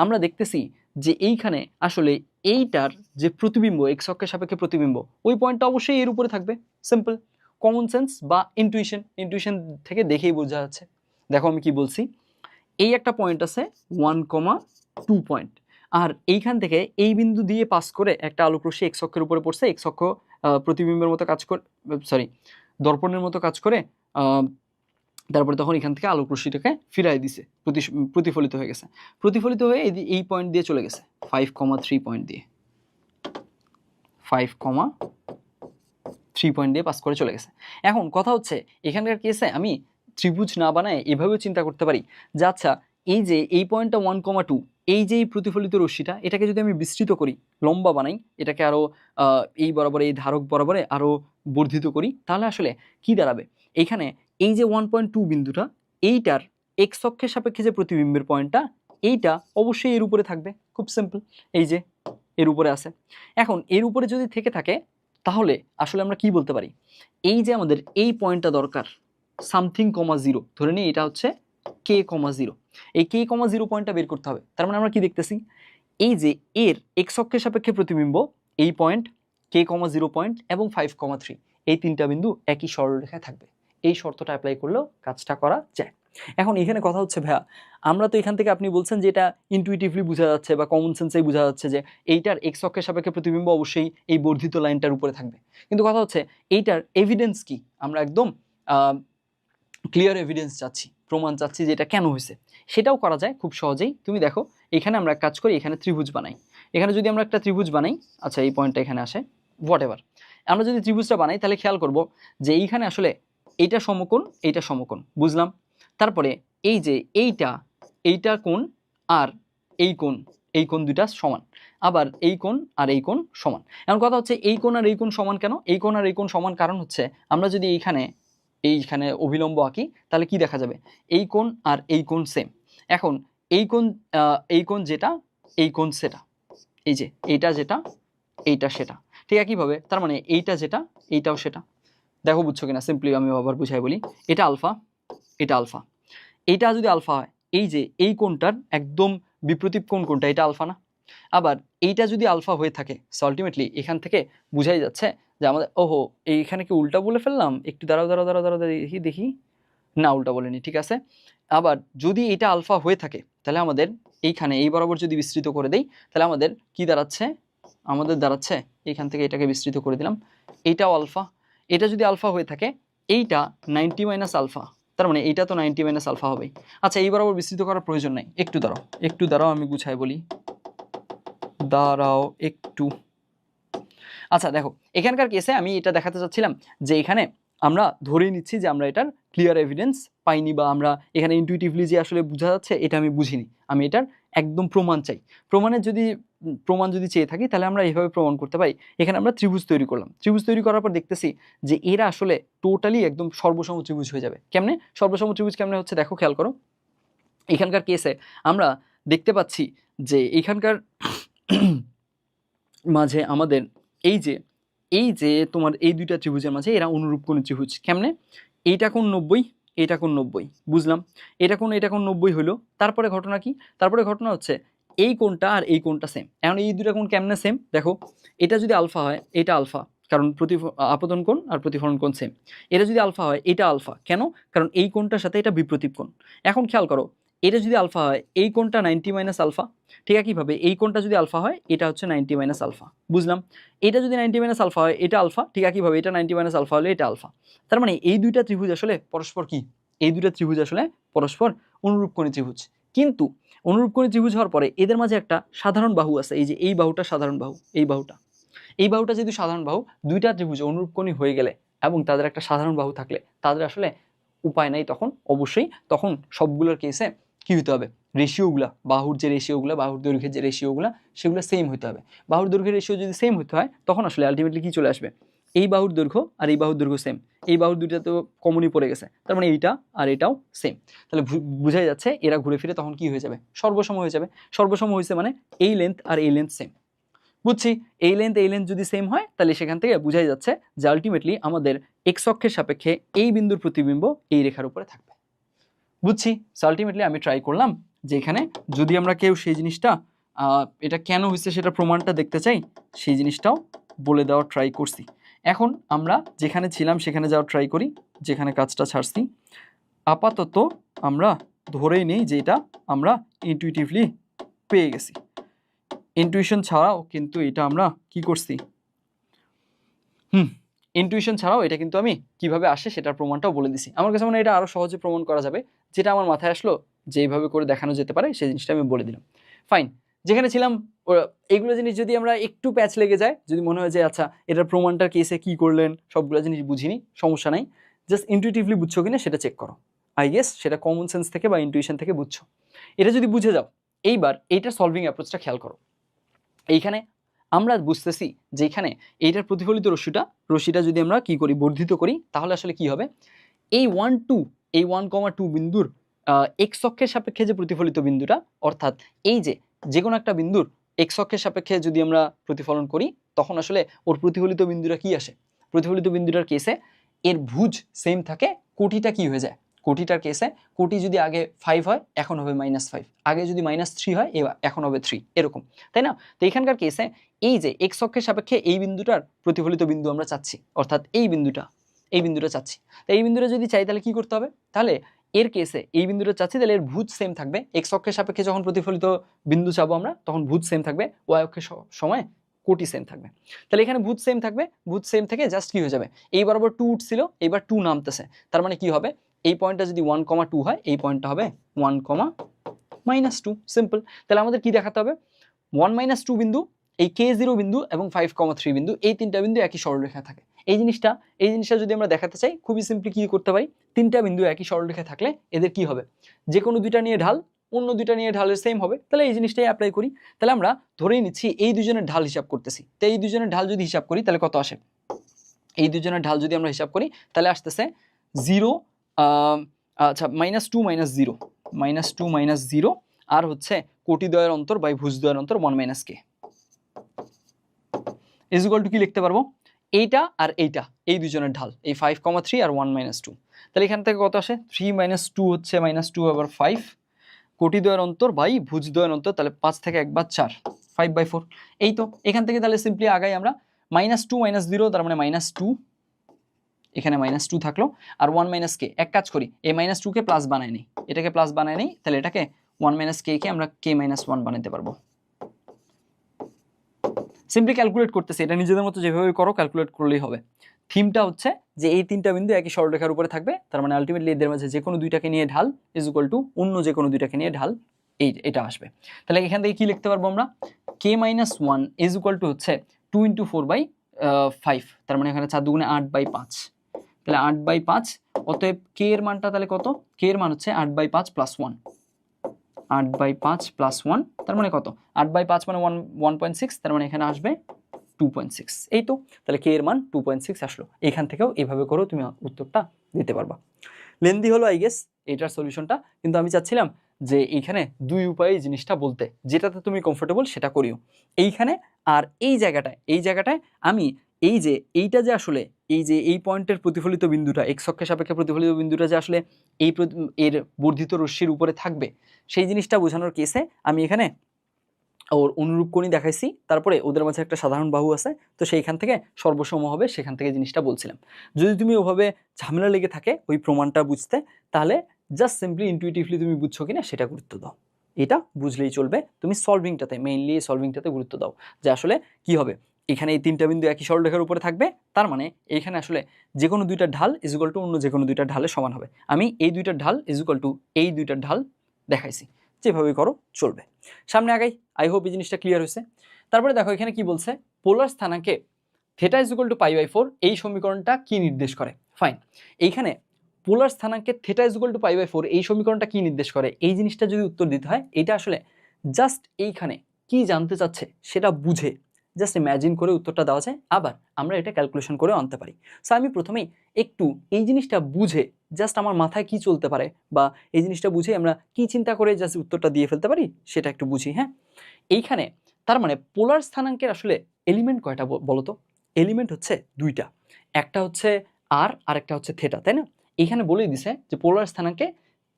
আমরা দেখতেছি যে এইখানে আসলে এইটার যে প্রতিবিম্ব এক্স অক্ষের সাপেক্ষে প্রতিবিম্ব ওই পয়েন্টটা অবশ্যই এর উপরে থাকবে। সিম্পল কমন সেন্স বা ইনটুইশন থেকে দেখেই বোঝা যাচ্ছে। দেখো আমি কি বলছি, এই একটা পয়েন্ট আছে 1,2 পয়েন্ট, আর এইখান থেকে এই বিন্দু দিয়ে পাস করে একটা আলোক রশ্মি এক্স অক্ষের উপরে পড়ছে, এক্স অক্ষ প্রতিবিম্বের মতো কাজ করে, সরি দর্পণের মতো কাজ করে, তারপরে তখন এখান থেকে আলোক রশ্মিটাকে ফিরাই দিছে, প্রতিফলিত হয়ে গেছে, প্রতিফলিত হয়ে এই পয়েন্ট দিয়ে চলে গেছে 5,3 পয়েন্ট দিয়ে, 5,3 পয়েন্ট দিয়ে পাস করে চলে গেছে। এখন কথা হচ্ছে এখানকার কেসে আমি ত্রিভুজ না বানায় এভাবেও চিন্তা করতে পারি যে আচ্ছা এই যে এই পয়েন্টটা 1,2, এই যে এই প্রতিফলিত রশ্মিটা এটাকে যদি আমি বিস্তৃত করি, লম্বা বানাই, এটাকে আরও এই বরাবরে এই ধারক বরাবরে আরও বর্ধিত করি, তাহলে আসলে কি দাঁড়াবে, এইখানে এই যে 1.2 বিন্দুটা এইটার এক্স অক্ষের সাপেক্ষে যে প্রতিবিম্বের পয়েন্টটা এইটা অবশ্যই এর উপরে থাকবে। খুব সিম্পল, এই যে এর উপরে আছে। এখন এর উপরে যদি থেকে থাকে তাহলে আসলে আমরা কি বলতে পারি, এই যে আমাদের এই পয়েন্টটা দরকার সামথিং কমা জিরো, ধরে নিই এটা হচ্ছে k,0, এই k,0 পয়েন্টটা বের করতে হবে। তার মানে আমরা কি দেখতেছি, এই যে এর এক্স অক্ষের সাপেক্ষে প্রতিবিম্ব এই পয়েন্ট k,0 পয়েন্ট এবং 5,3 এই তিনটা বিন্দু একই সরলরেখায় থাকবে। এই শর্তটা অ্যাপ্লাই করলেও কাজটা করা যায়। এখন এখানে কথা হচ্ছে ভাইয়া, আমরা তো এখান থেকে আপনি বলছেন যে এটা ইনটুইটিভলি বোঝা যাচ্ছে বা কমন সেন্সেই বোঝা যাচ্ছে যে এইটার এক্স অক্ষের সাপেক্ষে প্রতিবিম্ব অবশ্যই এই বর্ধিত লাইনটার উপরে থাকবে, কিন্তু কথা হচ্ছে এইটার এভিডেন্স কি, আমরা একদম ক্লিয়ার এভিডেন্স চাচ্ছি, প্রমাণ চাচ্ছি যে এটা কেন হয়েছে। সেটাও করা যায় খুব সহজেই। তুমি দেখো এখানে আমরা কাজ করি, এখানে ত্রিভুজ বানাই, এখানে যদি আমরা একটা ত্রিভুজ বানাই, আচ্ছা এই পয়েন্টটা এখানে আসে, হোয়াট এভার, আমরা যদি ত্রিভুজটা বানাই তাহলে খেয়াল করব যে এইখানে আসলে এইটা সমকোণ, এইটা সমকোণ, বুঝলাম। তারপরে এই যে এইটা কোণ আর এই কোণ দুইটা সমান, আবার এই কোণ আর এই কোণ সমান। এখন কথা হচ্ছে এই কোণ আর এই কোণ সমান কেন, এই কোণ আর এই কোণ সমান কারণ হচ্ছে আমরা যদি এইখানে অভিলম্ব আঁকি তাহলে কি দেখা যাবে, এই কোণ আর এই কোণ সেম। এখন এই কোণ যেটা, এই কোণ সেটা, এই যে এইটা যেটা, এইটা সেটা, ঠিক একইভাবে তার মানে এইটা যেটা, এইটাও সেটা। দেখো বুঝছো কিনা, সিম্পলি আমি আবার বুঝাই বলি, এটা আলফা, এটা আলফা, এইটা যদি আলফা হয় এই যে এই কোণটার একদম বিপরীত কোণটা এটা আলফা না। আবার এইটা যদি আলফা হয়ে থাকে আলটিমেটলি এখান থেকে বুঝাই যাচ্ছে যে আমাদের ওহো এইখানে কি উল্টা বলে ফেললাম, একটু দাঁড়াও দেখি না, উল্টা বলিনি, ঠিক আছে। আবার যদি এটা আলফা হয়ে থাকে তাহলে আমাদের এইখানে এই বরাবর যদি বিস্তৃত করে দেই তাহলে আমাদের কি দাঁড়াচ্ছে, আমাদের দাঁড়াচ্ছে এইখান থেকে এটাকে বিস্তৃত করে দিলাম, এইটাও আলফা। এটা যদি আলফা হয়ে থাকে এইটা 90 মাইনাস আলফা, তার মানে এইটা তো 90 মাইনাস আলফা হবেই। আচ্ছা এই বরাবর বিস্তৃত করার প্রয়োজন নাই, একটু দাঁড়াও আমি গুছাই বলি, দাঁড়াও একটু। আচ্ছা দেখো এখানকার কেসে আমি এটা দেখাতে চাচ্ছিলাম যে এখানে আমরা ধরেই নিচ্ছি যে আমরা এটার ক্লিয়ার এভিডেন্স পাইনি, বা আমরা এখানে ইনটুইটিভলি যে আসলে বোঝা যাচ্ছে এটা আমি বুঝিনি, আমি এটার একদম প্রমাণ চাই। প্রমাণ যদি চেয়ে থাকি তাহলে আমরা এইভাবে প্রমাণ করতে পারি। এখানে আমরা ত্রিভুজ তৈরি করলাম, ত্রিভুজ তৈরি করার পর দেখতেছি যে এরা আসলে টোটালি একদম সর্বসম ত্রিভুজ হয়ে যাবে। কেমনে সর্বসম ত্রিভুজ কেমনে হচ্ছে দেখো, খেয়াল করো এখানকার কেসে আমরা দেখতে পাচ্ছি যে এইখানকার মাঝে আমাদের এই যে তোমার এই দুইটা ত্রিভুজের মাঝে এরা অনুরূপ কোণ ত্রিভুজ। কেমনে, এইটা কোণ 90, এইটা কোণ 90, বুঝলাম। এটা কোণ 90 হলো। তারপরে ঘটনা কি, তারপরে ঘটনা হচ্ছে এই কোণটা আর এই কোণটা সেম। এখন এই দুইটা কোণ কেমনে সেম দেখো, এটা যদি আলফা হয় এটা আলফা, কারণ আপতন কোণ আর প্রতিফলন কোণ সেম। এটা যদি আলফা হয় এটা আলফা, কেন, কারণ এই কোণটার সাথে এটা বিপ্রতীপ কোণ। এখন খেয়াল করো এটা যদি আলফা হয় এই কোণটা 90 মাইনাস আলফা, ঠিক একইভাবে এই কোণটা যদি আলফা হয় এটা হচ্ছে 90 মাইনাস আলফা, বুঝলাম। এটা যদি 90 মাইনাস আলফা হয় এটা আলফা, ঠিক একইভাবে এটা 90 মাইনাস আলফা হলে এটা আলফা। তার মানে এই দুইটা ত্রিভুজ আসলে পরস্পর কি, এই দুইটা ত্রিভুজ আসলে পরস্পর অনুরূপকোণী ত্রিভুজ। কিন্তু অনুরূপকোণী ত্রিভুজ হওয়ার পরে এদের মাঝে একটা সাধারণ বাহু আছে, এই যে এই বাহুটা সাধারণ বাহু, এই বাহুটা যেহেতু সাধারণ বাহু, দুইটা ত্রিভুজ অনুরূপকোণী হয়ে গেলে এবং তাদের একটা সাধারণ বাহু থাকলে তাদের আসলে উপায় নাই, তখন সবগুলোর কেসে কি হতে হবে, রেশিওগুলা, বাহুর যে রেশিওগুলা, বাহুর দৈর্ঘ্যের যে রেশিওগুলা সেগুলো সেম হতে হবে। বাহুর দৈর্ঘ্যের রেশিও যদি সেম হতে হয় তখন আসলে আলটিমেটলি কি চলে আসবে, এই বাহুর দৈর্ঘ্য আর এই বাহুর দৈর্ঘ্য সেম, এই বাহুর দুইটা তো কমনই পড়ে গেছে, তার মানে এইটা আর এটাও সেম। তাহলে বোঝাই যাচ্ছে এরা ঘুরে ফিরে তখন কি হয়ে যাবে, সর্বসম হয়ে যাবে। সর্বসম হয়েছে মানে এই লেন্থ আর এই লেন্থ সেম, বুঝছি এই লেন্থ যদি সেম হয় তাহলে সেখান থেকে বোঝাই যাচ্ছে যে আলটিমেটলি আমাদের এক্স অক্ষের সাপেক্ষে এই বিন্দুর প্রতিবিম্ব এই রেখার উপরে থাকবে। বুঝছি। সো আলটিমেটলি আমি ট্রাই করলাম যে এখানে যদি আমরা কেউ সেই জিনিসটা এটা কেন হয়েছে সেটা প্রমাণটা দেখতে চাই, সেই জিনিসটাও বলে দেওয়ার ট্রাই করছি। এখন আমরা যেখানে ছিলাম সেখানে যাওয়ার ট্রাই করি, যেখানে কাজটা ছাড়ছি। আপাতত আমরা ধরেই নেই যে এটা আমরা ইনটুইটিভলি পেয়ে গেছি। ইনটুইশন ছাড়াও কিন্তু এটা আমরা কি করছি, ইনটুইশন ছাড়াও এটা কিন্তু আমি কিভাবে আসে সেটার প্রমাণটাও বলে দিছি। আমার কাছে মনে হয় এটা আরও সহজে প্রমাণ করা যাবে, যেটা আমার মাথায় আসলো যেইভাবে করে দেখানো যেতে পারে সেই জিনিসটা আমি বলে দিলাম। ফাইন, যেখানে ছিলাম এইগুলো জিনিস যদি আমরা একটু প্যাচ লেগে যায়, যদি মনে হয় যে আচ্ছা এটার প্রমাণটার কেসে কি করলেন, সবগুলো জিনিস বুঝিনি, সমস্যা নাই, জাস্ট ইনটুইটিভলি বুঝছো কিনা সেটা চেক করো। আই গেস সেটা কমন সেন্স থেকে বা ইনটুইশন থেকে বুঝছো। এটা যদি বুঝে যাও, এইবার এইটার সলভিং অ্যাপ্রোচটা খেয়াল করো। এইখানে আমরা বুঝতেছি যে এখানে এইটার প্রতিফলিত রশ্মিটা যদি আমরা কি করি, বর্ধিত করি, তাহলে আসলে কি হবে, এই 1,2 বিন্দুর এক্স অক্ষের সাপেক্ষে যে প্রতিফলিত বিন্দুটা, অর্থাৎ এই যে কোনো একটা বিন্দুর এক্স অক্ষের সাপেক্ষে যদি আমরা প্রতিফলন করি, তখন আসলে ওর প্রতিফলিত বিন্দুটা কি আসে, প্রতিফলিত বিন্দুটার কেসে এর ভুজ সেম থাকে, কোটিটা কি হয়ে যায়, কোটিটার কেসে কোটি যদি আগে 5 হয় এখন হবে -5, আগে যদি -3 হয় এখন হবে 3, এরকম, তাই না? তো এখানকার কেসে এই যে এক্স অক্ষের সাপেক্ষে এই বিন্দুটার প্রতিফলিত বিন্দু আমরা চাচ্ছি, অর্থাৎ এই বিন্দুটা চাচ্ছি। তো এই বিন্দুটা যদি চাই তাহলে কি করতে হবে, তাহলে এর কেসে এই বিন্দুটা চাচ্ছি, তাহলে এর ভুজ সেম থাকবে। এক্স অক্ষের সাপেক্ষে যখন প্রতিফলিত বিন্দু চাবো আমরা, তখন ভুজ সেম থাকবে, ওয়াই অক্ষের সময় কোটি সেম থাকবে। তাহলে এখানে ভুজ সেম থাকবে, ভুজ সেম থেকে জাস্ট কি হয়ে যাবে, এই বরাবর 2 উঠছিল, এইবার 2 নামতেছে, তার মানে কি হবে, এই পয়েন্টটা যদি 1,2 হয়, এই পয়েন্টটা হবে 1,-2, সিম্পল। তাহলে আমাদের কি দেখাতে হবে, 1-2 বিন্দু, এই K0 বিন্দু এবং 5,3 বিন্দু, এই তিনটা বিন্দু একই সরলরেখায় থাকে। এই জিনিসটা যদি আমরা দেখাতে চাই, খুবই সিম্পলি কি করতে পারি, তিনটা বিন্দু একই সরলরেখায় থাকলে এদের কি হবে, যে কোনো দুইটা নিয়ে ঢাল, অন্য দুইটা নিয়ে ঢালের সেম হবে। তাহলে এই জিনিসটাই অ্যাপ্লাই করি। তাহলে আমরা ধরেই নিচ্ছি এই দুজনের ঢাল হিসাব করতেছি। তো এই দুজনের ঢাল যদি হিসাব করি তাহলে কত আসে, এই দুজনের ঢাল যদি আমরা হিসাব করি তাহলে আসতেছে 0, আচ্ছা -2 - 0, আর হচ্ছে কোটিদ্বয়ের অন্তর বাই ভুজদ্বয়ের অন্তর 1 - k ইজ ইকুয়াল টু কি লিখতে পারবো, এইটা আর এইটা, এই দুজনের ঢাল, এই 5,3 আর 1 - 2। তাহলে এখান থেকে কত আসে, 3 - 2 হচ্ছে -2 আবার 5, কোটিদ্বয়ের অন্তর বাই ভুজদ্বয়ের অন্তর, তাহলে 5 থেকে 1 বাদ 4, 5/4। এই তো এখান থেকে তাহলে সিম্পলি আগাই আমরা, -2 - 0 তার মানে -2, এখানে -2 থাকলো, আর 1 - k, এক কাজ করি, এই -2 কে প্লাস বানাই নেই, এটাকে প্লাস বানাই নেই, তাহলে এটাকে 1 - k কে আমরা k-1 বানাতে পারবো। সিম্পলি ক্যালকুলেট করতেছি, এটা নিজেদের মতো যেভাবে করো ক্যালকুলেট করলেই হবে। থিমটা হচ্ছে যে এই তিনটা বিন্দু একই সরলরেখার উপরে থাকবে, তার মানে আলটিমেটলি এদের মাঝে যে কোনো দুইটাকে নিয়ে ঢাল ইজ ইকুয়াল টু অন্য যে কোনো দুইটাকে নিয়ে ঢাল, এটা আসবে। তাহলে এখান থেকে কি লিখতে পারবো আমরা, k-1 ইজ ইকুয়াল টু হচ্ছে 2 × 4/5, তার মানে এখানে 4 দুগুণে 8/5, তাহলে 8/5, অতএব k এর মানটা তাহলে কত, k এর মান হচ্ছে 8/5 + 1, 8/5 + 1, তার মানে কত, 8/5 মানে 1.6, তার মানে এখানে আসবে 2.6। এই তো, তাহলে k এর মান 2.6 আসলো। এখান থেকেও এইভাবে করো তুমি উত্তরটা দিতে পারবা। লেন্দি হলো আই গেস এটার সলিউশনটা, কিন্তু আমি চাচ্ছিলাম যে এইখানে দুই উপায়ে জিনিসটা বলতে, যেটাতে তুমি কমফোর্টেবল সেটা করিও। এইখানে আর এই জায়গাটায় আমি এইটা যে আসলে এই পয়েন্টের প্রতিফলিত বিন্দুটা, এক্স অক্ষের সাপেক্ষে প্রতিফলিত বিন্দুটা যে আসলে এর বর্ধিত রশ্মির উপরে থাকবে, সেই জিনিসটা বোঝানোর কেসে আমি এখানে ওর অনুরূপ কোণই দেখাইছি, তারপরে ওদের মাঝে একটা সাধারণ বাহু আছে, তো সেইখান থেকে সর্বসম হবে, সেখান থেকে জিনিসটা বলছিলাম। যদি তুমি ওভাবে ঝামেলা লেগে থাকে ওই প্রমাণটা বুঝতে, তাহলে জাস্ট সিম্পলি ইনটুইটিভলি তুমি বুঝছো কিনা সেটা গুরুত্ব দাও, এটা বুঝলেই চলবে। তুমি সলভিংটাতে, মেইনলি সলভিংটাতে গুরুত্ব দাও, যে আসলে কি হবে, এখানে এই তিনটা বিন্দু একই সরলরেখার উপরে থাকবে, তার মানে এইখানে আসলে যে কোনো দুইটা ঢাল ইজ ইকুয়াল টু অন্য যে কোনো দুইটা ঢালের সমান হবে। আমি এই দুইটার ঢাল ইজ ইকুয়াল টু এই দুইটার ঢাল দেখাইছি, যেভাবে করো চলবে। সামনে আগাই, আই হোপ এই জিনিসটা ক্লিয়ার হয়েছে। তারপরে দেখো এখানে কি বলছে, পোলার স্থানাঙ্কে থিটা ইজ ইকুয়াল টু π/4, এই সমীকরণটা কি নির্দেশ করে। ফাইন, এইখানে পোলার স্থানাঙ্কে থিটা ইজ ইকুয়াল টু π/4 এই সমীকরণটা কি নির্দেশ করে, এই জিনিসটা যদি উত্তর দিতে হয়, এটা আসলে জাস্ট এইখানে কি জানতে চাচ্ছে সেটা বুঝে জাস্ট ইম্যাজিন করে উত্তরটা দেওয়া যায়, আবার আমরা এটা ক্যালকুলেশন করে আনতে পারি। সো আমি প্রথমেই একটু এই জিনিসটা বুঝে জাস্ট আমার মাথায় কি চলতে পারে, বা এই জিনিসটা বুঝে আমরা কি চিন্তা করে জাস্ট উত্তরটা দিয়ে ফেলতে পারি সেটা একটু বুঝি। হ্যাঁ, এইখানে তার মানে পোলার স্থানাঙ্কের আসলে এলিমেন্ট কয়টা বলো তো? এলিমেন্ট হচ্ছে দুইটা, একটা হচ্ছে আর একটা হচ্ছে থেটা, তাই না? এখানে বলেই দিছে যে পোলার স্থানাঙ্কে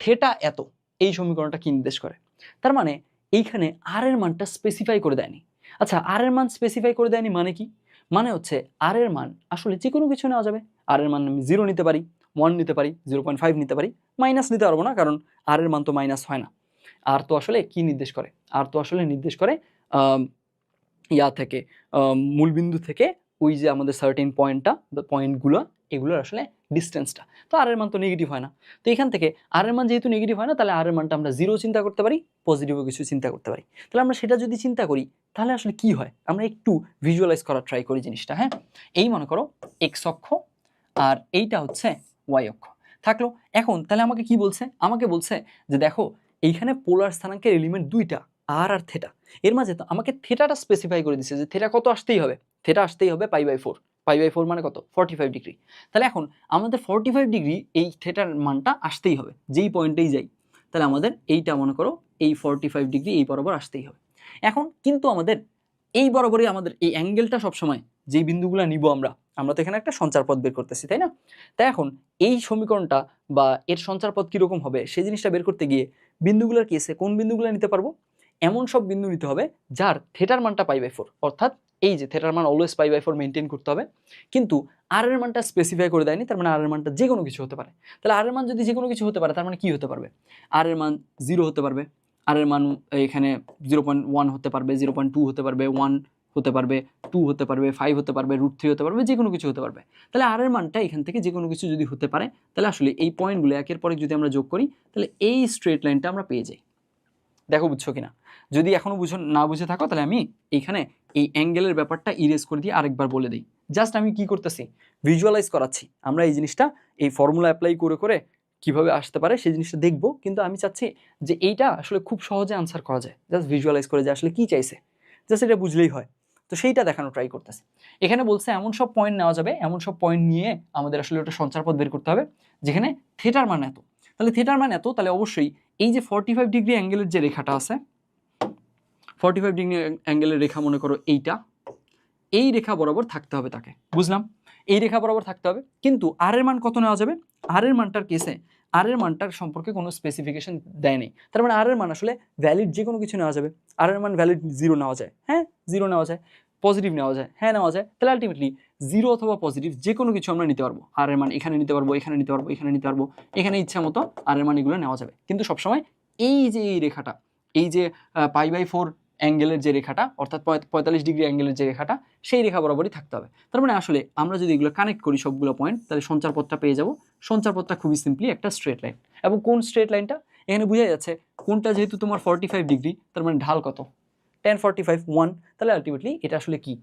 থেটা এত, এই সমীকরণটা কি নির্দেশ করে। তার মানে এইখানে আর এর মানটা স্পেসিফাই করে দেয়নি। আচ্ছা, আর এর মান স্পেসিফাই করে দেয়নি মানে কি? মানে হচ্ছে আর এর মান আসলে যে কোনো কিছু নেওয়া যাবে। আর এর মান আমি 0 নিতে পারি, 1 নিতে পারি, 0.5 নিতে পারি, মাইনাস নিতে পারবো না, কারণ আর এর মান তো মাইনাস হয় না। আর তো আসলে কি নির্দেশ করে? আর তো আসলে নির্দেশ করে ইয়া থেকে, মূলবিন্দু থেকে ওই যে আমাদের সার্টেন পয়েন্টটা, পয়েন্টগুলো, এগুলোর আসলে ডিস্টেন্সটা। তো আর এর মান তো নেগেটিভ হয় না। তো এখান থেকে আর এর মান যেহেতু নেগেটিভ হয় না, তাহলে আর এর মানটা আমরা 0 চিন্তা করতে পারি, পজিটিভও কিছু চিন্তা করতে পারি। তাহলে আমরা সেটা যদি চিন্তা করি তাহলে আসলে কি হয়, আমরা একটু ভিজুয়ালাইজ করার ট্রাই করি জিনিসটা। হ্যাঁ, এই মনে করো এক্স অক্ষ আর এইটা হচ্ছে ওয়াই অক্ষ থাকলো। এখন তাহলে আমাকে কি বলছে? আমাকে বলছে যে দেখো এইখানে পোলার স্থানাঙ্কের এলিমেন্ট দুইটা, আর থেটা। এর মাঝে তো আমাকে থেটাটা স্পেসিফাই করে দিচ্ছে যে থেটা কত আসতেই হবে, থেটা আসতেই হবে π/4। π/4 মানে কত? 45 ডিগ্রি। তাহলে এখন আমাদের 45 ডিগ্রি এই থেটার মানটা আসতেই হবে, যেই পয়েন্টেই যাই। তাহলে আমাদের এইটা মনে করো এই 45 ডিগ্রি এই বরাবর আসতেই হবে। এখন কিন্তু আমাদের এই বরাবরই আমাদের এই অ্যাঙ্গেলটা সবসময় যেই বিন্দুগুলো নিব আমরা তো এখানে একটা সঞ্চার পথ বের করতেছি, তাই না? তাই এখন এই সমীকরণটা বা এর সঞ্চার পথ কীরকম হবে সেই জিনিসটা বের করতে গিয়ে বিন্দুগুলোর কেসে কোন বিন্দুগুলো নিতে পারবো? এমন সব বিন্দু নিতে হবে যার থেটার মানটা π/4, অর্থাৎ এই যে থেটার মান অলওয়েজ π/4 মেনটেন করতে হবে, কিন্তু আর এর মানটা স্পেসিফাই করে দেয়নি। তার মানে আর এর মানটা যে কোনো কিছু হতে পারে। তাহলে আর এর মান যদি যে কোনো কিছু হতে পারে, তার মানে কি হতে পারবে? আর এর মান 0 হতে পারবে, আর এর মান এখানে 0.1 হতে পারবে, 0.2 হতে পারবে, 1 হতে পারবে, 2 হতে পারবে, 5 হতে পারবে, √3 হতে পারবে, যে কোনো কিছু হতে পারবে। তাহলে আর এর মানটা এখান থেকে যে কোনো কিছু যদি হতে পারে, তাহলে আসলে এই পয়েন্টগুলো একের পর এক যদি আমরা যোগ করি, তাহলে এই স্ট্রেট লাইনটা আমরা পেয়ে যাই। দেখো বুঝছো কিনা? যদি এখনো না বুঝে থাকো তাহলে আমি এইখানে এই অ্যাঙ্গেলের ব্যাপারটা ইরেজ করে দিয়ে আরেকবার বলে দিই। জাস্ট আমি কি করতেছি, ভিজুয়ালাইজ করাচ্ছি। আমরা এই জিনিসটা এই ফর্মুলা অ্যাপ্লাই করে করে কিভাবে আসতে পারে সেই জিনিসটা দেখবো, কিন্তু আমি চাচ্ছি যে এইটা আসলে খুব সহজে আনসার করা যায়, জাস্ট ভিজুয়ালাইজ করে যে আসলে কি চাইছে, জাস্ট এটা বুঝলেই হয়। তো সেইটা দেখানো ট্রাই করতেছি। এখানে বলছে এমন সব পয়েন্ট নেওয়া যাবে, এমন সব পয়েন্ট নিয়ে আমাদের আসলে ওটা সঞ্চার পথ বের করতে হবে যেখানে থেটার মান এত। তাহলে থেটার মান এত, তাহলে অবশ্যই এই যে 45 ডিগ্রি অ্যাঙ্গেলের যে রেখাটা আছে, 45 ডিগ্রি অ্যাঙ্গেলের রেখা মনে করো এইটা, এই রেখা বরাবর থাকতে হবে তাকে, বুঝলাম? এই রেখা বরাবর থাকতে হবে। কিন্তু আর এর মান কত নেওয়া যাবে? আর এর মানটার কেসে আর এর মানটার সম্পর্কে কোনো স্পেসিফিকেশন দেয়নি। তার মানে আর এর মান আসলে ভ্যালিড যে কোনো কিছু নেওয়া যাবে। আর এর মান ভ্যালিড 0 নেওয়া যায়, হ্যাঁ 0 নেওয়া যায়, পজিটিভ নেওয়া যায়, হ্যাঁ নেওয়া যায়। তাহলে আলটিমেটলি 0 অথবা পজিটিভ যে কোনো কিছু আমরা নিতে পারবো। আর এর মান এখানে নিতে পারবো, এখানে নিতে পারবো, এখানে নিতে পারবো, এখানে ইচ্ছা মতো আর এর মান এগুলো নেওয়া যাবে। কিন্তু সবসময় এই যে এই রেখাটা, এই যে π/4 অ্যাঙ্গেলের যে রেখাটা, অর্থাৎ 45 ডিগ্রি অ্যাঙ্গেলের যে রেখাটা, সেই রেখা বরাবরই থাকতে হবে। তার মানে আসলে আমরা যদি এগুলো কানেক্ট করি সবগুলো পয়েন্ট, তাহলে সঞ্চার পথটা পেয়ে যাব। সঞ্চার পথটা খুবই সিম্পলি একটা স্ট্রেট লাইন। এবং কোন স্ট্রেট লাইনটা এখানে বোঝা যাচ্ছে, কোনটা যেহেতু তোমার 45 ডিগ্রি, তার মানে ঢাল কত? tan 45 1। তাহলে আলটিমেটলি এটা আসলে কি?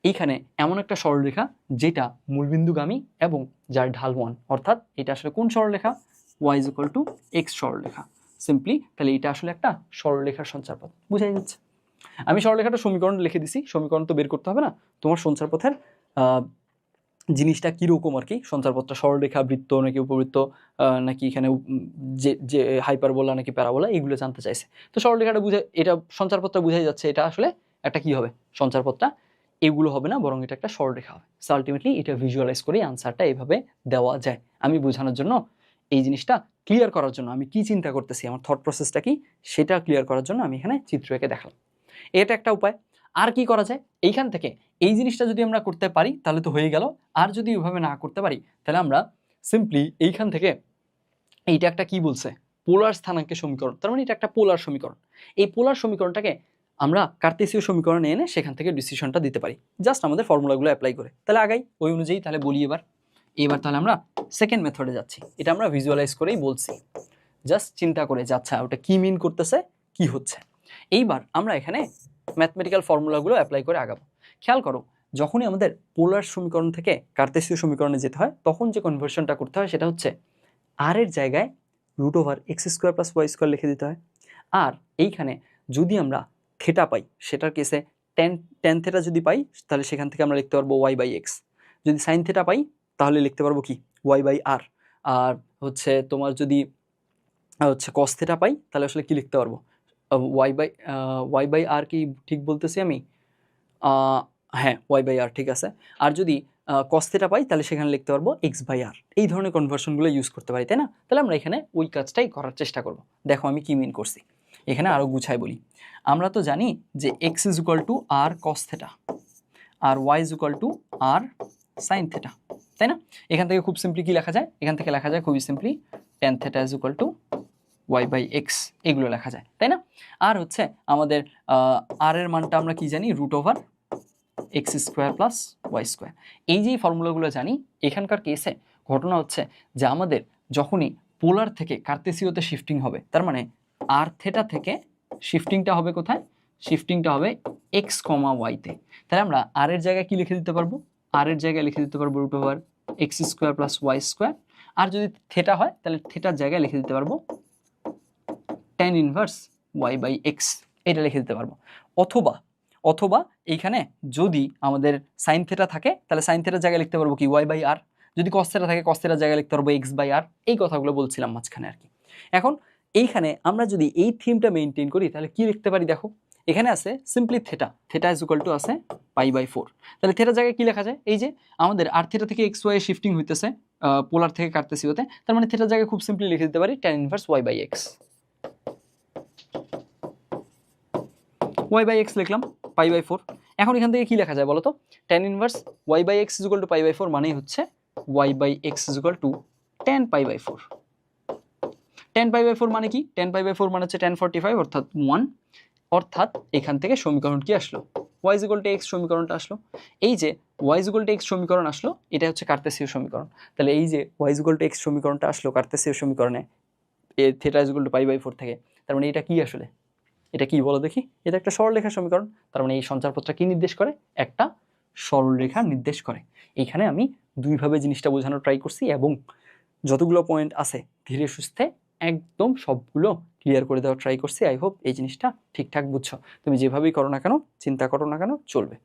এইখানে এমন একটা সরলরেখা যেটা মূলবিন্দুগামী এবং যার ঢাল 1, অর্থাৎ এটা আসলে কোন সরলরেখা? y = x সরলরেখা। সিম্পলি তাহলে এটা আসলে একটা সরলরেখার সঞ্চারপথ, বুঝাই যাচ্ছে। আমি সরলরেখাটা সমীকরণ লিখে দিছি, সমীকরণ তো বের করতে হবে না। তোমার সঞ্চারপথের জিনিসটা কীরকম আর কি, সঞ্চারপথটা সরলরেখা, বৃত্ত নাকি উপবৃত্ত, নাকি এখানে যে হাইপারবোলা নাকি প্যারাবোলা, এগুলো জানতে চাইছে। তো সরলরেখাটা বুঝে, এটা সঞ্চারপথটা বুঝাই যাচ্ছে এটা আসলে একটা কি হবে, সঞ্চারপথটা এগুলো হবে না, বরং এটা একটা সরলরেখা হবে। সো আলটিমেটলি এটা ভিজুয়ালাইজ করে আনসারটা এভাবে দেওয়া যায়। আমি বোঝানোর জন্য, এই জিনিসটা ক্লিয়ার করার জন্য, আমি কি চিন্তা করতেছি, আমার থট প্রসেসটা কি, সেটা ক্লিয়ার করার জন্য আমি এখানে চিত্র এঁকে দেখালাম। এটা একটা উপায়। আর কি করা যায়? এইখান থেকে এই জিনিসটা যদি আমরা করতে পারি তাহলে তো হয়ে গেল। আর যদি ওইভাবে না করতে পারি, তাহলে আমরা সিম্পলি এইখান থেকে, এইটা একটা কি বলছে, পোলার স্থানাঙ্কের সমীকরণ। তার মানে এটা একটা পোলার সমীকরণ। এই পোলার সমীকরণটাকে আমরা কার্তেসীয় সমীকরণে এনে সেখান থেকে ডিসিশনটা দিতে পারি, জাস্ট আমাদের ফর্মুলাগুলো অ্যাপ্লাই করে। তাহলে আগাই ওই অনুযায়ী, তাহলে বলি এবার তাহলে আমরা সেকেন্ড মেথডে যাচ্ছি। এটা আমরা ভিজুয়ালাইজ করেই বলছি, জাস্ট চিন্তা করে যাচ্ছে ওটা কি মিন করতেছে, কি হচ্ছে। এইবার আমরা এখানে ম্যাথমেটিক্যাল ফর্মুলাগুলো অ্যাপ্লাই করে আগাবো। খেয়াল করো, যখনই আমাদের পোলার সমীকরণ থেকে কার্তেসীয় সমীকরণে যেতে হয়, তখন যে কনভার্সনটা করতে হয় সেটা হচ্ছে আর এর জায়গায় √x² + y² লিখে দিতে হয়। আর এইখানে যদি আমরা থেটা পাই, সেটার কেসে tan থেটা যদি পাই, তাহলে সেখান থেকে আমরা লিখতে পারবো y/x। যদি সাইন থেটা পাই তাহলে লিখতে পারবো কি, y/r। আর হচ্ছে তোমার যদি cos থেটা পাই তাহলে আসলে কি লিখতে পারবো, ওয়াই বাই আর কি ঠিক বলতেছি আমি? আহ, হ্যাঁ, ওয়াই বাই আর ঠিক আছে। আর যদি কস থিটা পাই তাহলে সেখানে লিখতে পারবো এক্স বাই আর। এই ধরনের কনভার্সনগুলো ইউজ করতে পারি, তাই না? তাহলে আমরা এখানে ওই কাজটাই করার চেষ্টা করব। দেখো আমি কি মিন করছি, এখানে আরও গুছাই বলি। আমরা তো জানি যে x is equal to r cos theta আর y is equal to r sine theta, তাই না? এখান থেকে খুব সিম্পলি কি লেখা যায়? এখান থেকে লেখা যায় খুবই simply tan theta is equal to y by x, এগুলো লেখা যায়, তাই না? আর হচ্ছে আমাদের আর এর মানটা আমরা কি জানি? Root over x square plus Y square. এই যে ফর্মুলাগুলো জানি, এখানকার কেসে ঘটনা হচ্ছে যে আমাদের যখনই পোলার থেকে কার্তেসীয়তে শিফটিং হবে, তার মানে আর থেটা থেকে শিফটিংটা হবে কোথায়? শিফটিংটা হবে এক্স কমা ওয়াইতে। তাহলে আমরা আর এর জায়গায় কি লিখে দিতে পারবো? আর এর জায়গায় লিখে দিতে পারবো root over x square plus Y square. আর যদি থেটা হয় তাহলে থেটার জায়গায় লিখে দিতে পারবো tan inverse y by x, এটা লিখে দিতে পারবো। অথবা অথবা এইখানে যদি আমাদের সাইন থেটা থাকে তাহলে সাইন থেটার জায়গায় লিখতে পারবো কি? ওয়াই বাই আর। যদি কস থেটা থাকে কস থেটার জায়গায় লিখতে পারবো এক্স বাই আর। এই কথাগুলো বলছিলাম মাঝখানে আর কি। এখন এইখানে আমরা যদি এই থিমটা মেনটেন করি তাহলে কি লিখতে পারি? দেখো এখানে আছে simply theta, theta is equal two আছে পাই বাই 4। তাহলে থেটার জায়গায় কি লেখা যায়? এই যে আমাদের আর থেটা থেকে এক্স ওয়াই শিফটিং হইতেছে পোলার থেকে কার্তেসীয়তে, তার মানে থেটার জায়গায় খুব সিম্পলি লিখে দিতে পারি tan inverse y by x. Y by x লিখলাম পাই বাই 4। এখন এখান থেকে কি লেখা যায় বলো তো? tan inverse y by x is equal to pi by 4 মানেই হচ্ছে y by x is equal to tan pi by 4। tan pi by 4 মানে কি? tan পাই বাই 4 মানে হচ্ছে tan 45 অর্থাৎ 1। অর্থাৎ এখান থেকে সমীকরণ কি আসলো? y is equal to x সমীকরণটা আসলো। এই যে y is equal to x সমীকরণ আসলো, এটা হচ্ছে কার্তেসীয় সমীকরণ। তাহলে এই যে y is equal to x সমীকরণটা আসলো কার্তেসীয় সমীকরণে থিটা is equal to pi by 4 থেকে, তার মানে এটা কি আসলে? এটা কি বলো দেখি? এটা একটা সরলরেখা সমীকরণ। তার মানে এই সঞ্চারপথটা কি নির্দেশ করে? একটা সরলরেখা নির্দেশ করে। এইখানে আমি দুইভাবে জিনিসটা বোঝানোর ট্রাই করছি এবং যতগুলো পয়েন্ট আছে ধীরে সুস্থে একদম সবগুলো ক্লিয়ার করে দেওয়ার ট্রাই করছি। আই হোপ এই জিনিসটা ঠিকঠাক বুঝছো। তুমি যেভাবেই করো না কেন, চিন্তা করো না কেন, চলবে।